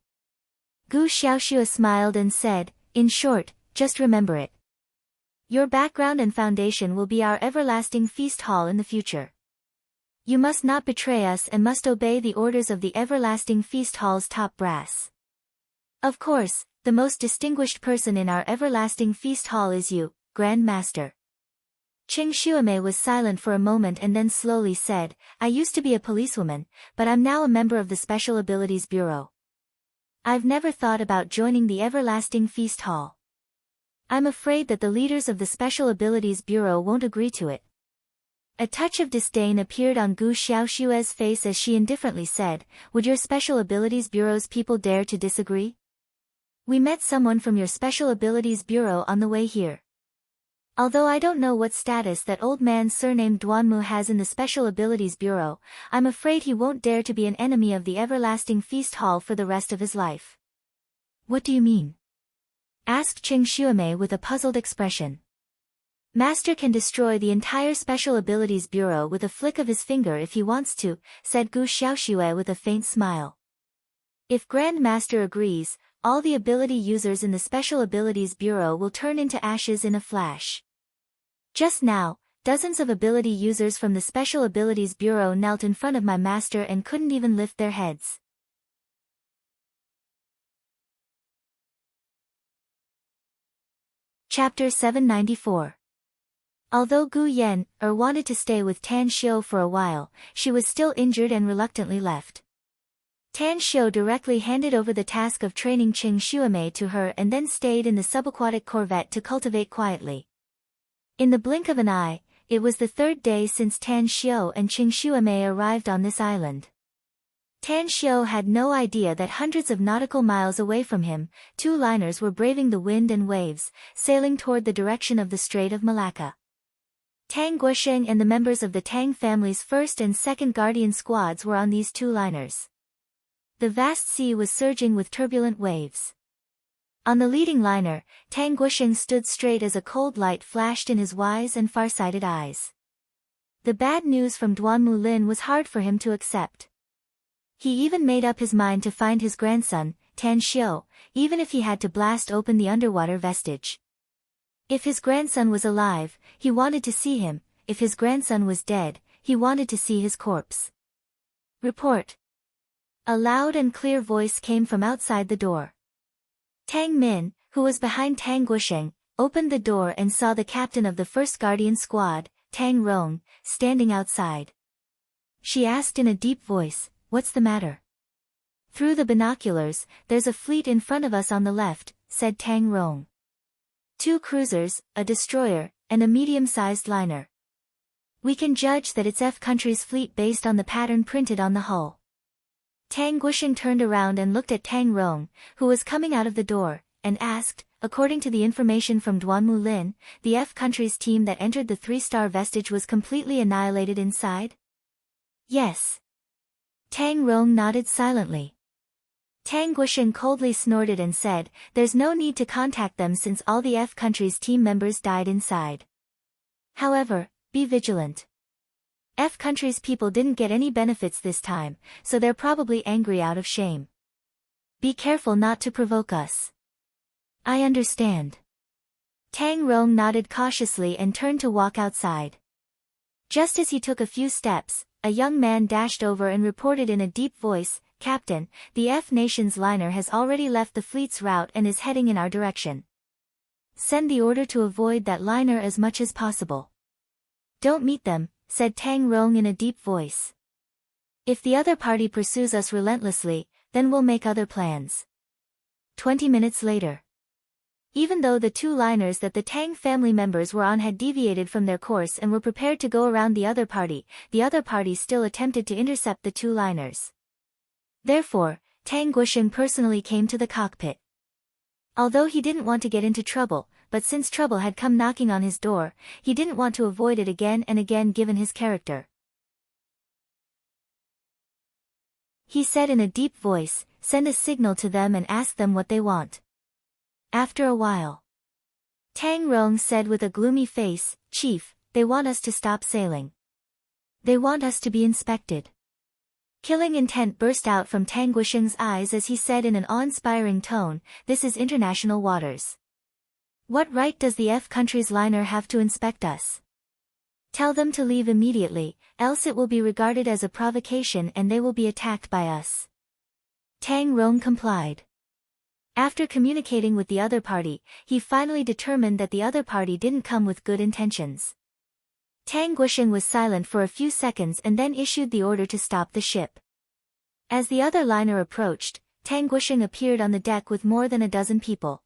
Gu Xiaoxue smiled and said, in short, just remember it. Your background and foundation will be our everlasting feast hall in the future. You must not betray us and must obey the orders of the everlasting feast hall's top brass. Of course, the most distinguished person in our everlasting feast hall is you, Grand Master. Qing Xuemei was silent for a moment and then slowly said, I used to be a policewoman, but I'm now a member of the Special Abilities Bureau. I've never thought about joining the everlasting feast hall. I'm afraid that the leaders of the Special Abilities Bureau won't agree to it. A touch of disdain appeared on Gu Xiaoxue's face as she indifferently said, would your Special Abilities Bureau's people dare to disagree? We met someone from your Special Abilities Bureau on the way here. Although I don't know what status that old man surnamed Duanmu has in the Special Abilities Bureau, I'm afraid he won't dare to be an enemy of the everlasting feast hall for the rest of his life. What do you mean? Asked Qing Xuemei with a puzzled expression. Master can destroy the entire Special Abilities Bureau with a flick of his finger if he wants to, said Gu Xiaoxue with a faint smile. If Grand Master agrees, all the ability users in the Special Abilities Bureau will turn into ashes in a flash. Just now, dozens of ability users from the Special Abilities Bureau knelt in front of my master and couldn't even lift their heads. Chapter 794. Although Gu Yan wanted to stay with Tan Xiu for a while, she was still injured and reluctantly left. Tan Xiu directly handed over the task of training Qing Xuemei to her and then stayed in the subaquatic corvette to cultivate quietly. In the blink of an eye, it was the third day since Tan Xiu and Qing Xuemei arrived on this island. Tan Xiu had no idea that hundreds of nautical miles away from him, two liners were braving the wind and waves, sailing toward the direction of the Strait of Malacca. Tang Guosheng and the members of the Tang family's first and second guardian squads were on these two liners. The vast sea was surging with turbulent waves. On the leading liner, Tang Guosheng stood straight as a cold light flashed in his wise and far-sighted eyes. The bad news from Duanmu Lin was hard for him to accept. He even made up his mind to find his grandson, Tan Xiu, even if he had to blast open the underwater vestige. If his grandson was alive, he wanted to see him, if his grandson was dead, he wanted to see his corpse. Report. A loud and clear voice came from outside the door. Tang Min, who was behind Tang Guosheng, opened the door and saw the captain of the first guardian squad, Tang Rong, standing outside. She asked in a deep voice, what's the matter? Through the binoculars, there's a fleet in front of us on the left, said Tang Rong. 2 cruisers, a destroyer, and a medium-sized liner. We can judge that it's F country's fleet based on the pattern printed on the hull. Tang Guosheng turned around and looked at Tang Rong, who was coming out of the door, and asked, according to the information from Duanmu Lin, the F country's team that entered the 3-star vestige was completely annihilated inside? Yes. Tang Rong nodded silently. Tang Guosheng coldly snorted and said, there's no need to contact them since all the F country's team members died inside. However, be vigilant. F country's people didn't get any benefits this time, so they're probably angry out of shame. Be careful not to provoke us. I understand. Tang Rong nodded cautiously and turned to walk outside. Just as he took a few steps, a young man dashed over and reported in a deep voice, "Captain, the F Nations liner has already left the fleet's route and is heading in our direction. Send the order to avoid that liner as much as possible." "Don't meet them," said Tang Rong in a deep voice. "If the other party pursues us relentlessly, then we'll make other plans." 20 minutes later. Even though the two liners that the Tang family members were on had deviated from their course and were prepared to go around the other party still attempted to intercept the two liners. Therefore, Tang Guisheng personally came to the cockpit. Although he didn't want to get into trouble, but since trouble had come knocking on his door, he didn't want to avoid it again and again given his character. He said in a deep voice, "Send a signal to them and ask them what they want." After a while, Tang Rong said with a gloomy face, "Chief, they want us to stop sailing. They want us to be inspected." Killing intent burst out from Tang Guisheng's eyes as he said in an awe-inspiring tone, "This is international waters. What right does the F country's liner have to inspect us? Tell them to leave immediately, else it will be regarded as a provocation and they will be attacked by us." Tang Rong complied. After communicating with the other party, he finally determined that the other party didn't come with good intentions. Tang Guisheng was silent for a few seconds and then issued the order to stop the ship. As the other liner approached, Tang Guisheng appeared on the deck with more than a dozen people.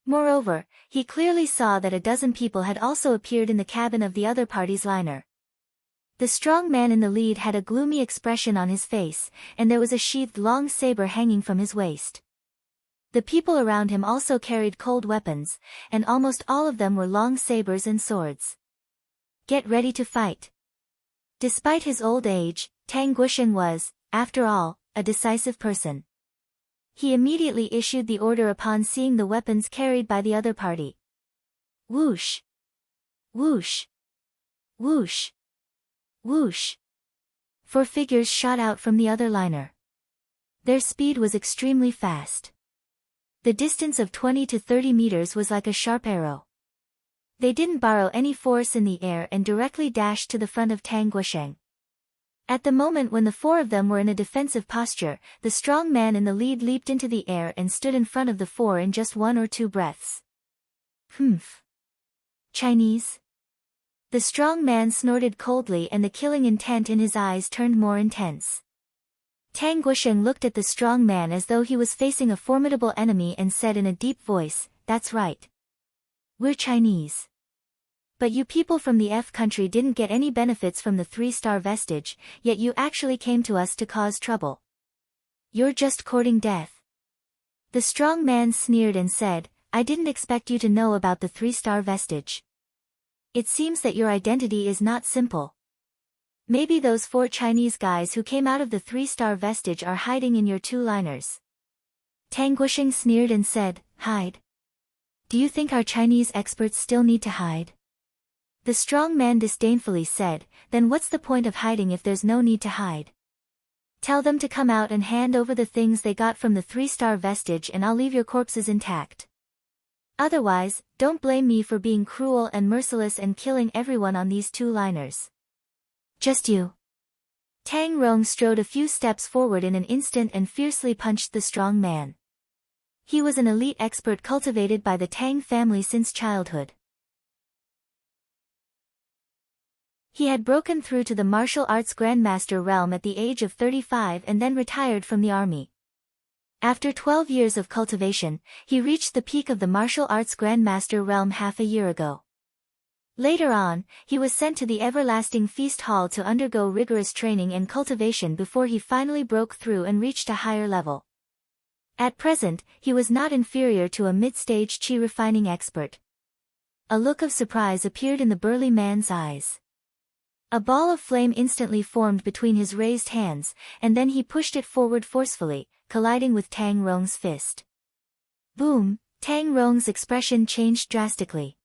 Moreover, he clearly saw that a dozen people had also appeared in the cabin of the other party's liner. The strong man in the lead had a gloomy expression on his face, and there was a sheathed long saber hanging from his waist. The people around him also carried cold weapons, and almost all of them were long sabers and swords. "Get ready to fight." Despite his old age, Tang Guisheng was, after all, a decisive person. He immediately issued the order upon seeing the weapons carried by the other party. Whoosh! Whoosh! Whoosh! Whoosh! 4 figures shot out from the other liner. Their speed was extremely fast. The distance of 20 to 30 meters was like a sharp arrow. They didn't borrow any force in the air and directly dashed to the front of Tang Guisheng. At the moment when the 4 of them were in a defensive posture, the strong man in the lead leaped into the air and stood in front of the 4 in just 1 or 2 breaths. "Humph. Chinese?" The strong man snorted coldly and the killing intent in his eyes turned more intense. Tang Guisheng looked at the strong man as though he was facing a formidable enemy and said in a deep voice, "That's right. We're Chinese. But you people from the F country didn't get any benefits from the 3-star vestige, yet you actually came to us to cause trouble. You're just courting death." The strong man sneered and said, "I didn't expect you to know about the 3-star vestige. It seems that your identity is not simple. Maybe those 4 Chinese guys who came out of the 3-star vestige are hiding in your 2 liners." Tang Guisheng sneered and said, "Hide? Do you think our Chinese experts still need to hide?" The strong man disdainfully said, "Then what's the point of hiding if there's no need to hide? Tell them to come out and hand over the things they got from the 3-star vestige and I'll leave your corpses intact. Otherwise, don't blame me for being cruel and merciless and killing everyone on these 2 liners. Just you." Tang Rong strode a few steps forward in an instant and fiercely punched the strong man. He was an elite expert cultivated by the Tang family since childhood. He had broken through to the martial arts grandmaster realm at the age of 35 and then retired from the army. After 12 years of cultivation, he reached the peak of the martial arts grandmaster realm half a year ago. Later on, he was sent to the Everlasting Feast Hall to undergo rigorous training and cultivation before he finally broke through and reached a higher level. At present, he was not inferior to a mid-stage qi refining expert. A look of surprise appeared in the burly man's eyes. A ball of flame instantly formed between his raised hands, and then he pushed it forward forcefully, colliding with Tang Rong's fist. Boom! Tang Rong's expression changed drastically.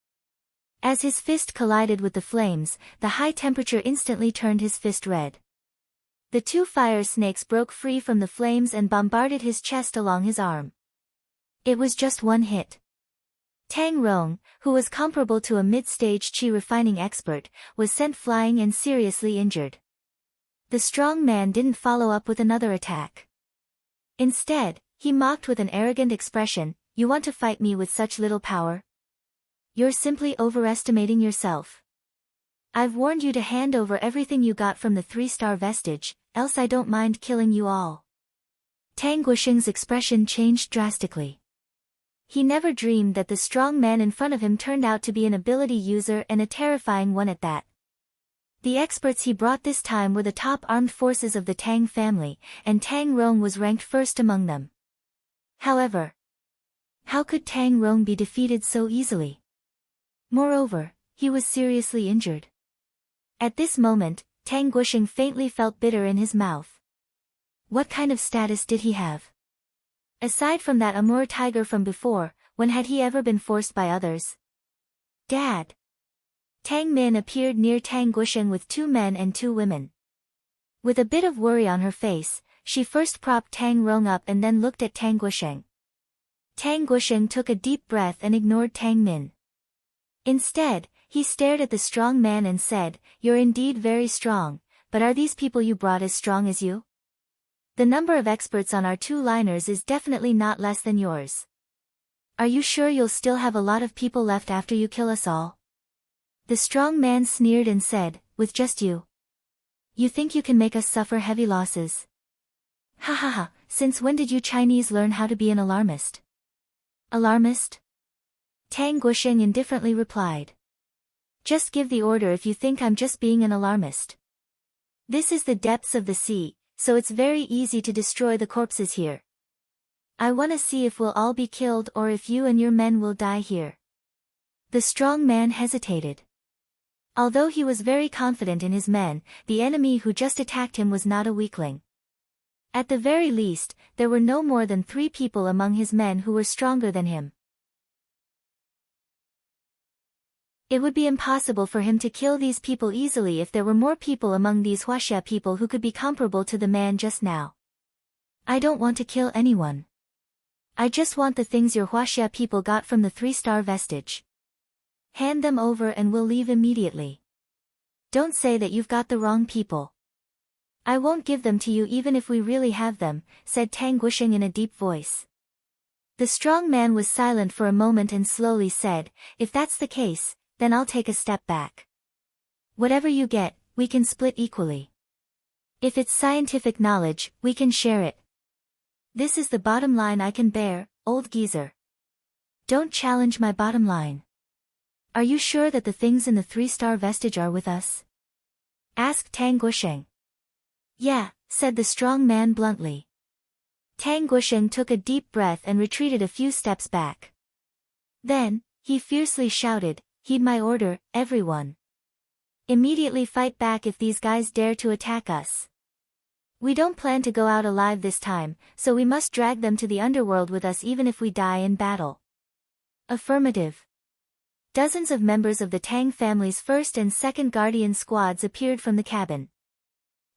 As his fist collided with the flames, the high temperature instantly turned his fist red. The 2 fire snakes broke free from the flames and bombarded his chest along his arm. It was just 1 hit. Tang Rong, who was comparable to a mid-stage qi refining expert, was sent flying and seriously injured. The strong man didn't follow up with another attack. Instead, he mocked with an arrogant expression, "You want to fight me with such little power? You're simply overestimating yourself. I've warned you to hand over everything you got from the 3-star vestige, else I don't mind killing you all." Tang Guosheng's expression changed drastically. He never dreamed that the strong man in front of him turned out to be an ability user and a terrifying one at that. The experts he brought this time were the top armed forces of the Tang family, and Tang Rong was ranked first among them. However, how could Tang Rong be defeated so easily? Moreover, he was seriously injured. At this moment, Tang Guosheng faintly felt bitter in his mouth. What kind of status did he have? Aside from that Amur tiger from before, when had he ever been forced by others? Dad! Tang Min appeared near Tang Guosheng with 2 men and 2 women. With a bit of worry on her face, she first propped Tang Rong up and then looked at Tang Guosheng. Tang Guosheng took a deep breath and ignored Tang Min. Instead, he stared at the strong man and said, "You're indeed very strong, but are these people you brought as strong as you? The number of experts on our 2 liners is definitely not less than yours. Are you sure you'll still have a lot of people left after you kill us all?" The strong man sneered and said, "With just you? You think you can make us suffer heavy losses? Ha ha ha, since when did you Chinese learn how to be an alarmist?" "Alarmist?" Tang Guosheng indifferently replied. "Just give the order if you think I'm just being an alarmist. This is the depths of the sea, so it's very easy to destroy the corpses here. I wanna see if we'll all be killed or if you and your men will die here." The strong man hesitated. Although he was very confident in his men, the enemy who just attacked him was not a weakling. At the very least, there were no more than 3 people among his men who were stronger than him. It would be impossible for him to kill these people easily if there were more people among these Huaxia people who could be comparable to the man just now. "I don't want to kill anyone. I just want the things your Huaxia people got from the 3-star vestige. Hand them over and we'll leave immediately. Don't say that you've got the wrong people. I won't give them to you even if we really have them," said Tang Guosheng in a deep voice. The strong man was silent for a moment and slowly said, "If that's the case, then I'll take a step back. Whatever you get, we can split equally. If it's scientific knowledge, we can share it. This is the bottom line I can bear, old geezer. Don't challenge my bottom line. Are you sure that the things in the 3-star vestige are with us?" asked Tang Guosheng. "Yeah," said the strong man bluntly. Tang Guosheng took a deep breath and retreated a few steps back. Then, he fiercely shouted, "Heed my order, everyone. Immediately fight back if these guys dare to attack us. We don't plan to go out alive this time, so we must drag them to the underworld with us even if we die in battle." Affirmative. Dozens of members of the Tang family's 1st and 2nd Guardian squads appeared from the cabin.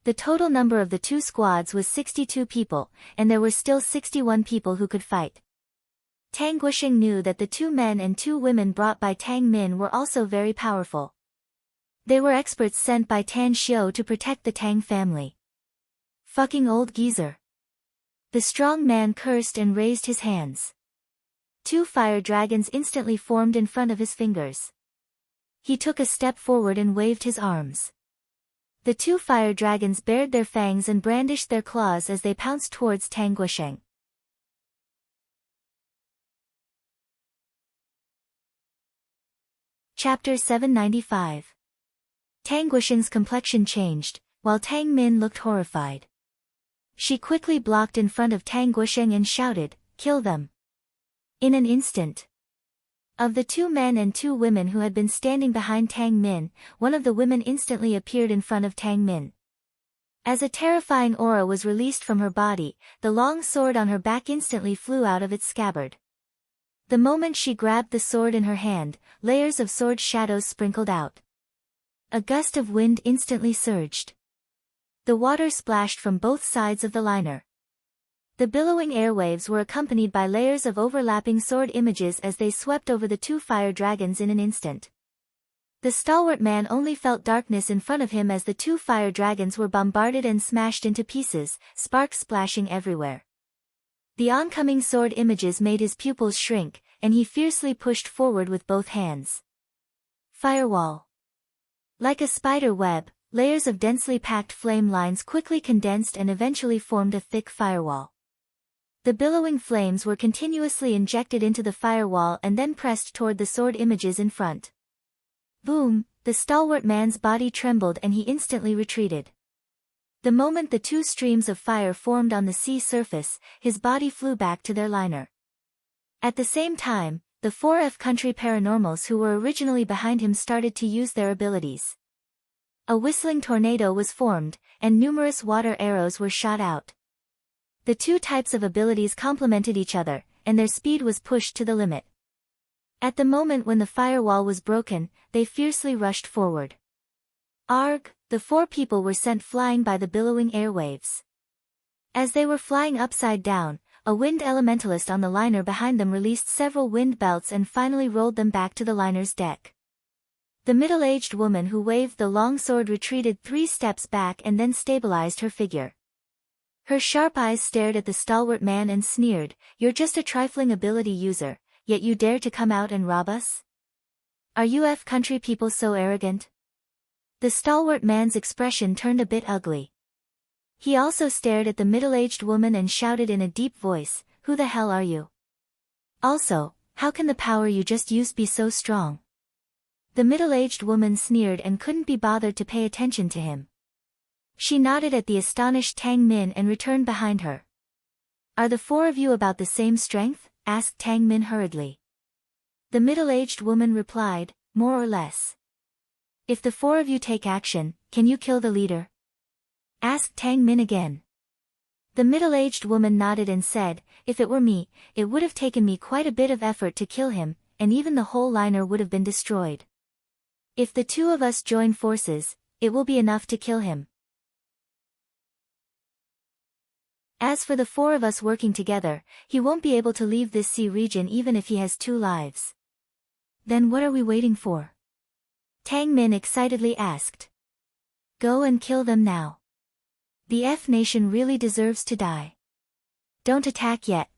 The total number of the 2 squads was 62 people, and there were still 61 people who could fight. Tang Guosheng knew that the 2 men and 2 women brought by Tang Min were also very powerful. They were experts sent by Tan Xiu to protect the Tang family. "Fucking old geezer." The strong man cursed and raised his hands. 2 fire dragons instantly formed in front of his fingers. He took a step forward and waved his arms. The 2 fire dragons bared their fangs and brandished their claws as they pounced towards Tang Guosheng. Chapter 795. Tang Guosheng's complexion changed, while Tang Min looked horrified. She quickly blocked in front of Tang Guosheng and shouted, "Kill them." In an instant. Of the 2 men and 2 women who had been standing behind Tang Min, one of the women instantly appeared in front of Tang Min. As a terrifying aura was released from her body, the long sword on her back instantly flew out of its scabbard. The moment she grabbed the sword in her hand, layers of sword shadows sprinkled out. A gust of wind instantly surged. The water splashed from both sides of the liner. The billowing airwaves were accompanied by layers of overlapping sword images as they swept over the two fire dragons in an instant. The stalwart man only felt darkness in front of him as the two fire dragons were bombarded and smashed into pieces, sparks splashing everywhere. The oncoming sword images made his pupils shrink, and he fiercely pushed forward with both hands. Firewall. Like a spider web, layers of densely packed flame lines quickly condensed and eventually formed a thick firewall. The billowing flames were continuously injected into the firewall and then pressed toward the sword images in front. Boom! The stalwart man's body trembled and he instantly retreated. The moment the two streams of fire formed on the sea surface, his body flew back to their liner. At the same time, the 4F country paranormals who were originally behind him started to use their abilities. A whistling tornado was formed, and numerous water arrows were shot out. The two types of abilities complemented each other, and their speed was pushed to the limit. At the moment when the firewall was broken, they fiercely rushed forward. Arg! The four people were sent flying by the billowing airwaves. As they were flying upside down, a wind elementalist on the liner behind them released several wind belts and finally rolled them back to the liner's deck. The middle-aged woman who waved the long sword retreated 3 steps back and then stabilized her figure. Her sharp eyes stared at the stalwart man and sneered, "You're just a trifling ability user, yet you dare to come out and rob us? Are you F country people so arrogant?" The stalwart man's expression turned a bit ugly. He also stared at the middle-aged woman and shouted in a deep voice, "Who the hell are you? Also, how can the power you just used be so strong?" The middle-aged woman sneered and couldn't be bothered to pay attention to him. She nodded at the astonished Tang Min and returned behind her. "Are the 4 of you about the same strength?" asked Tang Min hurriedly. The middle-aged woman replied, "More or less." "If the 4 of you take action, can you kill the leader?" asked Tang Min again. The middle-aged woman nodded and said, "If it were me, it would have taken me quite a bit of effort to kill him, and even the whole liner would have been destroyed. If the 2 of us join forces, it will be enough to kill him. As for the 4 of us working together, he won't be able to leave this sea region even if he has 2 lives." "Then what are we waiting for?" Tang Min excitedly asked. "Go and kill them now. The F nation really deserves to die. Don't attack yet."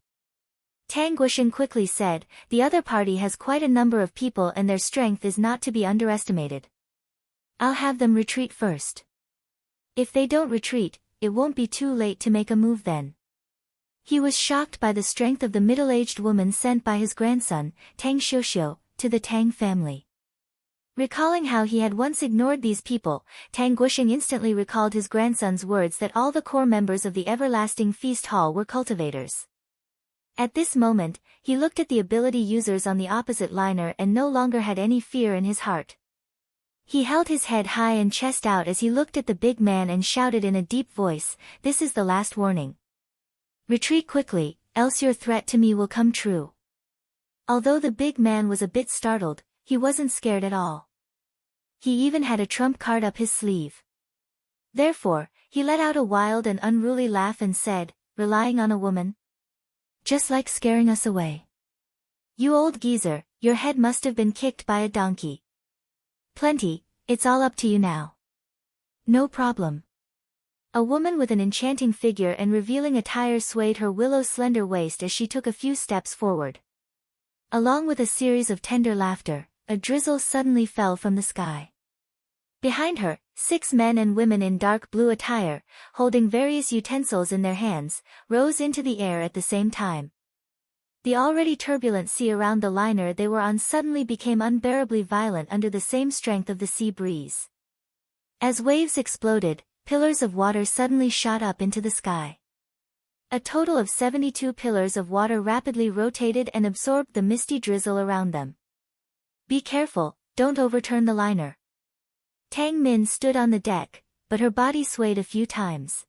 Tang Guishan quickly said, "The other party has quite a number of people and their strength is not to be underestimated. I'll have them retreat first. If they don't retreat, it won't be too late to make a move then." He was shocked by the strength of the middle-aged woman sent by his grandson, Tang Xiuxiu, to the Tang family. Recalling how he had once ignored these people, Tang Guisheng instantly recalled his grandson's words that all the core members of the Everlasting Feast Hall were cultivators. At this moment, he looked at the ability users on the opposite liner and no longer had any fear in his heart. He held his head high and chest out as he looked at the big man and shouted in a deep voice, "This is the last warning. Retreat quickly, else your threat to me will come true." Although the big man was a bit startled, he wasn't scared at all. He even had a trump card up his sleeve. Therefore, he let out a wild and unruly laugh and said, "Relying on a woman? Just like scaring us away. You old geezer, your head must have been kicked by a donkey. Plenty, it's all up to you now." "No problem." A woman with an enchanting figure and revealing attire swayed her willow-slender waist as she took a few steps forward. Along with a series of tender laughter, a drizzle suddenly fell from the sky. Behind her, 6 men and women in dark blue attire, holding various utensils in their hands, rose into the air at the same time. The already turbulent sea around the liner they were on suddenly became unbearably violent under the same strength of the sea breeze. As waves exploded, pillars of water suddenly shot up into the sky. A total of 72 pillars of water rapidly rotated and absorbed the misty drizzle around them. "Be careful, don't overturn the liner." Tang Min stood on the deck, but her body swayed a few times.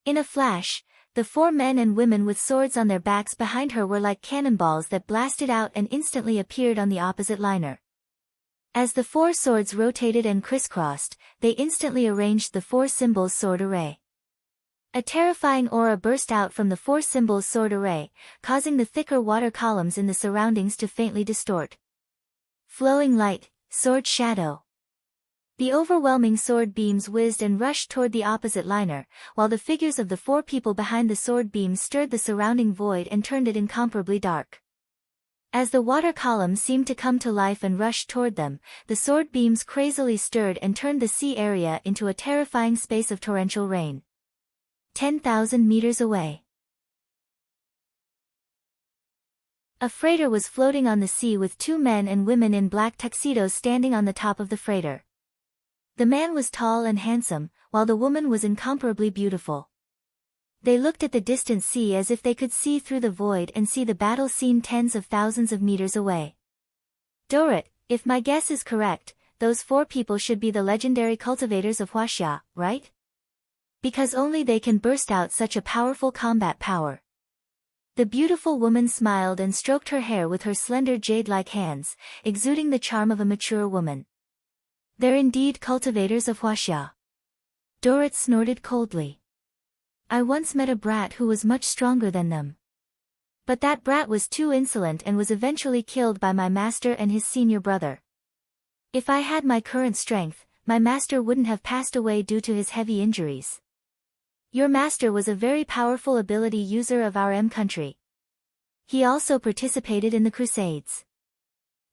In a flash, the 4 men and women with swords on their backs behind her were like cannonballs that blasted out and instantly appeared on the opposite liner. As the 4 swords rotated and crisscrossed, they instantly arranged the 4 symbols sword array. A terrifying aura burst out from the four symbols sword array, causing the thicker water columns in the surroundings to faintly distort. Flowing light, sword shadow. The overwhelming sword beams whizzed and rushed toward the opposite liner, while the figures of the four people behind the sword beams stirred the surrounding void and turned it incomparably dark. As the water columns seemed to come to life and rushed toward them, the sword beams crazily stirred and turned the sea area into a terrifying space of torrential rain. 10,000 meters away. A freighter was floating on the sea with two men and women in black tuxedos standing on the top of the freighter. The man was tall and handsome, while the woman was incomparably beautiful. They looked at the distant sea as if they could see through the void and see the battle scene tens of thousands of meters away. Dorrit, if my guess is correct, those four people should be the legendary cultivators of Huaxia, right? Because only they can burst out such a powerful combat power. The beautiful woman smiled and stroked her hair with her slender jade-like hands, exuding the charm of a mature woman. They're indeed cultivators of Huaxia. Dorrit snorted coldly. I once met a brat who was much stronger than them. But that brat was too insolent and was eventually killed by my master and his senior brother. If I had my current strength, my master wouldn't have passed away due to his heavy injuries. Your master was a very powerful ability user of our country. He also participated in the Crusades.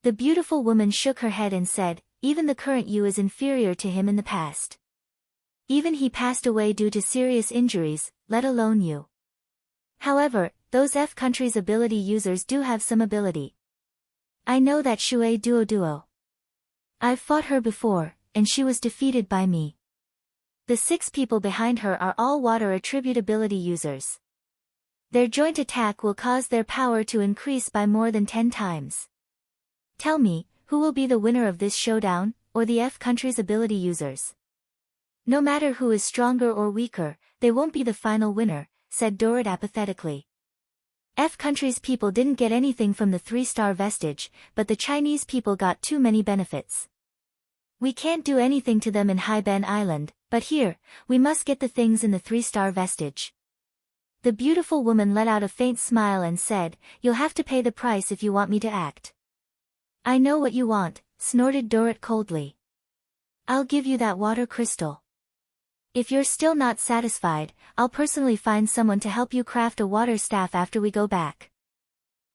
The beautiful woman shook her head and said, even the current you is inferior to him in the past. Even he passed away due to serious injuries, let alone you. However, those country's ability users do have some ability. I know that Shui Duo. I've fought her before, and she was defeated by me. The six people behind her are all water attribute ability users. Their joint attack will cause their power to increase by more than 10 times. Tell me, who will be the winner of this showdown, or the country's ability users? No matter who is stronger or weaker, they won't be the final winner, said Dorrit apathetically. Country's people didn't get anything from the 3-star vestige, but the Chinese people got too many benefits. We can't do anything to them in Haiben Island, but here, we must get the things in the 3-star vestige. The beautiful woman let out a faint smile and said, you'll have to pay the price if you want me to act. I know what you want, snorted Dorrit coldly. I'll give you that water crystal. If you're still not satisfied, I'll personally find someone to help you craft a water staff after we go back.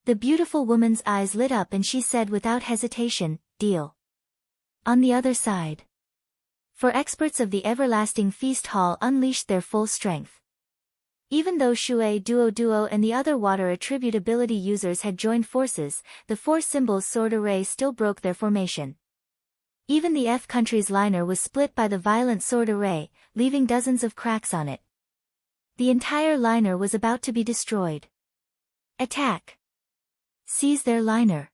The beautiful woman's eyes lit up and she said without hesitation, deal. On the other side. For experts of the Everlasting Feast Hall unleashed their full strength. Even though Shui Duo and the other water attribute ability users had joined forces, the four symbols sword array still broke their formation. Even the country's liner was split by the violent sword array, leaving dozens of cracks on it. The entire liner was about to be destroyed. Attack! Seize their liner!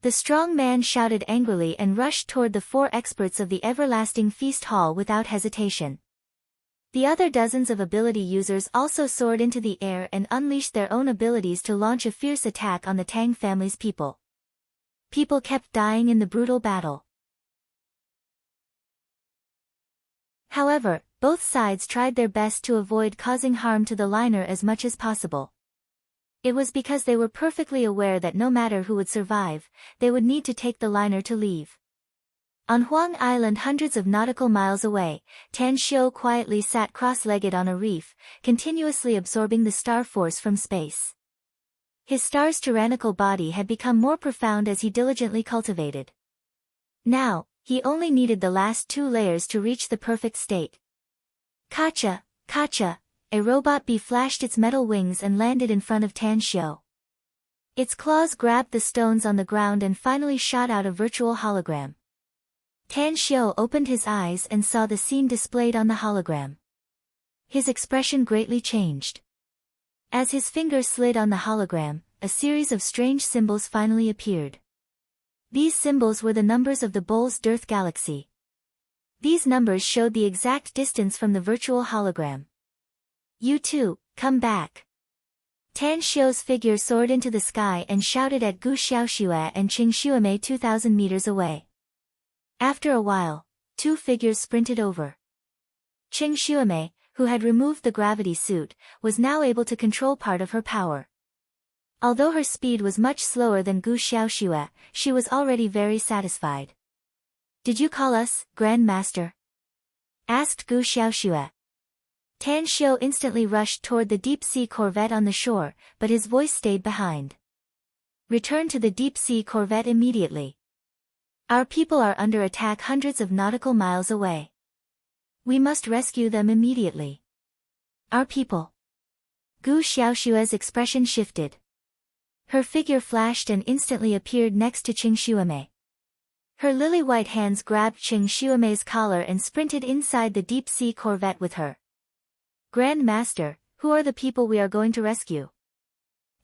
The strong man shouted angrily and rushed toward the four experts of the Everlasting Feast Hall without hesitation. The other dozens of ability users also soared into the air and unleashed their own abilities to launch a fierce attack on the Tang family's people. People kept dying in the brutal battle. However, both sides tried their best to avoid causing harm to the liner as much as possible. It was because they were perfectly aware that no matter who would survive, they would need to take the liner to leave. On Huang Island hundreds of nautical miles away, Tan Xiu quietly sat cross-legged on a reef, continuously absorbing the star force from space. His star's tyrannical body had become more profound as he diligently cultivated. Now, he only needed the last 2 layers to reach the perfect state. Kacha, Kacha, a robot bee flashed its metal wings and landed in front of Tan Xiu. Its claws grabbed the stones on the ground and finally shot out a virtual hologram. Tan Xiu opened his eyes and saw the scene displayed on the hologram. His expression greatly changed. As his finger slid on the hologram, a series of strange symbols finally appeared. These symbols were the numbers of the Bull's Dearth galaxy. These numbers showed the exact distance from the virtual hologram. You too, come back. Tan Xiu's figure soared into the sky and shouted at Gu Xiaoxue and Qing Xuemei 2,000 meters away. After a while, 2 figures sprinted over. Qing Xuemei, who had removed the gravity suit, was now able to control part of her power. Although her speed was much slower than Gu Xiaoxue, she was already very satisfied. "Did you call us, Grand Master?" asked Gu Xiaoxue. Tan Xiu instantly rushed toward the deep-sea corvette on the shore, but his voice stayed behind. "Return to the deep-sea corvette immediately. Our people are under attack hundreds of nautical miles away. We must rescue them immediately." "Our people?" Gu Xiaoxue's expression shifted. Her figure flashed and instantly appeared next to Qing Xuemei. Her lily-white hands grabbed Qing Xuemei's collar and sprinted inside the deep-sea corvette with her. "Grand Master, who are the people we are going to rescue?"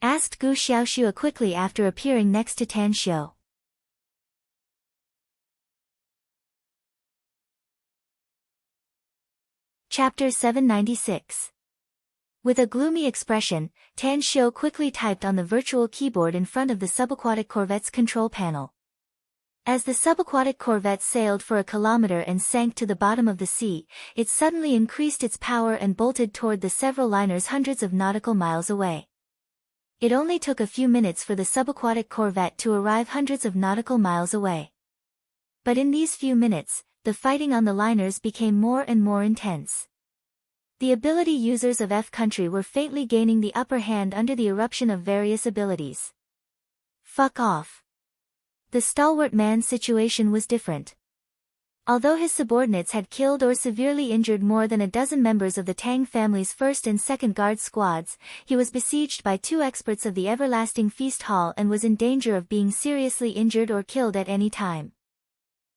asked Gu Xiaoxue quickly after appearing next to Tan Xiu. Chapter 796. With a gloomy expression, Tan Xiu quickly typed on the virtual keyboard in front of the subaquatic corvette's control panel. As the subaquatic corvette sailed for a kilometer and sank to the bottom of the sea, it suddenly increased its power and bolted toward the several liners hundreds of nautical miles away. It only took a few minutes for the subaquatic corvette to arrive hundreds of nautical miles away. But in these few minutes, the fighting on the liners became more and more intense. The ability users of F country were faintly gaining the upper hand under the eruption of various abilities. Fuck off. The stalwart man's situation was different. Although his subordinates had killed or severely injured more than a dozen members of the Tang family's first and second guard squads, he was besieged by two experts of the Everlasting Feast Hall and was in danger of being seriously injured or killed at any time.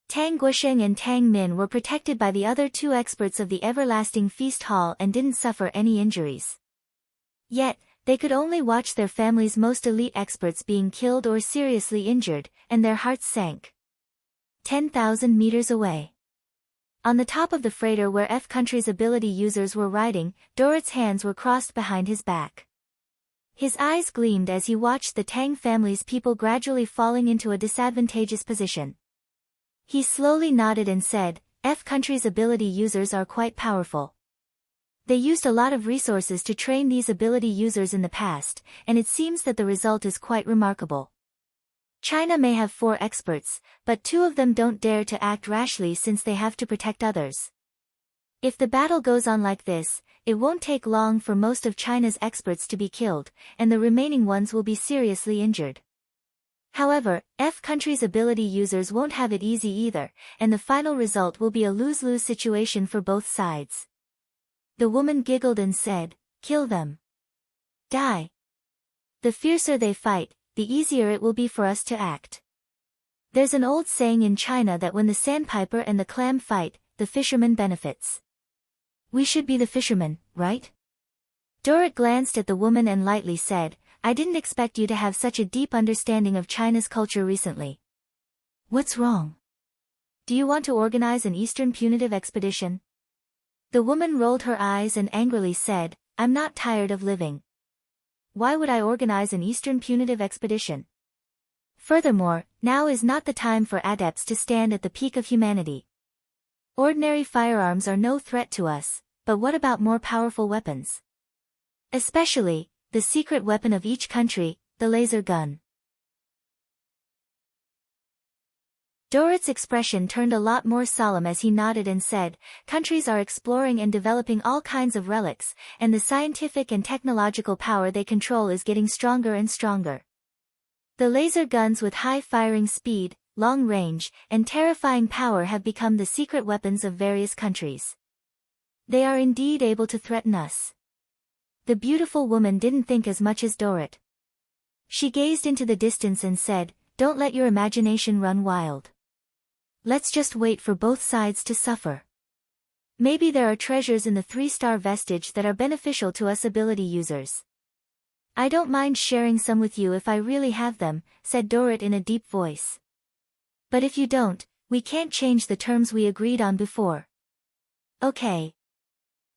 Tang Guosheng and Tang Min were protected by the other two experts of the Everlasting Feast Hall and didn't suffer any injuries. Yet, they could only watch their family's most elite experts being killed or seriously injured, and their hearts sank. 10,000 meters away. On the top of the freighter where F country's ability users were riding, Dorrit's hands were crossed behind his back. His eyes gleamed as he watched the Tang family's people gradually falling into a disadvantageous position. He slowly nodded and said, "F country's ability users are quite powerful. They used a lot of resources to train these ability users in the past, and it seems that the result is quite remarkable. China may have 4 experts, but 2 of them don't dare to act rashly since they have to protect others. If the battle goes on like this, it won't take long for most of China's experts to be killed, and the remaining ones will be seriously injured. However, F country's ability users won't have it easy either, and the final result will be a lose-lose situation for both sides." The woman giggled and said, "Kill them. Die. The fiercer they fight, the easier it will be for us to act. There's an old saying in China that when the sandpiper and the clam fight, the fisherman benefits. We should be the fisherman, right?" Dorrit glanced at the woman and lightly said, "I didn't expect you to have such a deep understanding of China's culture recently. What's wrong? Do you want to organize an Eastern punitive expedition?" The woman rolled her eyes and angrily said, "I'm not tired of living. Why would I organize an Eastern punitive expedition? Furthermore, now is not the time for adepts to stand at the peak of humanity. Ordinary firearms are no threat to us, but what about more powerful weapons? Especially, the secret weapon of each country, the laser gun." Dorrit's expression turned a lot more solemn as he nodded and said, "Countries are exploring and developing all kinds of relics, and the scientific and technological power they control is getting stronger and stronger. The laser guns with high firing speed, long range, and terrifying power have become the secret weapons of various countries. They are indeed able to threaten us." The beautiful woman didn't think as much as Dorrit. She gazed into the distance and said, "Don't let your imagination run wild. Let's just wait for both sides to suffer. Maybe there are treasures in the 3-star vestige that are beneficial to us ability users. I don't mind sharing some with you if I really have them," said Dorrit in a deep voice. "But if you don't, we can't change the terms we agreed on before." "Okay."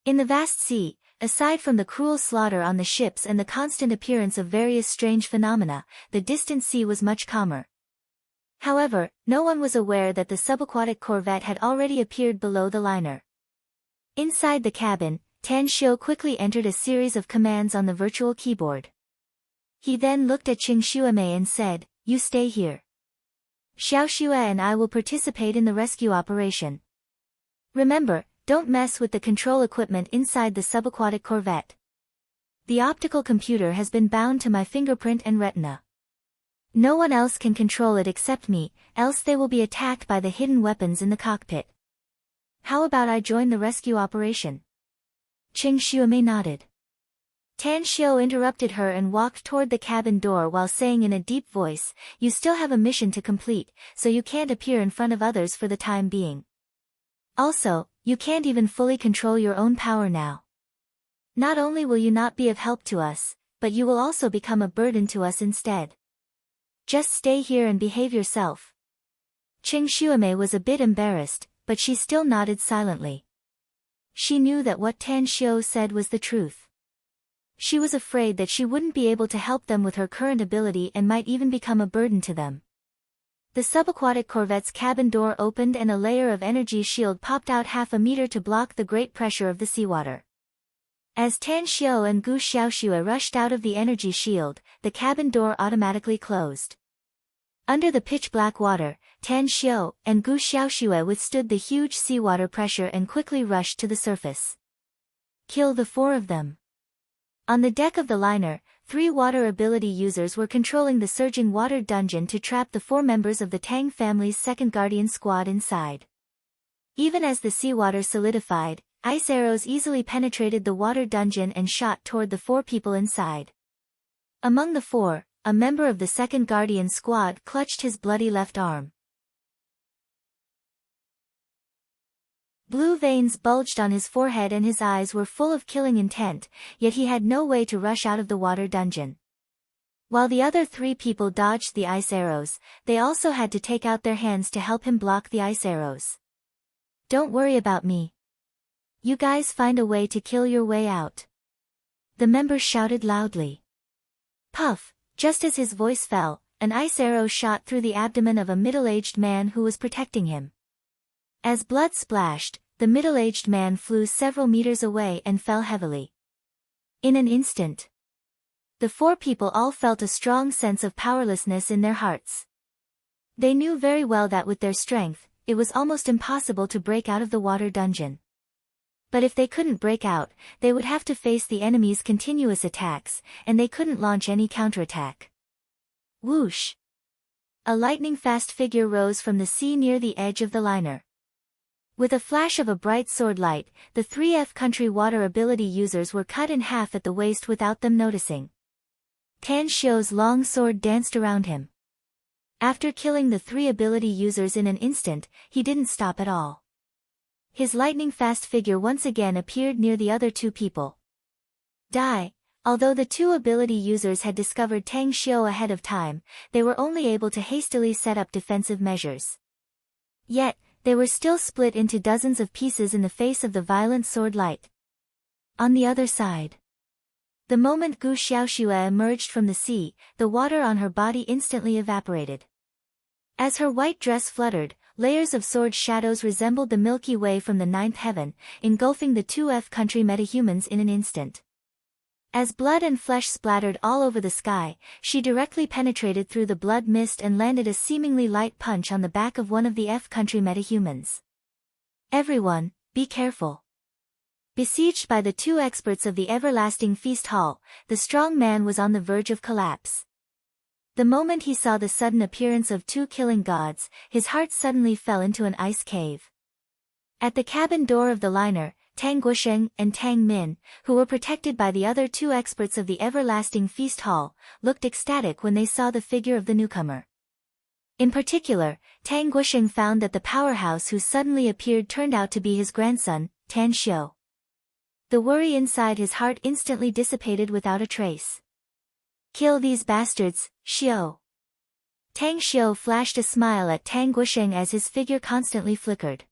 In the vast sea, aside from the cruel slaughter on the ships and the constant appearance of various strange phenomena, the distant sea was much calmer. However, no one was aware that the subaquatic corvette had already appeared below the liner. Inside the cabin, Tan Xiu quickly entered a series of commands on the virtual keyboard. He then looked at Qing Xuemei and said, "You stay here. Xiao Xue and I will participate in the rescue operation. Remember, don't mess with the control equipment inside the subaquatic corvette. The optical computer has been bound to my fingerprint and retina. No one else can control it except me, else they will be attacked by the hidden weapons in the cockpit. How about I join the rescue operation?" Qing Xuemei nodded. Tan Xiu interrupted her and walked toward the cabin door while saying in a deep voice, "You still have a mission to complete, so you can't appear in front of others for the time being. Also, you can't even fully control your own power now. Not only will you not be of help to us, but you will also become a burden to us instead. Just stay here and behave yourself." Qing Xuemei was a bit embarrassed, but she still nodded silently. She knew that what Tan Xiu said was the truth. She was afraid that she wouldn't be able to help them with her current ability and might even become a burden to them. The subaquatic corvette's cabin door opened and a layer of energy shield popped out half a meter to block the great pressure of the seawater. As Tan Xiu and Gu Xiaoxue rushed out of the energy shield, the cabin door automatically closed. Under the pitch-black water, Tan Xiu and Gu Xiaoxue withstood the huge seawater pressure and quickly rushed to the surface. Kill the 4 of them. On the deck of the liner, 3 water ability users were controlling the surging water dungeon to trap the 4 members of the Tang family's second guardian squad inside. Even as the seawater solidified, ice arrows easily penetrated the water dungeon and shot toward the 4 people inside. Among the 4, a member of the second guardian squad clutched his bloody left arm. Blue veins bulged on his forehead and his eyes were full of killing intent, yet he had no way to rush out of the water dungeon. While the other 3 people dodged the ice arrows, they also had to take out their hands to help him block the ice arrows. "Don't worry about me. You guys find a way to kill your way out," the members shouted loudly. Puff, just as his voice fell, an ice arrow shot through the abdomen of a middle-aged man who was protecting him. As blood splashed, the middle-aged man flew several meters away and fell heavily. In an instant, the 4 people all felt a strong sense of powerlessness in their hearts. They knew very well that with their strength, it was almost impossible to break out of the water dungeon. But if they couldn't break out, they would have to face the enemy's continuous attacks, and they couldn't launch any counterattack. Whoosh! A lightning-fast figure rose from the sea near the edge of the liner. With a flash of a bright sword light, the 3F country water ability users were cut in half at the waist without them noticing. Tan Xiu's long sword danced around him. After killing the 3 ability users in an instant, he didn't stop at all. His lightning-fast figure once again appeared near the other 2 people. Die! Although the 2 ability users had discovered Tan Xiu ahead of time, they were only able to hastily set up defensive measures. Yet, they were still split into dozens of pieces in the face of the violent sword light. On the other side, the moment Gu Xiaoxue emerged from the sea, the water on her body instantly evaporated. As her white dress fluttered, layers of sword shadows resembled the Milky Way from the 9th heaven, engulfing the 2F country metahumans in an instant. As blood and flesh splattered all over the sky, she directly penetrated through the blood mist and landed a seemingly light punch on the back of one of the F country metahumans. "Everyone, be careful." Besieged by the 2 experts of the Everlasting Feast Hall, the strong man was on the verge of collapse. The moment he saw the sudden appearance of 2 killing gods, his heart suddenly fell into an ice cave. At the cabin door of the liner, Tang Guosheng and Tang Min, who were protected by the other 2 experts of the Everlasting Feast Hall, looked ecstatic when they saw the figure of the newcomer. In particular, Tang Guosheng found that the powerhouse who suddenly appeared turned out to be his grandson, Tan Xiu. The worry inside his heart instantly dissipated without a trace. "Kill these bastards, Xiu." Tang Xiu flashed a smile at Tang Guosheng as his figure constantly flickered.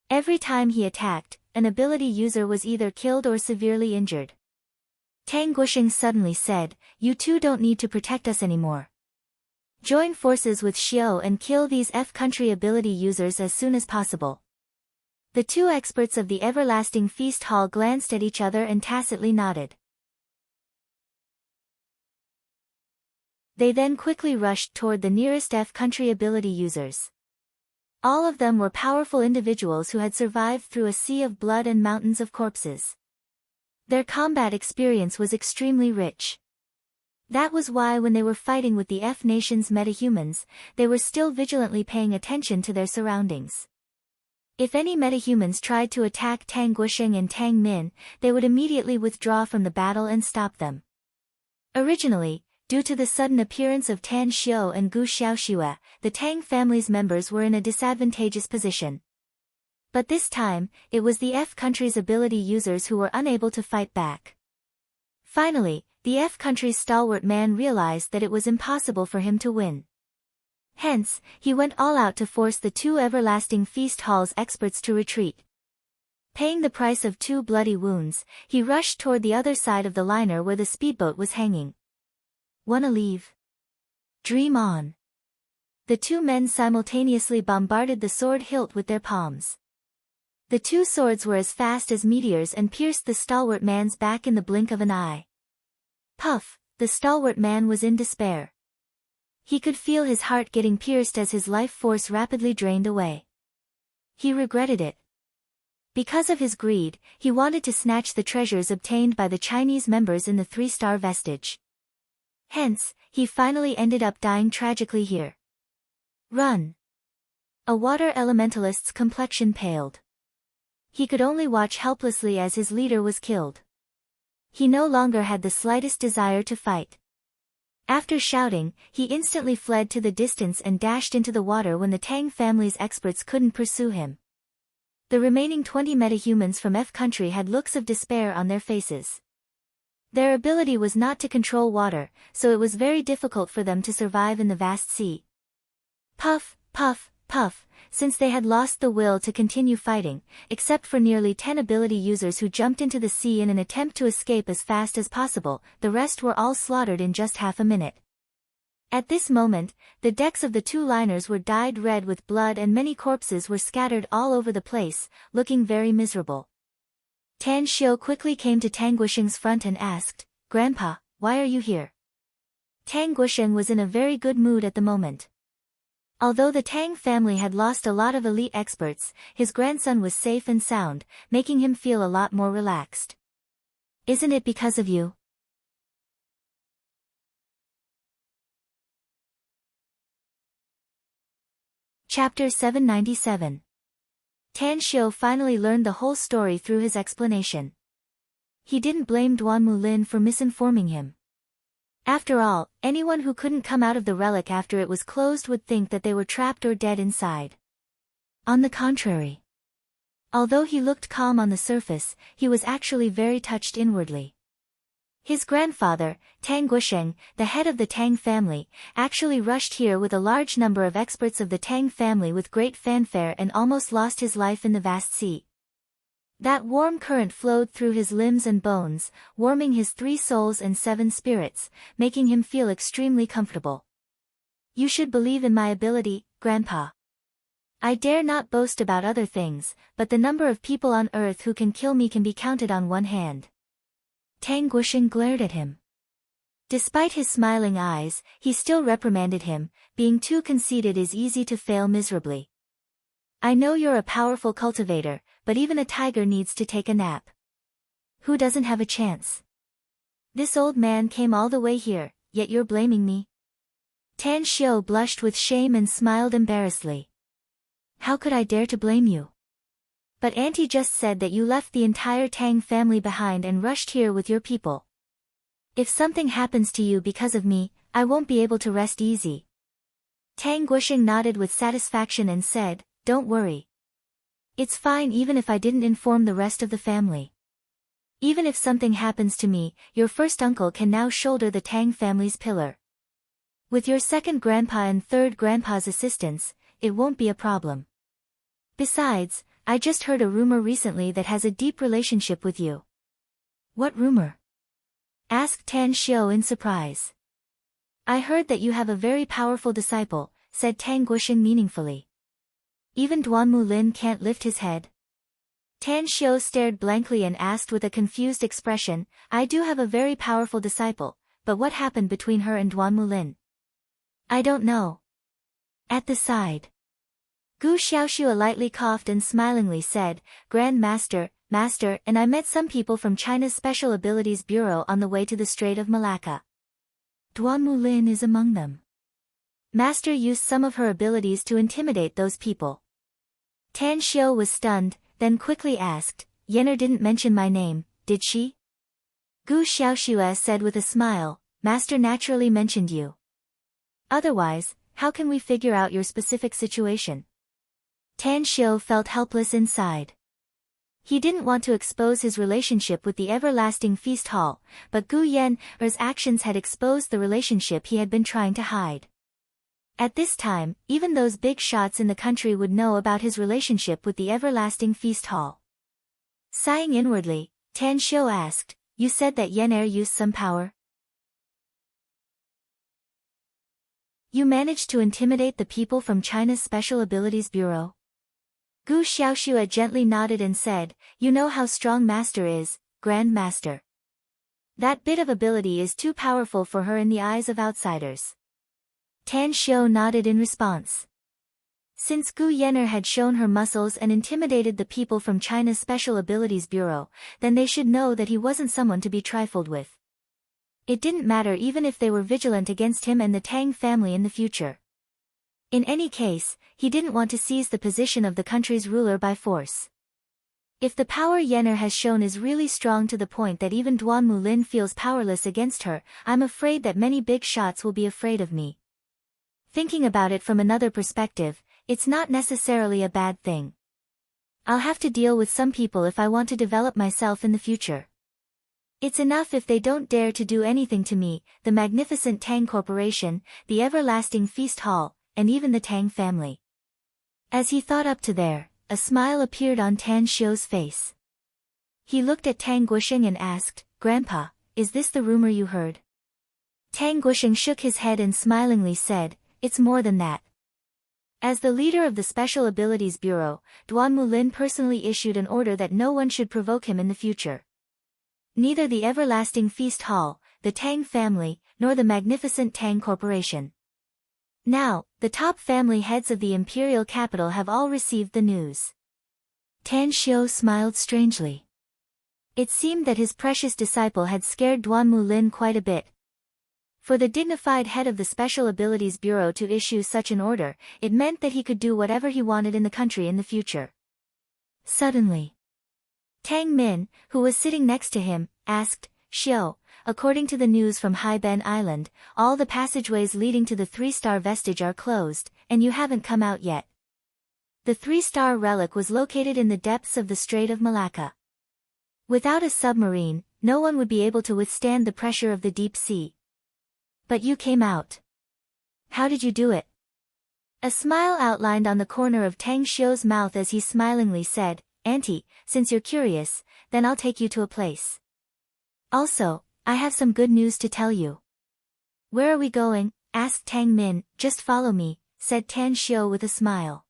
Every time he attacked, an ability user was either killed or severely injured. Tang Guosheng suddenly said, "You 2 don't need to protect us anymore. Join forces with Xiu and kill these F country ability users as soon as possible." The two experts of the everlasting feast hall glanced at each other and tacitly nodded. They then quickly rushed toward the nearest F-country ability users. All of them were powerful individuals who had survived through a sea of blood and mountains of corpses. Their combat experience was extremely rich. That was why when they were fighting with the F-nation's metahumans, they were still vigilantly paying attention to their surroundings. If any metahumans tried to attack Tang Guisheng and Tang Min, they would immediately withdraw from the battle and stop them. Originally, due to the sudden appearance of Tan Xiu and Gu Xiaoxue, the Tang family's members were in a disadvantageous position. But this time, it was the F-country's ability users who were unable to fight back. Finally, the F-country's stalwart man realized that it was impossible for him to win. Hence, he went all out to force the two everlasting feast hall's experts to retreat. Paying the price of 2 bloody wounds, he rushed toward the other side of the liner where the speedboat was hanging. Wanna leave? Dream on. The two men simultaneously bombarded the sword hilt with their palms. The two swords were as fast as meteors and pierced the stalwart man's back in the blink of an eye. Puff, the stalwart man was in despair. He could feel his heart getting pierced as his life force rapidly drained away. He regretted it. Because of his greed, he wanted to snatch the treasures obtained by the Chinese members in the 3-star vestige. Hence, he finally ended up dying tragically here. Run! A water elementalist's complexion paled. He could only watch helplessly as his leader was killed. He no longer had the slightest desire to fight. After shouting, he instantly fled to the distance and dashed into the water when the Tang family's experts couldn't pursue him. The remaining 20 metahumans from F-country had looks of despair on their faces. Their ability was not to control water, so it was very difficult for them to survive in the vast sea. Puff, puff, puff, since they had lost the will to continue fighting, except for nearly 10 ability users who jumped into the sea in an attempt to escape as fast as possible, the rest were all slaughtered in just half a minute. At this moment, the decks of the two liners were dyed red with blood and many corpses were scattered all over the place, looking very miserable. Tan Xiu quickly came to Tang Guisheng's front and asked, "Grandpa, why are you here?" Tang Guisheng was in a very good mood at the moment. Although the Tang family had lost a lot of elite experts, his grandson was safe and sound, making him feel a lot more relaxed. "Isn't it because of you?" Chapter 797. Tan Xiu finally learned the whole story through his explanation. He didn't blame Duan Mulin for misinforming him. After all, anyone who couldn't come out of the relic after it was closed would think that they were trapped or dead inside. On the contrary. Although he looked calm on the surface, he was actually very touched inwardly. His grandfather, Tang Guisheng, the head of the Tang family, actually rushed here with a large number of experts of the Tang family with great fanfare and almost lost his life in the vast sea. That warm current flowed through his limbs and bones, warming his 3 souls and 7 spirits, making him feel extremely comfortable. "You should believe in my ability, Grandpa. I dare not boast about other things, but the number of people on Earth who can kill me can be counted on one hand." Tang Guisheng glared at him. Despite his smiling eyes, he still reprimanded him, "Being too conceited is easy to fail miserably. I know you're a powerful cultivator, but even a tiger needs to take a nap. Who doesn't have a chance? This old man came all the way here, yet you're blaming me?" Tan Xiu blushed with shame and smiled embarrassedly. "How could I dare to blame you? But Auntie just said that you left the entire Tang family behind and rushed here with your people. If something happens to you because of me, I won't be able to rest easy." Tang Guisheng nodded with satisfaction and said, "Don't worry. It's fine even if I didn't inform the rest of the family. Even if something happens to me, your first uncle can now shoulder the Tang family's pillar. With your second grandpa and third grandpa's assistance, it won't be a problem. Besides, I just heard a rumor recently that has a deep relationship with you." "What rumor?" asked Tan Xiu in surprise. "I heard that you have a very powerful disciple," said Tang Guisheng meaningfully. "Even Duan Mulin can't lift his head." Tan Xiu stared blankly and asked with a confused expression, I do have a very powerful disciple, but what happened between her and Duan Mulin? I don't know. At the side, Gu Xiaoxue lightly coughed and smilingly said, Grand Master, and I met some people from China's Special Abilities Bureau on the way to the Strait of Malacca. Duan Mulin is among them. Master used some of her abilities to intimidate those people. Tan Xiu was stunned, then quickly asked, Yenner didn't mention my name, did she? Gu Xiaoxue said with a smile, Master naturally mentioned you. Otherwise, how can we figure out your specific situation? Tan Xiu felt helpless inside. He didn't want to expose his relationship with the everlasting feast hall, but Gu Yenner's actions had exposed the relationship he had been trying to hide. At this time, even those big shots in the country would know about his relationship with the everlasting feast hall. Sighing inwardly, Tan Xiu asked, You said that Yenner used some power? You managed to intimidate the people from China's Special Abilities Bureau? Gu Xiaoxue gently nodded and said, You know how strong Master is, Grand Master. That bit of ability is too powerful for her in the eyes of outsiders. Tan Xiu nodded in response. Since Gu Yenner had shown her muscles and intimidated the people from China's Special Abilities Bureau, then they should know that he wasn't someone to be trifled with. It didn't matter even if they were vigilant against him and the Tang family in the future. In any case, he didn't want to seize the position of the country's ruler by force. If the power Yenner has shown is really strong to the point that even Duan Mulin feels powerless against her, I'm afraid that many big shots will be afraid of me. Thinking about it from another perspective, it's not necessarily a bad thing. I'll have to deal with some people if I want to develop myself in the future. It's enough if they don't dare to do anything to me, the magnificent Tang Corporation, the everlasting feast hall, and even the Tang family. As he thought up to there, a smile appeared on Tan Xiu's face. He looked at Tang Guosheng and asked, Grandpa, is this the rumor you heard? Tang Guosheng shook his head and smilingly said, It's more than that. As the leader of the Special Abilities Bureau, Duan Mulin personally issued an order that no one should provoke him in the future. Neither the everlasting feast hall, the Tang family, nor the magnificent Tang Corporation. Now, the top family heads of the imperial capital have all received the news. Tan Xiu smiled strangely. It seemed that his precious disciple had scared Duan Mulin quite a bit. For the dignified head of the Special Abilities Bureau to issue such an order, it meant that he could do whatever he wanted in the country in the future. Suddenly, Tang Min, who was sitting next to him, asked, Xiu, according to the news from Haiben Island, all the passageways leading to the 3-star vestige are closed, and you haven't come out yet. The 3-star relic was located in the depths of the Strait of Malacca. Without a submarine, no one would be able to withstand the pressure of the deep sea. But you came out. How did you do it? A smile outlined on the corner of Tang Xiu's mouth as he smilingly said, Auntie, since you're curious, then I'll take you to a place. Also, I have some good news to tell you. Where are we going? Asked Tang Min. Just follow me, said Tan Xiu with a smile.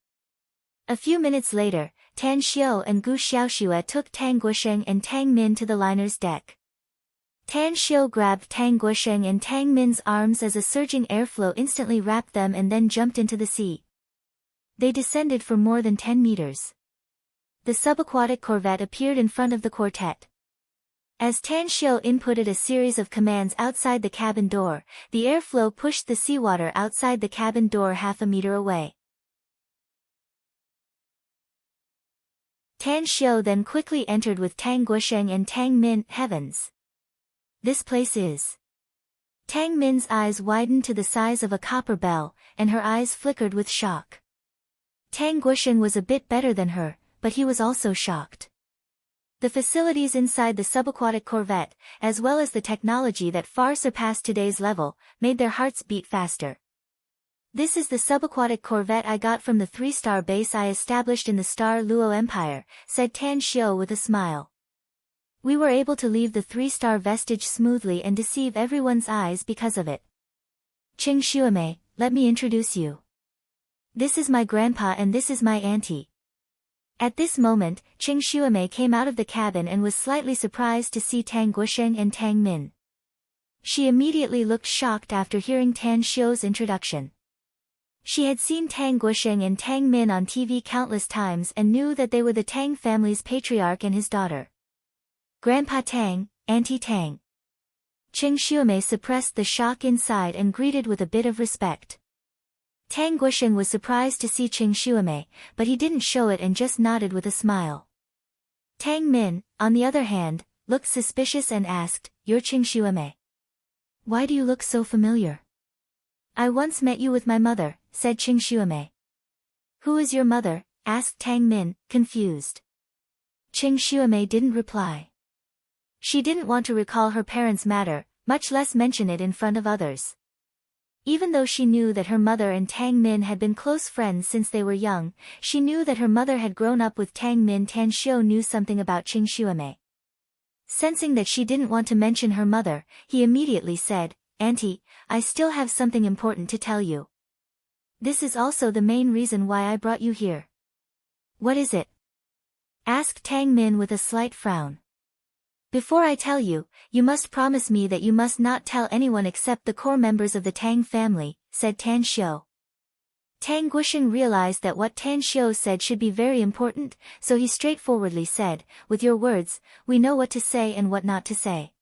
A few minutes later, Tan Xiu and Gu Xiaoxue took Tang Guosheng and Tang Min to the liner's deck. Tan Xiu grabbed Tang Guosheng and Tang Min's arms as a surging airflow instantly wrapped them and then jumped into the sea. They descended for more than 10 meters. The subaquatic corvette appeared in front of the quartet. As Tan Xiu inputted a series of commands outside the cabin door, the airflow pushed the seawater outside the cabin door half a meter away. Tan Xiu then quickly entered with Tang Guosheng and Tang Min. Heavens! This place is... Tang Min's eyes widened to the size of a copper bell, and her eyes flickered with shock. Tang Guosheng was a bit better than her, but he was also shocked. The facilities inside the subaquatic corvette, as well as the technology that far surpassed today's level, made their hearts beat faster. This is the subaquatic corvette I got from the 3-star base I established in the Star Luo Empire, said Tan Xiu with a smile. We were able to leave the 3-star vestige smoothly and deceive everyone's eyes because of it. Qing Xuemei, let me introduce you. This is my grandpa and this is my auntie. At this moment, Qing Xuemei came out of the cabin and was slightly surprised to see Tang Guisheng and Tang Min. She immediately looked shocked after hearing Tan Xiu's introduction. She had seen Tang Guisheng and Tang Min on TV countless times and knew that they were the Tang family's patriarch and his daughter. Grandpa Tang, Auntie Tang. Qing Xuemei suppressed the shock inside and greeted with a bit of respect. Tang Guisheng was surprised to see Qing Xuemei, but he didn't show it and just nodded with a smile. Tang Min, on the other hand, looked suspicious and asked, "You're Qing Xuemei? Why do you look so familiar?" "I once met you with my mother," said Qing Xuemei. "Who is your mother?" asked Tang Min, confused. Qing Xuemei didn't reply. She didn't want to recall her parents' matter, much less mention it in front of others. Even though she knew that her mother and Tang Min had been close friends since they were young, she knew that her mother had grown up with Tang Min. Tan Xiu knew something about Qing Xuemei. Sensing that she didn't want to mention her mother, he immediately said, "Auntie, I still have something important to tell you. This is also the main reason why I brought you here." "What is it?" asked Tang Min with a slight frown. "Before I tell you, you must promise me that you must not tell anyone except the core members of the Tang family," said Tan Xiu. Tang Guisheng realized that what Tan Xiu said should be very important, so he straightforwardly said, "With your words, we know what to say and what not to say."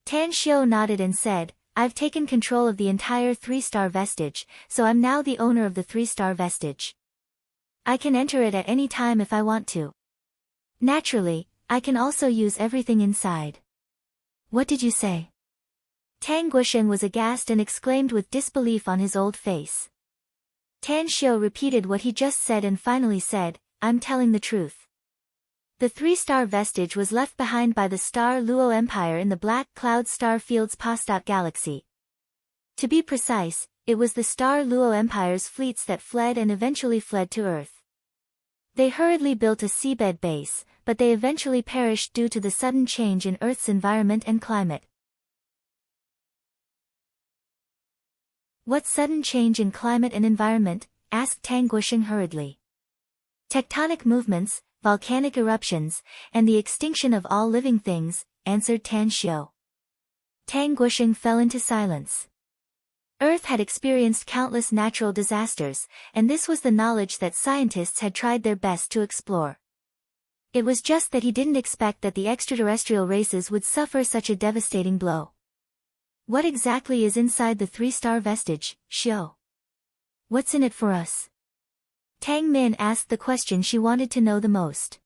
Tan Xiu nodded and said, "I've taken control of the entire 3-star vestige, so I'm now the owner of the 3-star vestige. I can enter it at any time if I want to. Naturally, I can also use everything inside." "What did you say?" Tang Guisheng was aghast and exclaimed with disbelief on his old face. Tan Xiu repeated what he just said and finally said, "I'm telling the truth. The 3-star vestige was left behind by the Star Luo Empire in the Black Cloud Star Field's Postok Galaxy. To be precise, it was the Star Luo Empire's fleets that fled and eventually fled to Earth. They hurriedly built a seabed base, but they eventually perished due to the sudden change in Earth's environment and climate." "What sudden change in climate and environment?" asked Tang Guisheng hurriedly. "Tectonic movements, volcanic eruptions, and the extinction of all living things," answered Tan Xiu. Tang Guisheng fell into silence. Earth had experienced countless natural disasters, and this was the knowledge that scientists had tried their best to explore. It was just that he didn't expect that the extraterrestrial races would suffer such a devastating blow. "What exactly is inside the 3-star vestige, Xiu? What's in it for us?" Tang Min asked the question she wanted to know the most.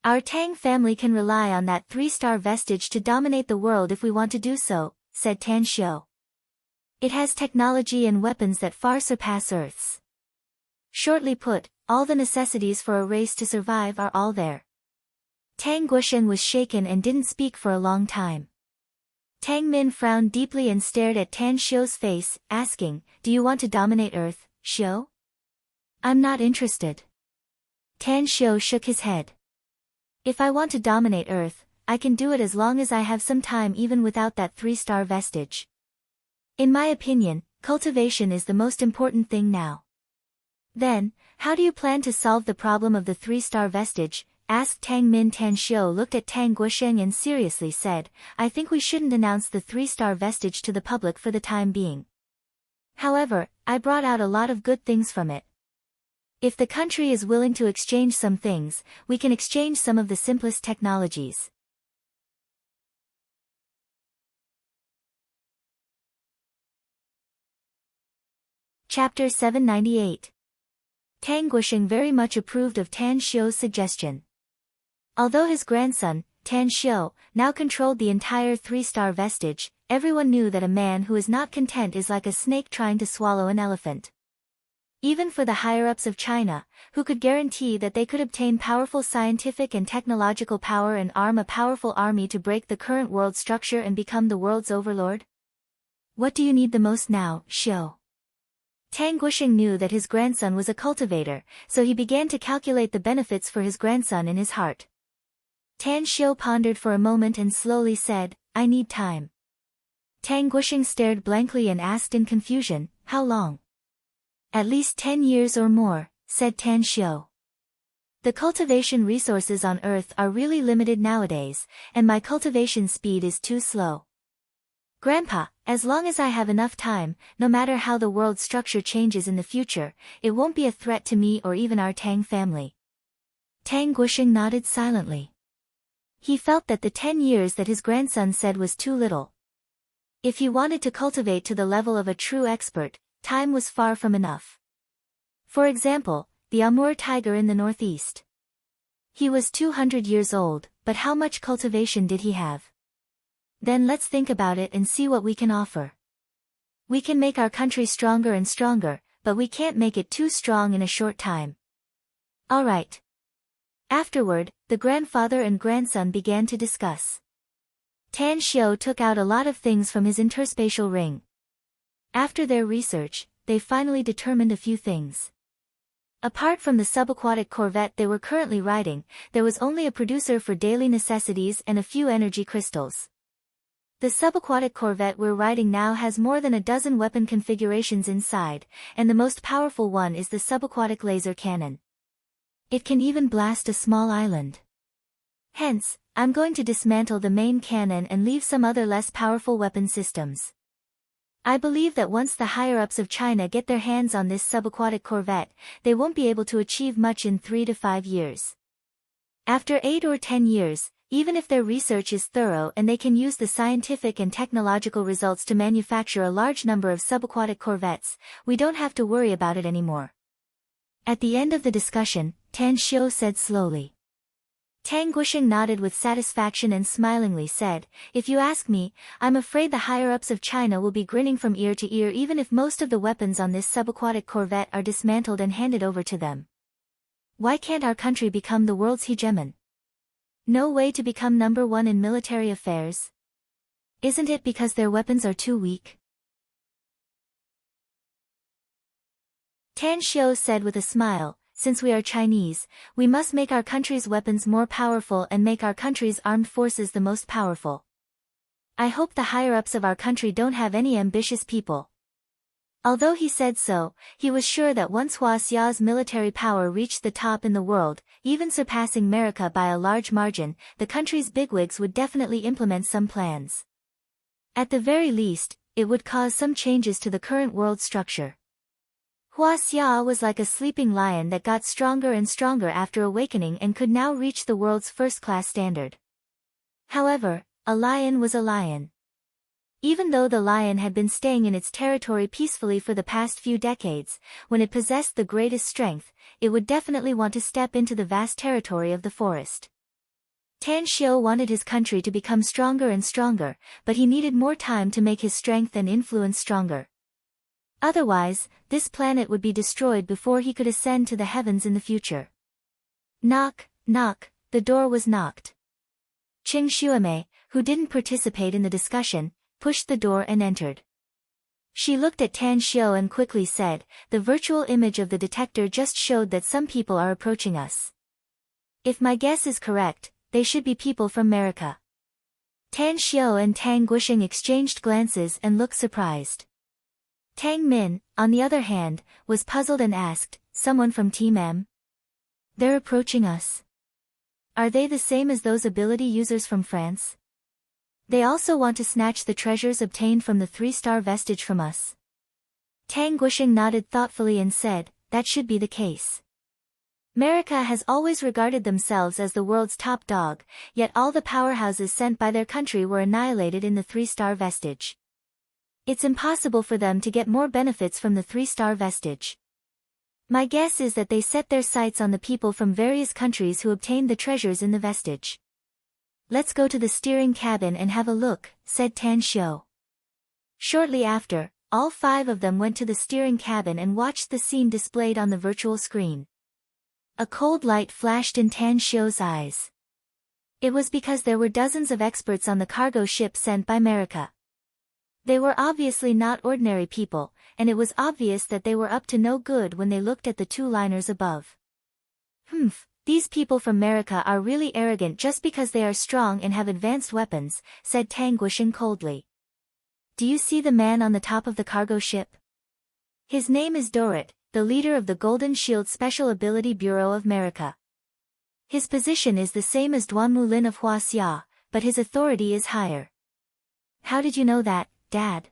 "Our Tang family can rely on that 3-star vestige to dominate the world if we want to do so," said Tan Xiu. "It has technology and weapons that far surpass Earth's. Shortly put, all the necessities for a race to survive are all there." Tang Guisheng was shaken and didn't speak for a long time. Tang Min frowned deeply and stared at Tan Xiu's face, asking, "Do you want to dominate Earth, Xiu?" "I'm not interested." Tan Xiu shook his head. "If I want to dominate Earth, I can do it as long as I have some time even without that 3-star vestige. In my opinion, cultivation is the most important thing now." "Then, how do you plan to solve the problem of the 3-star vestige?" asked Tang Min. Tan Xiu looked at Tang Guisheng and seriously said, "I think we shouldn't announce the 3-star vestige to the public for the time being. However, I brought out a lot of good things from it. If the country is willing to exchange some things, we can exchange some of the simplest technologies." Chapter 798. Tang Guisheng very much approved of Tan Xiu's suggestion. Although his grandson, Tan Xiu, now controlled the entire 3-star vestige, everyone knew that a man who is not content is like a snake trying to swallow an elephant. Even for the higher-ups of China, who could guarantee that they could obtain powerful scientific and technological power and arm a powerful army to break the current world structure and become the world's overlord? "What do you need the most now, Xiu?" Tang Guisheng knew that his grandson was a cultivator, so he began to calculate the benefits for his grandson in his heart. Tan Xiu pondered for a moment and slowly said, "I need time." Tang Guisheng stared blankly and asked in confusion, "How long?" "At least 10 years or more," said Tan Xiu. The cultivation resources on Earth are really limited nowadays, and my cultivation speed is too slow. Grandpa, as long as I have enough time, no matter how the world structure changes in the future, it won't be a threat to me or even our Tang family. Tang Guisheng nodded silently. He felt that the 10 years that his grandson said was too little. If he wanted to cultivate to the level of a true expert, time was far from enough. For example, the Amur tiger in the northeast. He was 200 years old, but how much cultivation did he have? Then let's think about it and see what we can offer. We can make our country stronger and stronger, but we can't make it too strong in a short time. All right. Afterward, the grandfather and grandson began to discuss. Tan Xiu took out a lot of things from his interspatial ring. After their research, they finally determined a few things. Apart from the subaquatic corvette they were currently riding, there was only a producer for daily necessities and a few energy crystals. The subaquatic corvette we're riding now has more than a dozen weapon configurations inside, and the most powerful one is the subaquatic laser cannon. It can even blast a small island. Hence, I'm going to dismantle the main cannon and leave some other less powerful weapon systems. I believe that once the higher-ups of China get their hands on this subaquatic corvette, they won't be able to achieve much in 3 to 5 years. After 8 or 10 years, even if their research is thorough and they can use the scientific and technological results to manufacture a large number of subaquatic corvettes, we don't have to worry about it anymore. At the end of the discussion, Tan Xiu said slowly. Tang Guisheng nodded with satisfaction and smilingly said, "If you ask me, I'm afraid the higher-ups of China will be grinning from ear to ear even if most of the weapons on this subaquatic corvette are dismantled and handed over to them. Why can't our country become the world's hegemon? No way to become number one in military affairs? Isn't it because their weapons are too weak?" Tan Xiu said with a smile, "Since we are Chinese, we must make our country's weapons more powerful and make our country's armed forces the most powerful. I hope the higher-ups of our country don't have any ambitious people." Although he said so, he was sure that once Huaxia's military power reached the top in the world, even surpassing America by a large margin, the country's bigwigs would definitely implement some plans. At the very least, it would cause some changes to the current world structure. Huaxia was like a sleeping lion that got stronger and stronger after awakening and could now reach the world's first-class standard. However, a lion was a lion. Even though the lion had been staying in its territory peacefully for the past few decades, when it possessed the greatest strength, it would definitely want to step into the vast territory of the forest. Tan Xiu wanted his country to become stronger and stronger, but he needed more time to make his strength and influence stronger. Otherwise, this planet would be destroyed before he could ascend to the heavens in the future. Knock, knock, the door was knocked. Qing Xuemei, who didn't participate in the discussion, pushed the door and entered. She looked at Tan Xiu and quickly said, "The virtual image of the detector just showed that some people are approaching us. If my guess is correct, they should be people from America." Tan Xiu and Tang Guisheng exchanged glances and looked surprised. Tang Min, on the other hand, was puzzled and asked, "Someone from Team M? They're approaching us. Are they the same as those ability users from France? They also want to snatch the treasures obtained from the 3-star vestige from us?" Tang Guisheng nodded thoughtfully and said, "That should be the case. America has always regarded themselves as the world's top dog, yet all the powerhouses sent by their country were annihilated in the 3-star vestige. It's impossible for them to get more benefits from the 3-star vestige. My guess is that they set their sights on the people from various countries who obtained the treasures in the vestige." "Let's go to the steering cabin and have a look," said Tan Xiu. Shortly after, all 5 of them went to the steering cabin and watched the scene displayed on the virtual screen. A cold light flashed in Tan Xiu's eyes. It was because there were dozens of experts on the cargo ship sent by America. They were obviously not ordinary people, and it was obvious that they were up to no good when they looked at the 2 liners above. These people from America are really arrogant just because they are strong and have advanced weapons," said Tang Guisheng coldly. "Do you see the man on the top of the cargo ship? His name is Dorit, the leader of the Golden Shield Special Ability Bureau of America. His position is the same as Duanmu of Huaxia, but his authority is higher. How did you know that, Dad?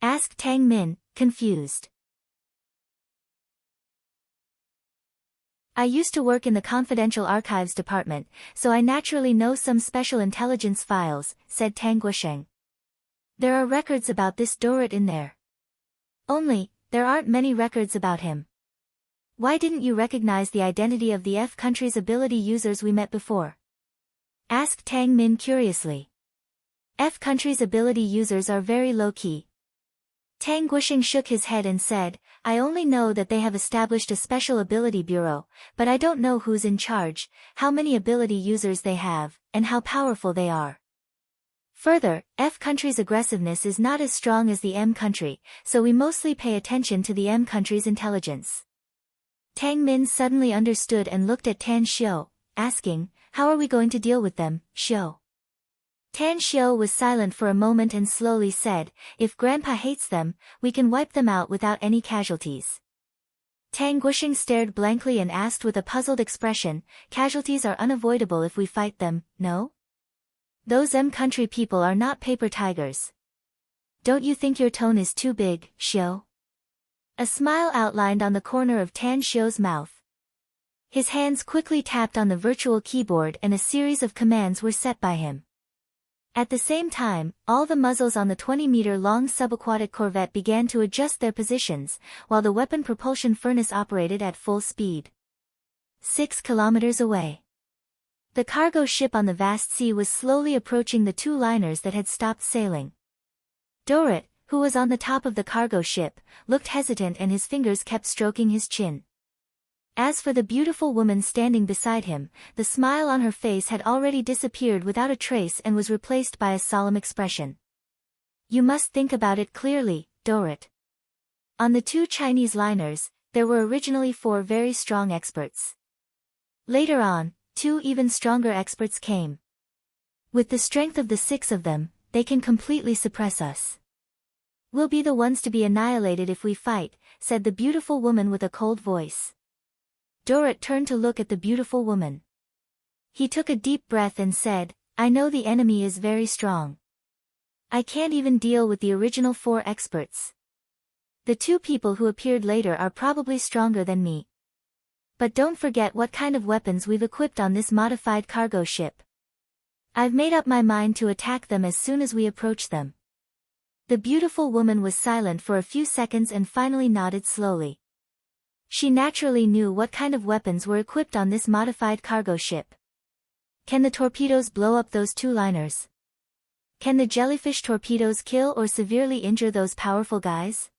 Asked Tang Min, confused. I used to work in the confidential archives department, so I naturally know some special intelligence files, said Tang Guosheng. There are records about this Dorrit in there. Only, there aren't many records about him. Why didn't you recognize the identity of the F country's ability users we met before? Asked Tang Min curiously. F country's ability users are very low-key. Tang Guosheng shook his head and said, I only know that they have established a special ability bureau, but I don't know who's in charge, how many ability users they have, and how powerful they are. Further, F country's aggressiveness is not as strong as the M country, so we mostly pay attention to the M country's intelligence. Tang Min suddenly understood and looked at Tan Xiu, asking, how are we going to deal with them, Xiu? Tan Xiu was silent for a moment and slowly said, if Grandpa hates them, we can wipe them out without any casualties. Tang Guosheng stared blankly and asked with a puzzled expression, casualties are unavoidable if we fight them, no? Those M country people are not paper tigers. Don't you think your tone is too big, Xiu? A smile outlined on the corner of Tan Xiu's mouth. His hands quickly tapped on the virtual keyboard and a series of commands were set by him. At the same time, all the muzzles on the 20-meter-long subaquatic corvette began to adjust their positions, while the weapon propulsion furnace operated at full speed. 6 kilometers away. The cargo ship on the vast sea was slowly approaching the two liners that had stopped sailing. Dorrit, who was on the top of the cargo ship, looked hesitant and his fingers kept stroking his chin. As for the beautiful woman standing beside him, the smile on her face had already disappeared without a trace and was replaced by a solemn expression. You must think about it clearly, Dorrit. On the two Chinese liners, there were originally 4 very strong experts. Later on, 2 even stronger experts came. With the strength of the 6 of them, they can completely suppress us. We'll be the ones to be annihilated if we fight, said the beautiful woman with a cold voice. Dorrit turned to look at the beautiful woman. He took a deep breath and said, I know the enemy is very strong. I can't even deal with the original 4 experts. The 2 people who appeared later are probably stronger than me. But don't forget what kind of weapons we've equipped on this modified cargo ship. I've made up my mind to attack them as soon as we approach them. The beautiful woman was silent for a few seconds and finally nodded slowly. She naturally knew what kind of weapons were equipped on this modified cargo ship. Can the torpedoes blow up those 2 liners? Can the jellyfish torpedoes kill or severely injure those powerful guys?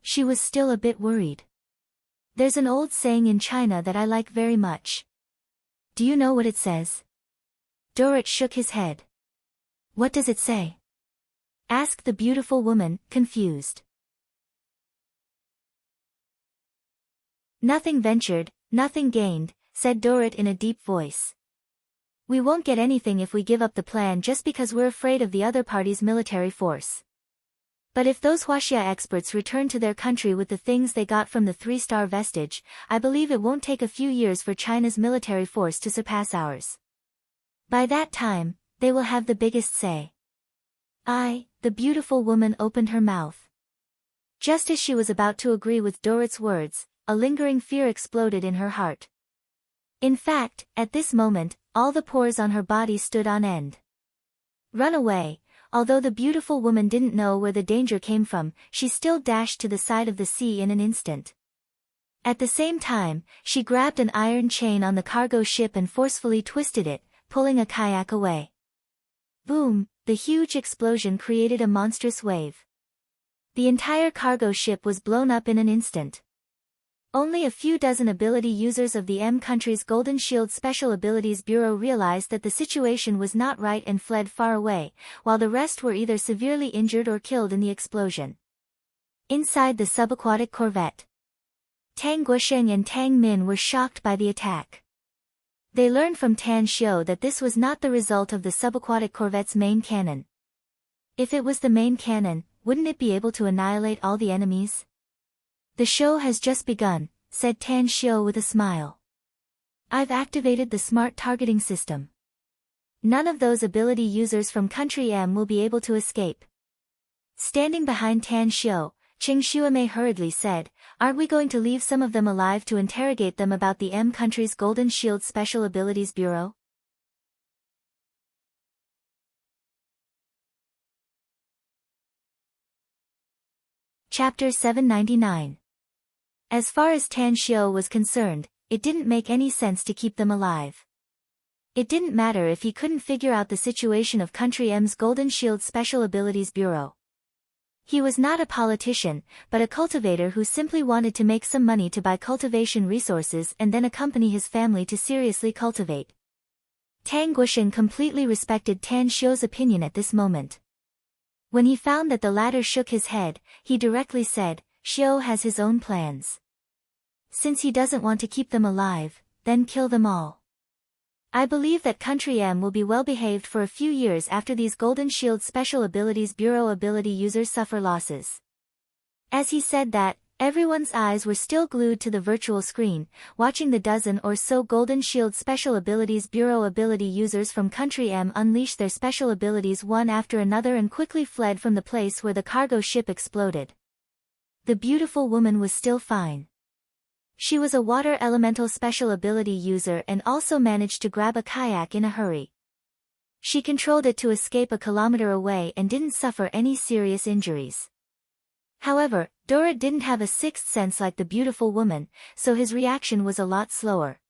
She was still a bit worried. There's an old saying in China that I like very much. Do you know what it says? Dorrit shook his head. What does it say? Asked the beautiful woman, confused. Nothing ventured, nothing gained, said Dorrit in a deep voice. We won't get anything if we give up the plan just because we're afraid of the other party's military force. But if those Huaxia experts return to their country with the things they got from the 3-star vestige, I believe it won't take a few years for China's military force to surpass ours. By that time, they will have the biggest say. The beautiful woman opened her mouth. Just as she was about to agree with Dorrit's words, a lingering fear exploded in her heart. In fact, at this moment, all the pores on her body stood on end. Run away. Although the beautiful woman didn't know where the danger came from, she still dashed to the side of the sea in an instant. At the same time, she grabbed an iron chain on the cargo ship and forcefully twisted it, pulling a kayak away. Boom! The huge explosion created a monstrous wave. The entire cargo ship was blown up in an instant. Only a few dozen ability users of the M country's Golden Shield Special Abilities Bureau realized that the situation was not right and fled far away, while the rest were either severely injured or killed in the explosion. Inside the subaquatic corvette, Tang Guosheng and Tang Min were shocked by the attack. They learned from Tan Xiu that this was not the result of the subaquatic corvette's main cannon. If it was the main cannon, wouldn't it be able to annihilate all the enemies? The show has just begun, said Tan Xiu with a smile. I've activated the smart targeting system. None of those ability users from Country M will be able to escape. Standing behind Tan Xiu, Qing Xuemei hurriedly said, aren't we going to leave some of them alive to interrogate them about the M country's Golden Shield Special Abilities Bureau? Chapter 799. As far as Tan Xiu was concerned, it didn't make any sense to keep them alive. It didn't matter if he couldn't figure out the situation of Country M's Golden Shield Special Abilities Bureau. He was not a politician, but a cultivator who simply wanted to make some money to buy cultivation resources and then accompany his family to seriously cultivate. Tang Guishan completely respected Tan Xiu's opinion at this moment. When he found that the latter shook his head, he directly said, Xiu has his own plans. Since he doesn't want to keep them alive, then kill them all. I believe that Country M will be well behaved for a few years after these Golden Shield Special Abilities Bureau ability users suffer losses. As he said that, everyone's eyes were still glued to the virtual screen, watching the dozen or so Golden Shield Special Abilities Bureau ability users from Country M unleash their special abilities one after another and quickly fled from the place where the cargo ship exploded. The beautiful woman was still fine. She was a water elemental special ability user and also managed to grab a kayak in a hurry. She controlled it to escape a kilometer away and didn't suffer any serious injuries. However, Dorrit didn't have a sixth sense like the beautiful woman, so his reaction was a lot slower.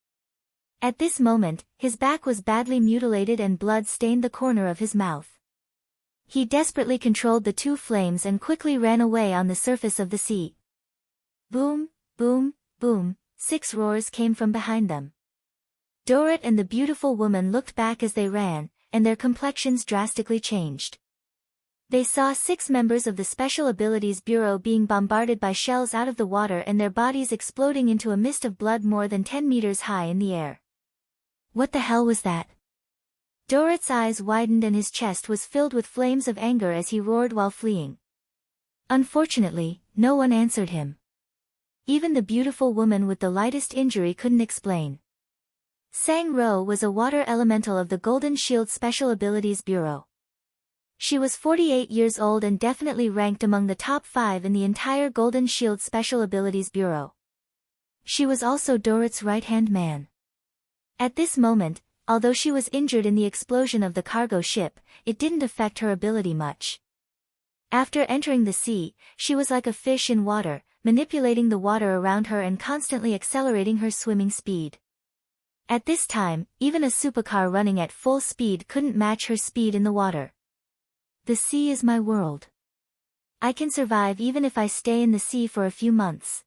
At this moment, his back was badly mutilated and blood stained the corner of his mouth. He desperately controlled the two flames and quickly ran away on the surface of the sea. Boom, boom, boom, 6 roars came from behind them. Dorrit and the beautiful woman looked back as they ran, and their complexions drastically changed. They saw 6 members of the Special Abilities Bureau being bombarded by shells out of the water and their bodies exploding into a mist of blood more than 10 meters high in the air. What the hell was that? Dorrit's eyes widened and his chest was filled with flames of anger as he roared while fleeing. Unfortunately, no one answered him. Even the beautiful woman with the lightest injury couldn't explain. Sang Ro was a water elemental of the Golden Shield Special Abilities Bureau. She was 48 years old and definitely ranked among the top 5 in the entire Golden Shield Special Abilities Bureau. She was also Dorrit's right-hand man. At this moment, although she was injured in the explosion of the cargo ship, it didn't affect her ability much. After entering the sea, she was like a fish in water, manipulating the water around her and constantly accelerating her swimming speed. At this time, even a supercar running at full speed couldn't match her speed in the water. The sea is my world. I can survive even if I stay in the sea for a few months.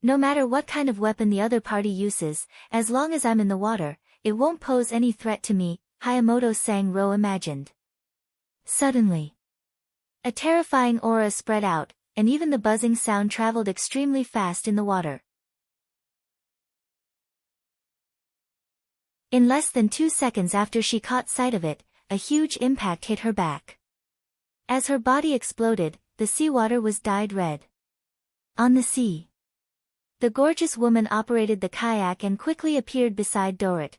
No matter what kind of weapon the other party uses, as long as I'm in the water, it won't pose any threat to me, Hayamoto Sang Ro imagined. Suddenly, a terrifying aura spread out, and even the buzzing sound traveled extremely fast in the water. In less than 2 seconds after she caught sight of it, a huge impact hit her back. As her body exploded, the seawater was dyed red. On the sea, the gorgeous woman operated the kayak and quickly appeared beside Dorrit.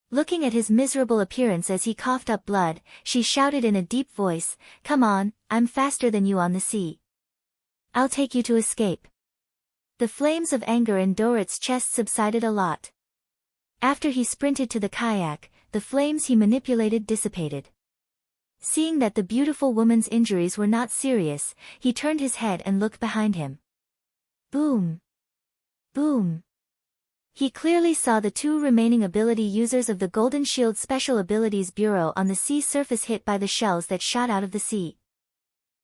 Looking at his miserable appearance as he coughed up blood, she shouted in a deep voice, "Come on, I'm faster than you on the sea. I'll take you to escape." The flames of anger in Dorrit's chest subsided a lot. After he sprinted to the kayak, the flames he manipulated dissipated. Seeing that the beautiful woman's injuries were not serious, he turned his head and looked behind him. Boom! Boom! He clearly saw the 2 remaining ability users of the Golden Shield Special Abilities Bureau on the sea surface hit by the shells that shot out of the sea.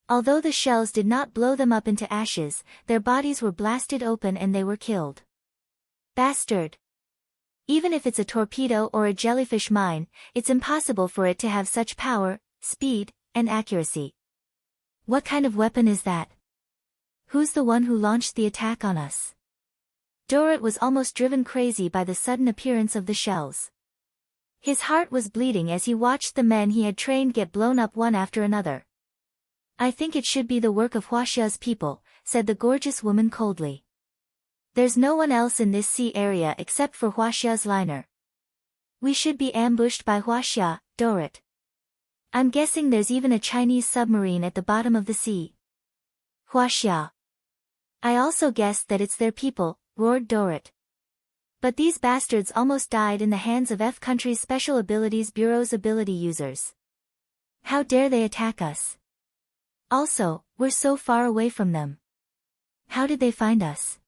Although the shells did not blow them up into ashes, their bodies were blasted open and they were killed. Bastard! Even if it's a torpedo or a jellyfish mine, it's impossible for it to have such power, speed, and accuracy. What kind of weapon is that? Who's the one who launched the attack on us? Dorrit was almost driven crazy by the sudden appearance of the shells. His heart was bleeding as he watched the men he had trained get blown up one after another. I think it should be the work of Huaxia's people, said the gorgeous woman coldly. There's no one else in this sea area except for Huaxia's liner. We should be ambushed by Huaxia, Dorrit. I'm guessing there's even a Chinese submarine at the bottom of the sea. Huaxia. I also guessed that it's their people, roared Dorrit. But these bastards almost died in the hands of F Country's Special Abilities Bureau's ability users. How dare they attack us? Also, we're so far away from them. How did they find us?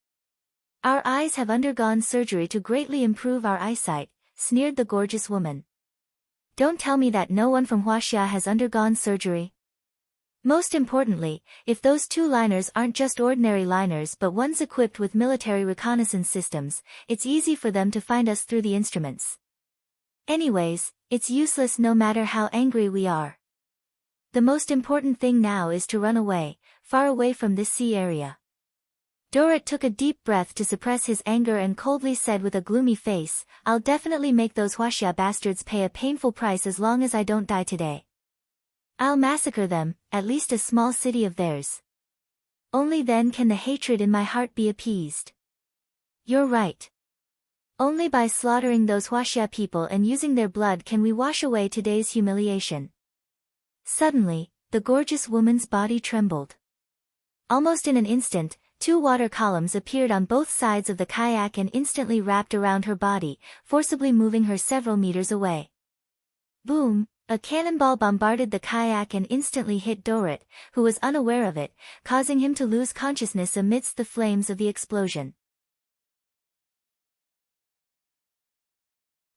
Our eyes have undergone surgery to greatly improve our eyesight, sneered the gorgeous woman. Don't tell me that no one from Huaxia has undergone surgery. Most importantly, if those two liners aren't just ordinary liners but ones equipped with military reconnaissance systems, it's easy for them to find us through the instruments. Anyways, it's useless no matter how angry we are. The most important thing now is to run away, far away from this sea area. Dorrit took a deep breath to suppress his anger and coldly said with a gloomy face, I'll definitely make those Huaxia bastards pay a painful price as long as I don't die today. I'll massacre them, at least a small city of theirs. Only then can the hatred in my heart be appeased. You're right. Only by slaughtering those Huaxia people and using their blood can we wash away today's humiliation. Suddenly, the gorgeous woman's body trembled. Almost in an instant, two water columns appeared on both sides of the kayak and instantly wrapped around her body, forcibly moving her several meters away. Boom! A cannonball bombarded the kayak and instantly hit Dorrit, who was unaware of it, causing him to lose consciousness amidst the flames of the explosion.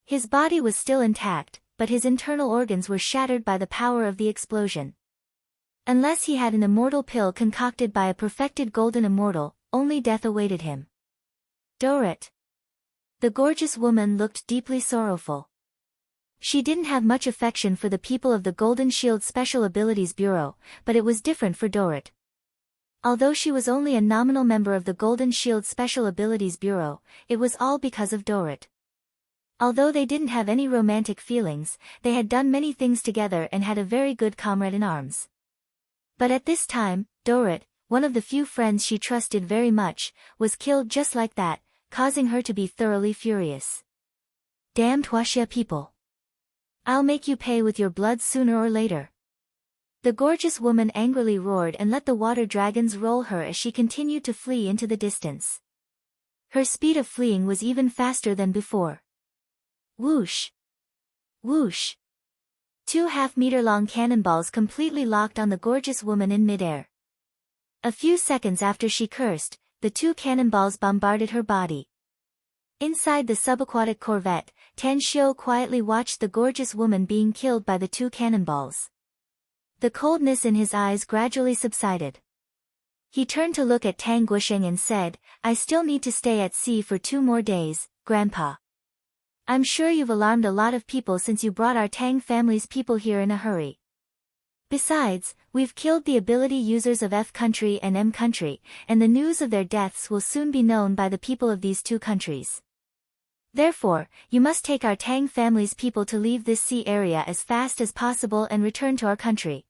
His body was still intact, but his internal organs were shattered by the power of the explosion. Unless he had an immortal pill concocted by a perfected golden immortal, only death awaited him. Dorrit. The gorgeous woman looked deeply sorrowful. She didn't have much affection for the people of the Golden Shield Special Abilities Bureau, but it was different for Dorrit. Although she was only a nominal member of the Golden Shield Special Abilities Bureau, it was all because of Dorrit. Although they didn't have any romantic feelings, they had done many things together and had a very good comrade in arms. But at this time, Dorrit, one of the few friends she trusted very much, was killed just like that, causing her to be thoroughly furious. Damned Huaxia people! I'll make you pay with your blood sooner or later. The gorgeous woman angrily roared and let the water dragons roll her as she continued to flee into the distance. Her speed of fleeing was even faster than before. Whoosh! Whoosh! 2 half-meter-long cannonballs completely locked on the gorgeous woman in midair. A few seconds after she cursed, the 2 cannonballs bombarded her body. Inside the subaquatic corvette, Tan Xiu quietly watched the gorgeous woman being killed by the 2 cannonballs. The coldness in his eyes gradually subsided. He turned to look at Tang Guisheng and said, I still need to stay at sea for 2 more days, Grandpa. I'm sure you've alarmed a lot of people since you brought our Tang family's people here in a hurry. Besides, we've killed the ability users of F country and M country, and the news of their deaths will soon be known by the people of these 2 countries. Therefore, you must take our Tang family's people to leave this sea area as fast as possible and return to our country.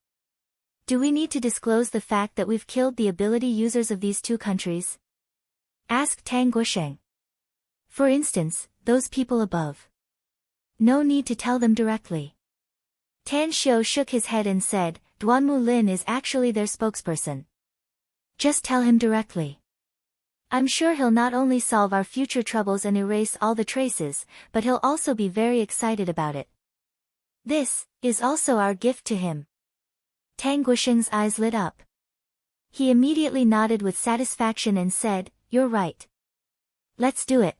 Do we need to disclose the fact that we've killed the ability users of these 2 countries? Asked Tang Guisheng. For instance, those people above. No need to tell them directly. Tan Xiu shook his head and said, Duanmu Lin is actually their spokesperson. Just tell him directly. I'm sure he'll not only solve our future troubles and erase all the traces, but he'll also be very excited about it. This is also our gift to him. Tang Guisheng's eyes lit up. He immediately nodded with satisfaction and said, You're right. Let's do it.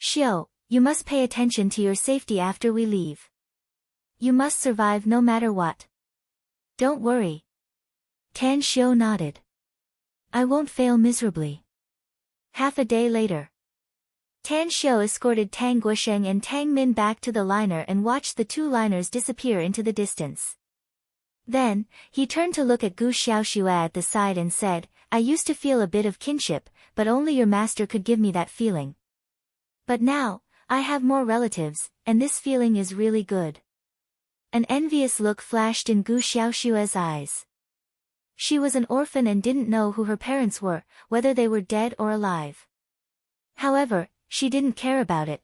Xiu, you must pay attention to your safety after we leave. You must survive no matter what. Don't worry. Tan Xiu nodded. I won't fail miserably. Half a day later. Tan Xiu escorted Tang Guisheng and Tang Min back to the liner and watched the 2 liners disappear into the distance. Then, he turned to look at Gu Xiaoxue at the side and said, I used to feel a bit of kinship, but only your master could give me that feeling. But now, I have more relatives, and this feeling is really good. An envious look flashed in Gu Xiaoxue's eyes. She was an orphan and didn't know who her parents were, whether they were dead or alive. However, she didn't care about it.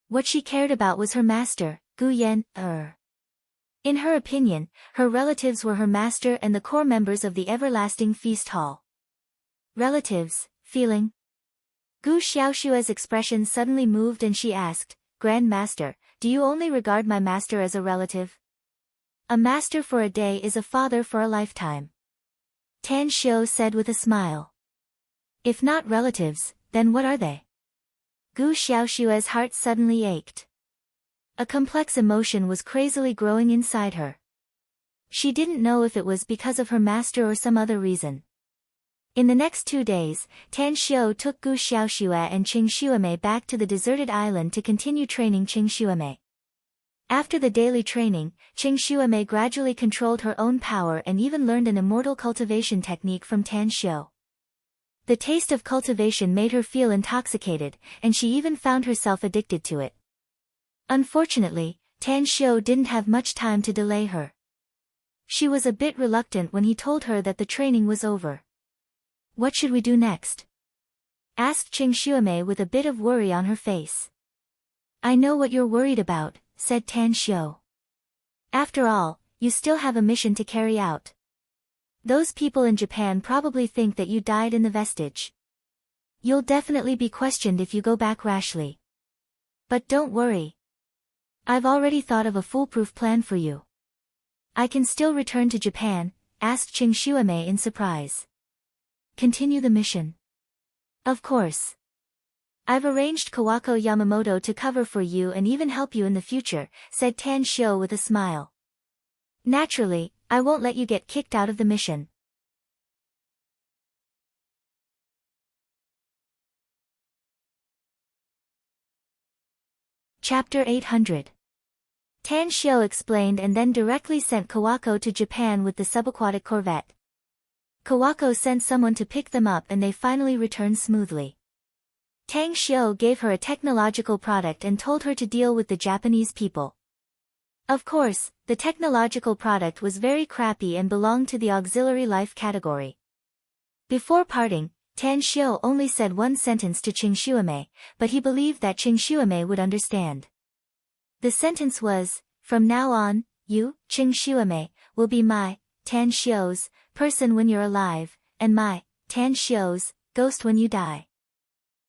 What she cared about was her master, Gu Yan. In her opinion, her relatives were her master and the core members of the everlasting feast hall. Relatives, feeling? Gu Xiaoshua's expression suddenly moved and she asked, Grand Master, do you only regard my master as a relative? A master for a day is a father for a lifetime. Tan Xiu said with a smile. If not relatives, then what are they? Gu Xiaoshua's heart suddenly ached. A complex emotion was crazily growing inside her. She didn't know if it was because of her master or some other reason. In the next 2 days, Tan Xiu took Gu Xiaoshua and Qing Xuemei back to the deserted island to continue training Qing Xuemei. After the daily training, Qing Xuemei gradually controlled her own power and even learned an immortal cultivation technique from Tan Xiu. The taste of cultivation made her feel intoxicated, and she even found herself addicted to it. Unfortunately, Tan Xiu didn't have much time to delay her. She was a bit reluctant when he told her that the training was over. What should we do next? Asked Qing Xuemei with a bit of worry on her face. I know what you're worried about, said Tan Xiu. After all, you still have a mission to carry out. Those people in Japan probably think that you died in the vestige. You'll definitely be questioned if you go back rashly. But don't worry. I've already thought of a foolproof plan for you. I can still return to Japan, asked Qing Xuemei in surprise. Continue the mission. Of course. I've arranged Kawako Yamamoto to cover for you and even help you in the future, said Tan Xiu with a smile. Naturally, I won't let you get kicked out of the mission. Chapter 800. Tan Xiu explained and then directly sent Kawako to Japan with the subaquatic corvette. Kawako sent someone to pick them up and they finally returned smoothly. Tang Xiu gave her a technological product and told her to deal with the Japanese people. Of course, the technological product was very crappy and belonged to the auxiliary life category. Before parting, Tan Xiu only said one sentence to Qing Xuemei, but he believed that Qing Xuemei would understand. The sentence was, from now on, you, Qing Xuemei, will be my, Tan Xiu's, person when you're alive, and my, Tan Xiu's, ghost when you die.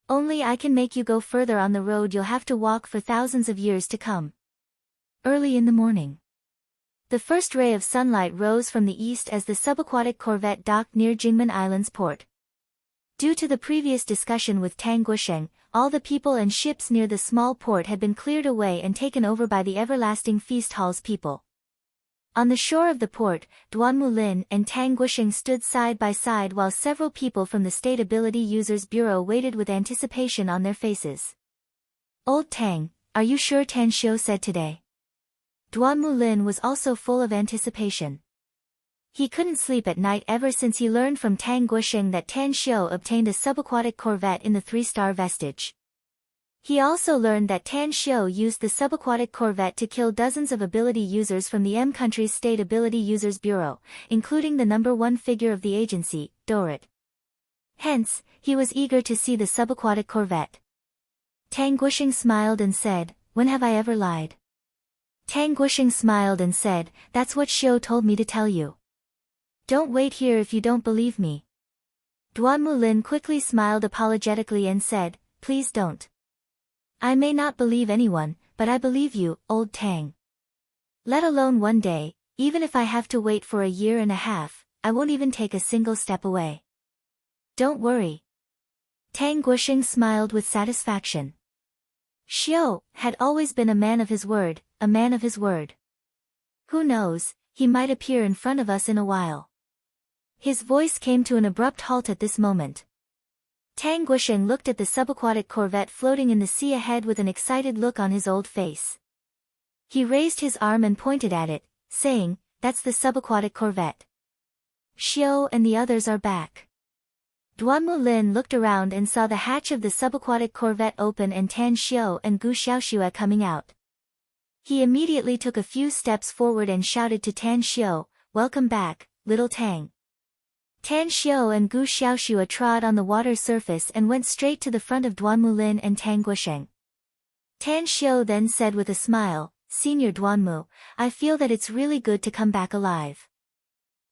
Only I can make you go further on the road you'll have to walk for thousands of years to come. Early in the morning. The first ray of sunlight rose from the east as the subaquatic corvette docked near Jingmen Island's port. Due to the previous discussion with Tang Guisheng, all the people and ships near the small port had been cleared away and taken over by the everlasting feast hall's people. On the shore of the port, Duan Mulin and Tang Guisheng stood side by side while several people from the State Ability Users Bureau waited with anticipation on their faces. Old Tang, are you sure? Tan Xiu said today. Duan Mulin was also full of anticipation. He couldn't sleep at night ever since he learned from Tang Guisheng that Tan Xiu obtained a subaquatic corvette in the 3-star vestige. He also learned that Tan Xiu used the subaquatic corvette to kill dozens of ability users from the M country's State Ability Users Bureau, including the number 1 figure of the agency, Dorit. Hence, he was eager to see the subaquatic corvette. Tang Guisheng smiled and said, when have I ever lied? Tang Guisheng smiled and said, that's what Xiu told me to tell you. Don't wait here if you don't believe me. Duan Mulin quickly smiled apologetically and said, please don't. I may not believe anyone, but I believe you, old Tang. Let alone one day, even if I have to wait for a year and a half, I won't even take a single step away. Don't worry. Tang Guisheng smiled with satisfaction. Xiu had always been a man of his word, a man of his word. Who knows, he might appear in front of us in a while. His voice came to an abrupt halt at this moment. Tang Guisheng looked at the subaquatic corvette floating in the sea ahead with an excited look on his old face. He raised his arm and pointed at it, saying, that's the subaquatic corvette. Xiu and the others are back. Duan Mulin looked around and saw the hatch of the subaquatic corvette open and Tan Xiu and Gu Xiaoshua coming out. He immediately took a few steps forward and shouted to Tan Xiu, welcome back, little Tang. Tan Xiao and Gu Xiaoxua trod on the water's surface and went straight to the front of Duanmu and Tang Guisheng. Tan Xiao then said with a smile, "Senior Duanmu, I feel that it's really good to come back alive.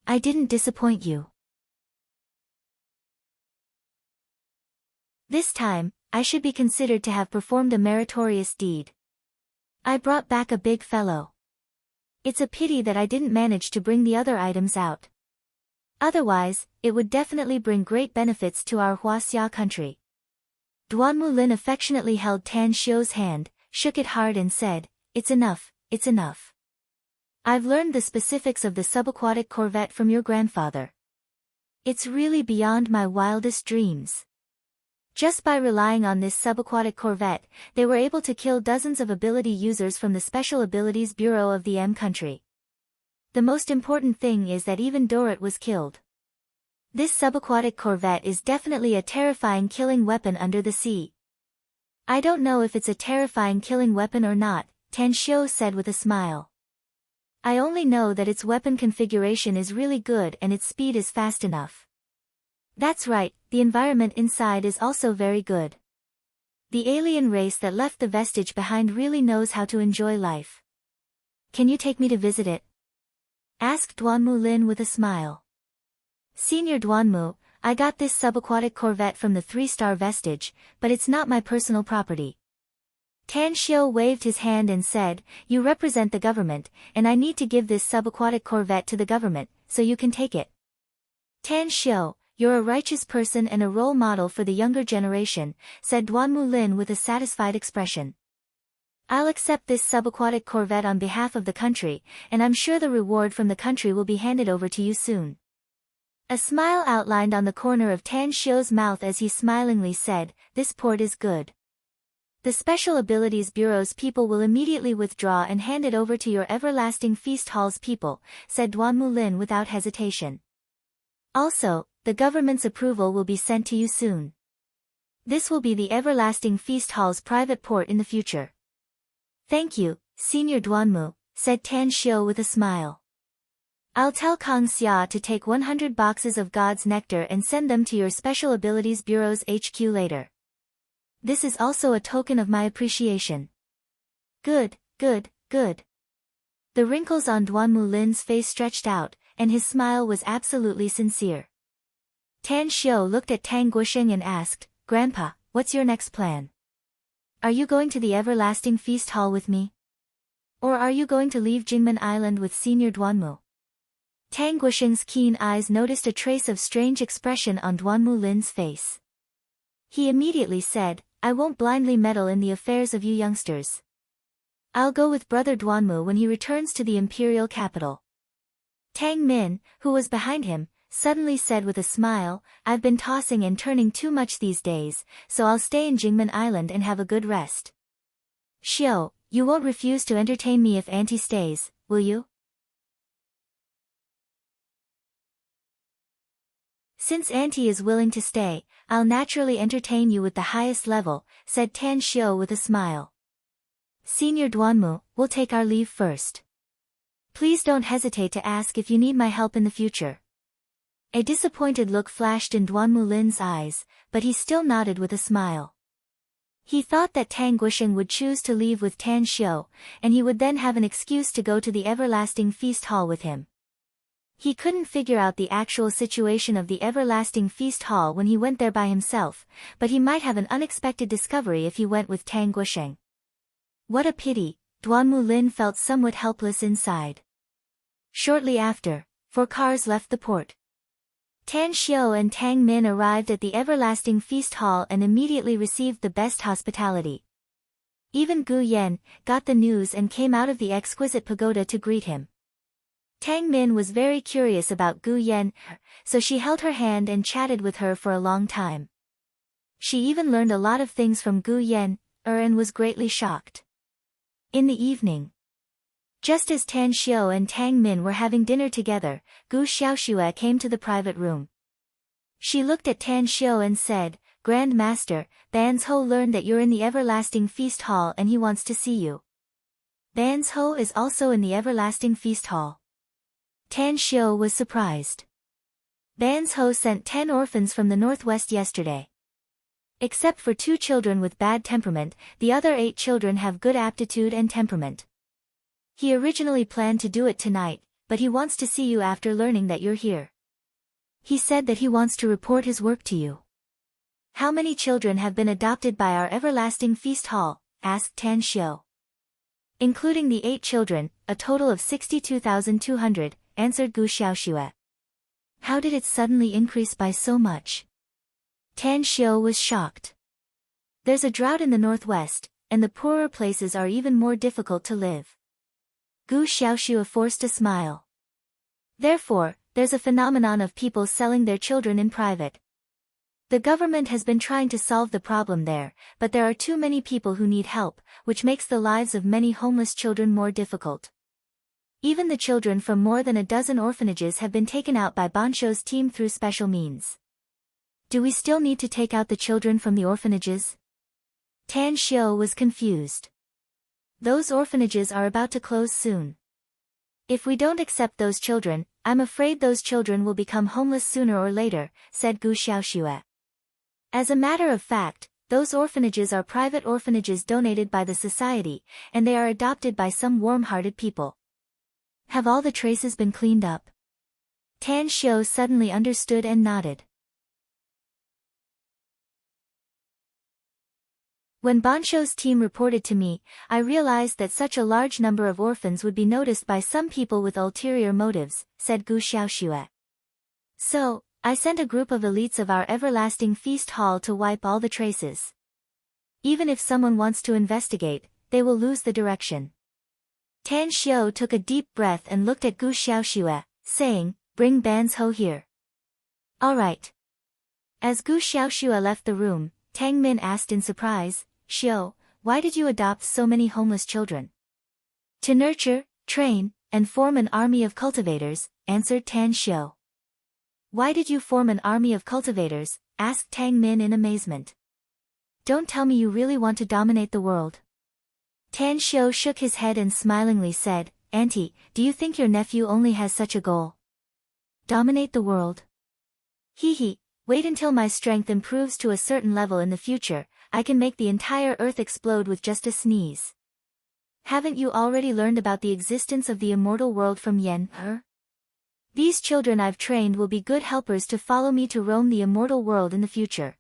I didn't disappoint you. This time, I should be considered to have performed a meritorious deed. I brought back a big fellow. It's a pity that I didn't manage to bring the other items out. Otherwise, it would definitely bring great benefits to our Huaxia country." Duanmu Lin affectionately held Tan Xiao's hand, shook it hard and said, "It's enough, it's enough. I've learned the specifics of the subaquatic corvette from your grandfather. It's really beyond my wildest dreams." Just by relying on this subaquatic corvette, they were able to kill dozens of ability users from the Special Abilities Bureau of the M country. The most important thing is that even Dorrit was killed. This subaquatic corvette is definitely a terrifying killing weapon under the sea. "I don't know if it's a terrifying killing weapon or not," Tan Xiao said with a smile. "I only know that its weapon configuration is really good and its speed is fast enough. That's right, the environment inside is also very good. The alien race that left the vestige behind really knows how to enjoy life. Can you take me to visit it?" asked Duanmu Lin with a smile. "Senior Duanmu, I got this subaquatic corvette from the 3-star vestige, but it's not my personal property." Tan Xiao waved his hand and said, "You represent the government, and I need to give this subaquatic corvette to the government, so you can take it." "Tan Xiao, you're a righteous person and a role model for the younger generation," said Duanmu Lin with a satisfied expression. "I'll accept this subaquatic corvette on behalf of the country, and I'm sure the reward from the country will be handed over to you soon." A smile outlined on the corner of Tan Xiao's mouth as he smilingly said, "This port is good. The Special Abilities Bureau's people will immediately withdraw and hand it over to your Everlasting Feast Hall's people," said Duanmu Lin without hesitation. "Also, the government's approval will be sent to you soon. This will be the Everlasting Feast Hall's private port in the future." "Thank you, Senior Duanmu," said Tan Xiao with a smile. "I'll tell Kang Xia to take 100 boxes of God's Nectar and send them to your Special Abilities Bureau's HQ later. This is also a token of my appreciation." "Good, good, good." The wrinkles on Duanmu Lin's face stretched out, and his smile was absolutely sincere. Tan Xiao looked at Tang Guisheng and asked, "Grandpa, what's your next plan? Are you going to the Everlasting Feast Hall with me? Or are you going to leave Jingmen Island with Senior Duanmu?" Tang Guisheng's keen eyes noticed a trace of strange expression on Duanmu Lin's face. He immediately said, "I won't blindly meddle in the affairs of you youngsters. I'll go with Brother Duanmu when he returns to the imperial capital." Tang Min, who was behind him, suddenly said with a smile, "I've been tossing and turning too much these days, so I'll stay in Jingmen Island and have a good rest. Xiao, you won't refuse to entertain me if Auntie stays, will you?" "Since Auntie is willing to stay, I'll naturally entertain you with the highest level," said Tan Xiao with a smile. "Senior Duanmu, we'll take our leave first. Please don't hesitate to ask if you need my help in the future." A disappointed look flashed in Duanmu Lin's eyes, but he still nodded with a smile. He thought that Tang Guisheng would choose to leave with Tan Xiao, and he would then have an excuse to go to the Everlasting Feast Hall with him. He couldn't figure out the actual situation of the Everlasting Feast Hall when he went there by himself, but he might have an unexpected discovery if he went with Tang Guisheng. What a pity, Duanmu Lin felt somewhat helpless inside. Shortly after, 4 cars left the port. Tan Xiao and Tang Min arrived at the Everlasting Feast Hall and immediately received the best hospitality. Even Gu Yan got the news and came out of the exquisite pagoda to greet him. Tang Min was very curious about Gu Yan, so she held her hand and chatted with her for a long time. She even learned a lot of things from Gu Yan, and was greatly shocked. In the evening, just as Tan Xiao and Tang Min were having dinner together, Gu Xiaoxue came to the private room. She looked at Tan Xiao and said, "Grand Master, Ban's Ho learned that you're in the Everlasting Feast Hall and he wants to see you." "Ban's Ho is also in the Everlasting Feast Hall." Tan Xiao was surprised. Banzhou sent 10 orphans from the northwest yesterday. Except for 2 children with bad temperament, the other 8 children have good aptitude and temperament. He originally planned to do it tonight, but he wants to see you after learning that you're here. He said that he wants to report his work to you. How many children have been adopted by our everlasting feast hall? Asked Tan Xiu. Including the 8 children, a total of 62,200, answered Gu Xiaoxue. How did it suddenly increase by so much? Tan Xiu was shocked. There's a drought in the northwest, and the poorer places are even more difficult to live. Gu Xiaoxue forced a smile. Therefore, there's a phenomenon of people selling their children in private. The government has been trying to solve the problem there, but there are too many people who need help, which makes the lives of many homeless children more difficult. Even the children from more than a dozen orphanages have been taken out by Banzhou's team through special means. Do we still need to take out the children from the orphanages? Tan Xiu was confused. Those orphanages are about to close soon. If we don't accept those children, I'm afraid those children will become homeless sooner or later, said Gu Xiaoxue. As a matter of fact, those orphanages are private orphanages donated by the society, and they are adopted by some warm-hearted people. Have all the traces been cleaned up? Tan Xiu suddenly understood and nodded. When Banzhou's team reported to me, I realized that such a large number of orphans would be noticed by some people with ulterior motives, said Gu Xiaoxue. So, I sent a group of elites of our everlasting feast hall to wipe all the traces. Even if someone wants to investigate, they will lose the direction. Tan Xiu took a deep breath and looked at Gu Xiaoxue, saying, "Bring Banzhou here." All right. As Gu Xiaoxue left the room, Tang Min asked in surprise, "Xiu, why did you adopt so many homeless children?" "To nurture, train, and form an army of cultivators," answered Tan Xiu. "Why did you form an army of cultivators?" asked Tang Min in amazement. "Don't tell me you really want to dominate the world." Tan Xiu shook his head and smilingly said, "Auntie, do you think your nephew only has such a goal? Dominate the world? Hee, wait until my strength improves to a certain level in the future, I can make the entire earth explode with just a sneeze. Haven't you already learned about the existence of the immortal world from Yen? These children I've trained will be good helpers to follow me to roam the immortal world in the future."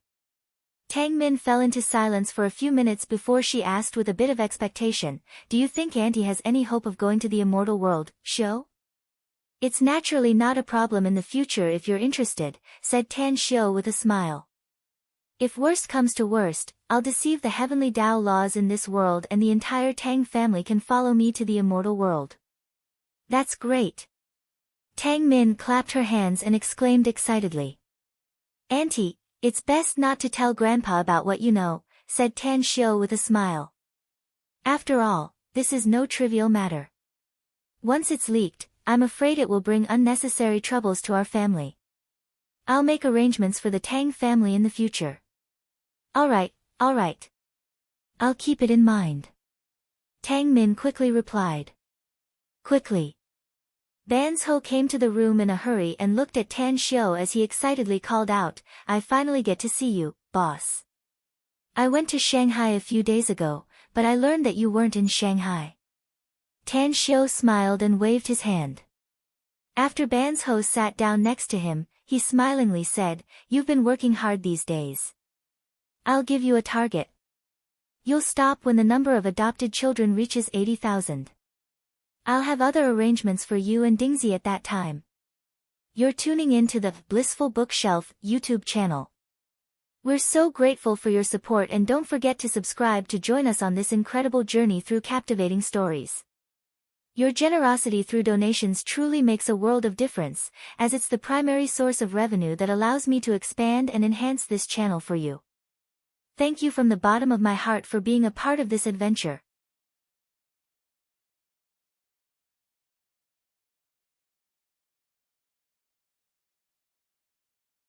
Tang Min fell into silence for a few minutes before she asked with a bit of expectation, "Do you think Auntie has any hope of going to the immortal world, Xiu?" "It's naturally not a problem in the future if you're interested," said Tan Xiu with a smile. "If worst comes to worst, I'll deceive the heavenly Tao laws in this world and the entire Tang family can follow me to the immortal world." "That's great." Tang Min clapped her hands and exclaimed excitedly. "Auntie, it's best not to tell Grandpa about what you know," said Tan Xiu with a smile. "After all, this is no trivial matter. Once it's leaked, I'm afraid it will bring unnecessary troubles to our family. I'll make arrangements for the Tang family in the future." All right. I'll keep it in mind." Tang Min quickly replied. Quickly. Banzhou came to the room in a hurry and looked at Tan Xiu as he excitedly called out, "I finally get to see you, boss. I went to Shanghai a few days ago, but I learned that you weren't in Shanghai." Tan Xiu smiled and waved his hand. After Banzhou sat down next to him, he smilingly said, "You've been working hard these days. I'll give you a target. You'll stop when the number of adopted children reaches 80,000. I'll have other arrangements for you and Dingzi at that time." You're tuning in to the Blissful Bookshelf YouTube channel. We're so grateful for your support and don't forget to subscribe to join us on this incredible journey through captivating stories. Your generosity through donations truly makes a world of difference, as it's the primary source of revenue that allows me to expand and enhance this channel for you. Thank you from the bottom of my heart for being a part of this adventure.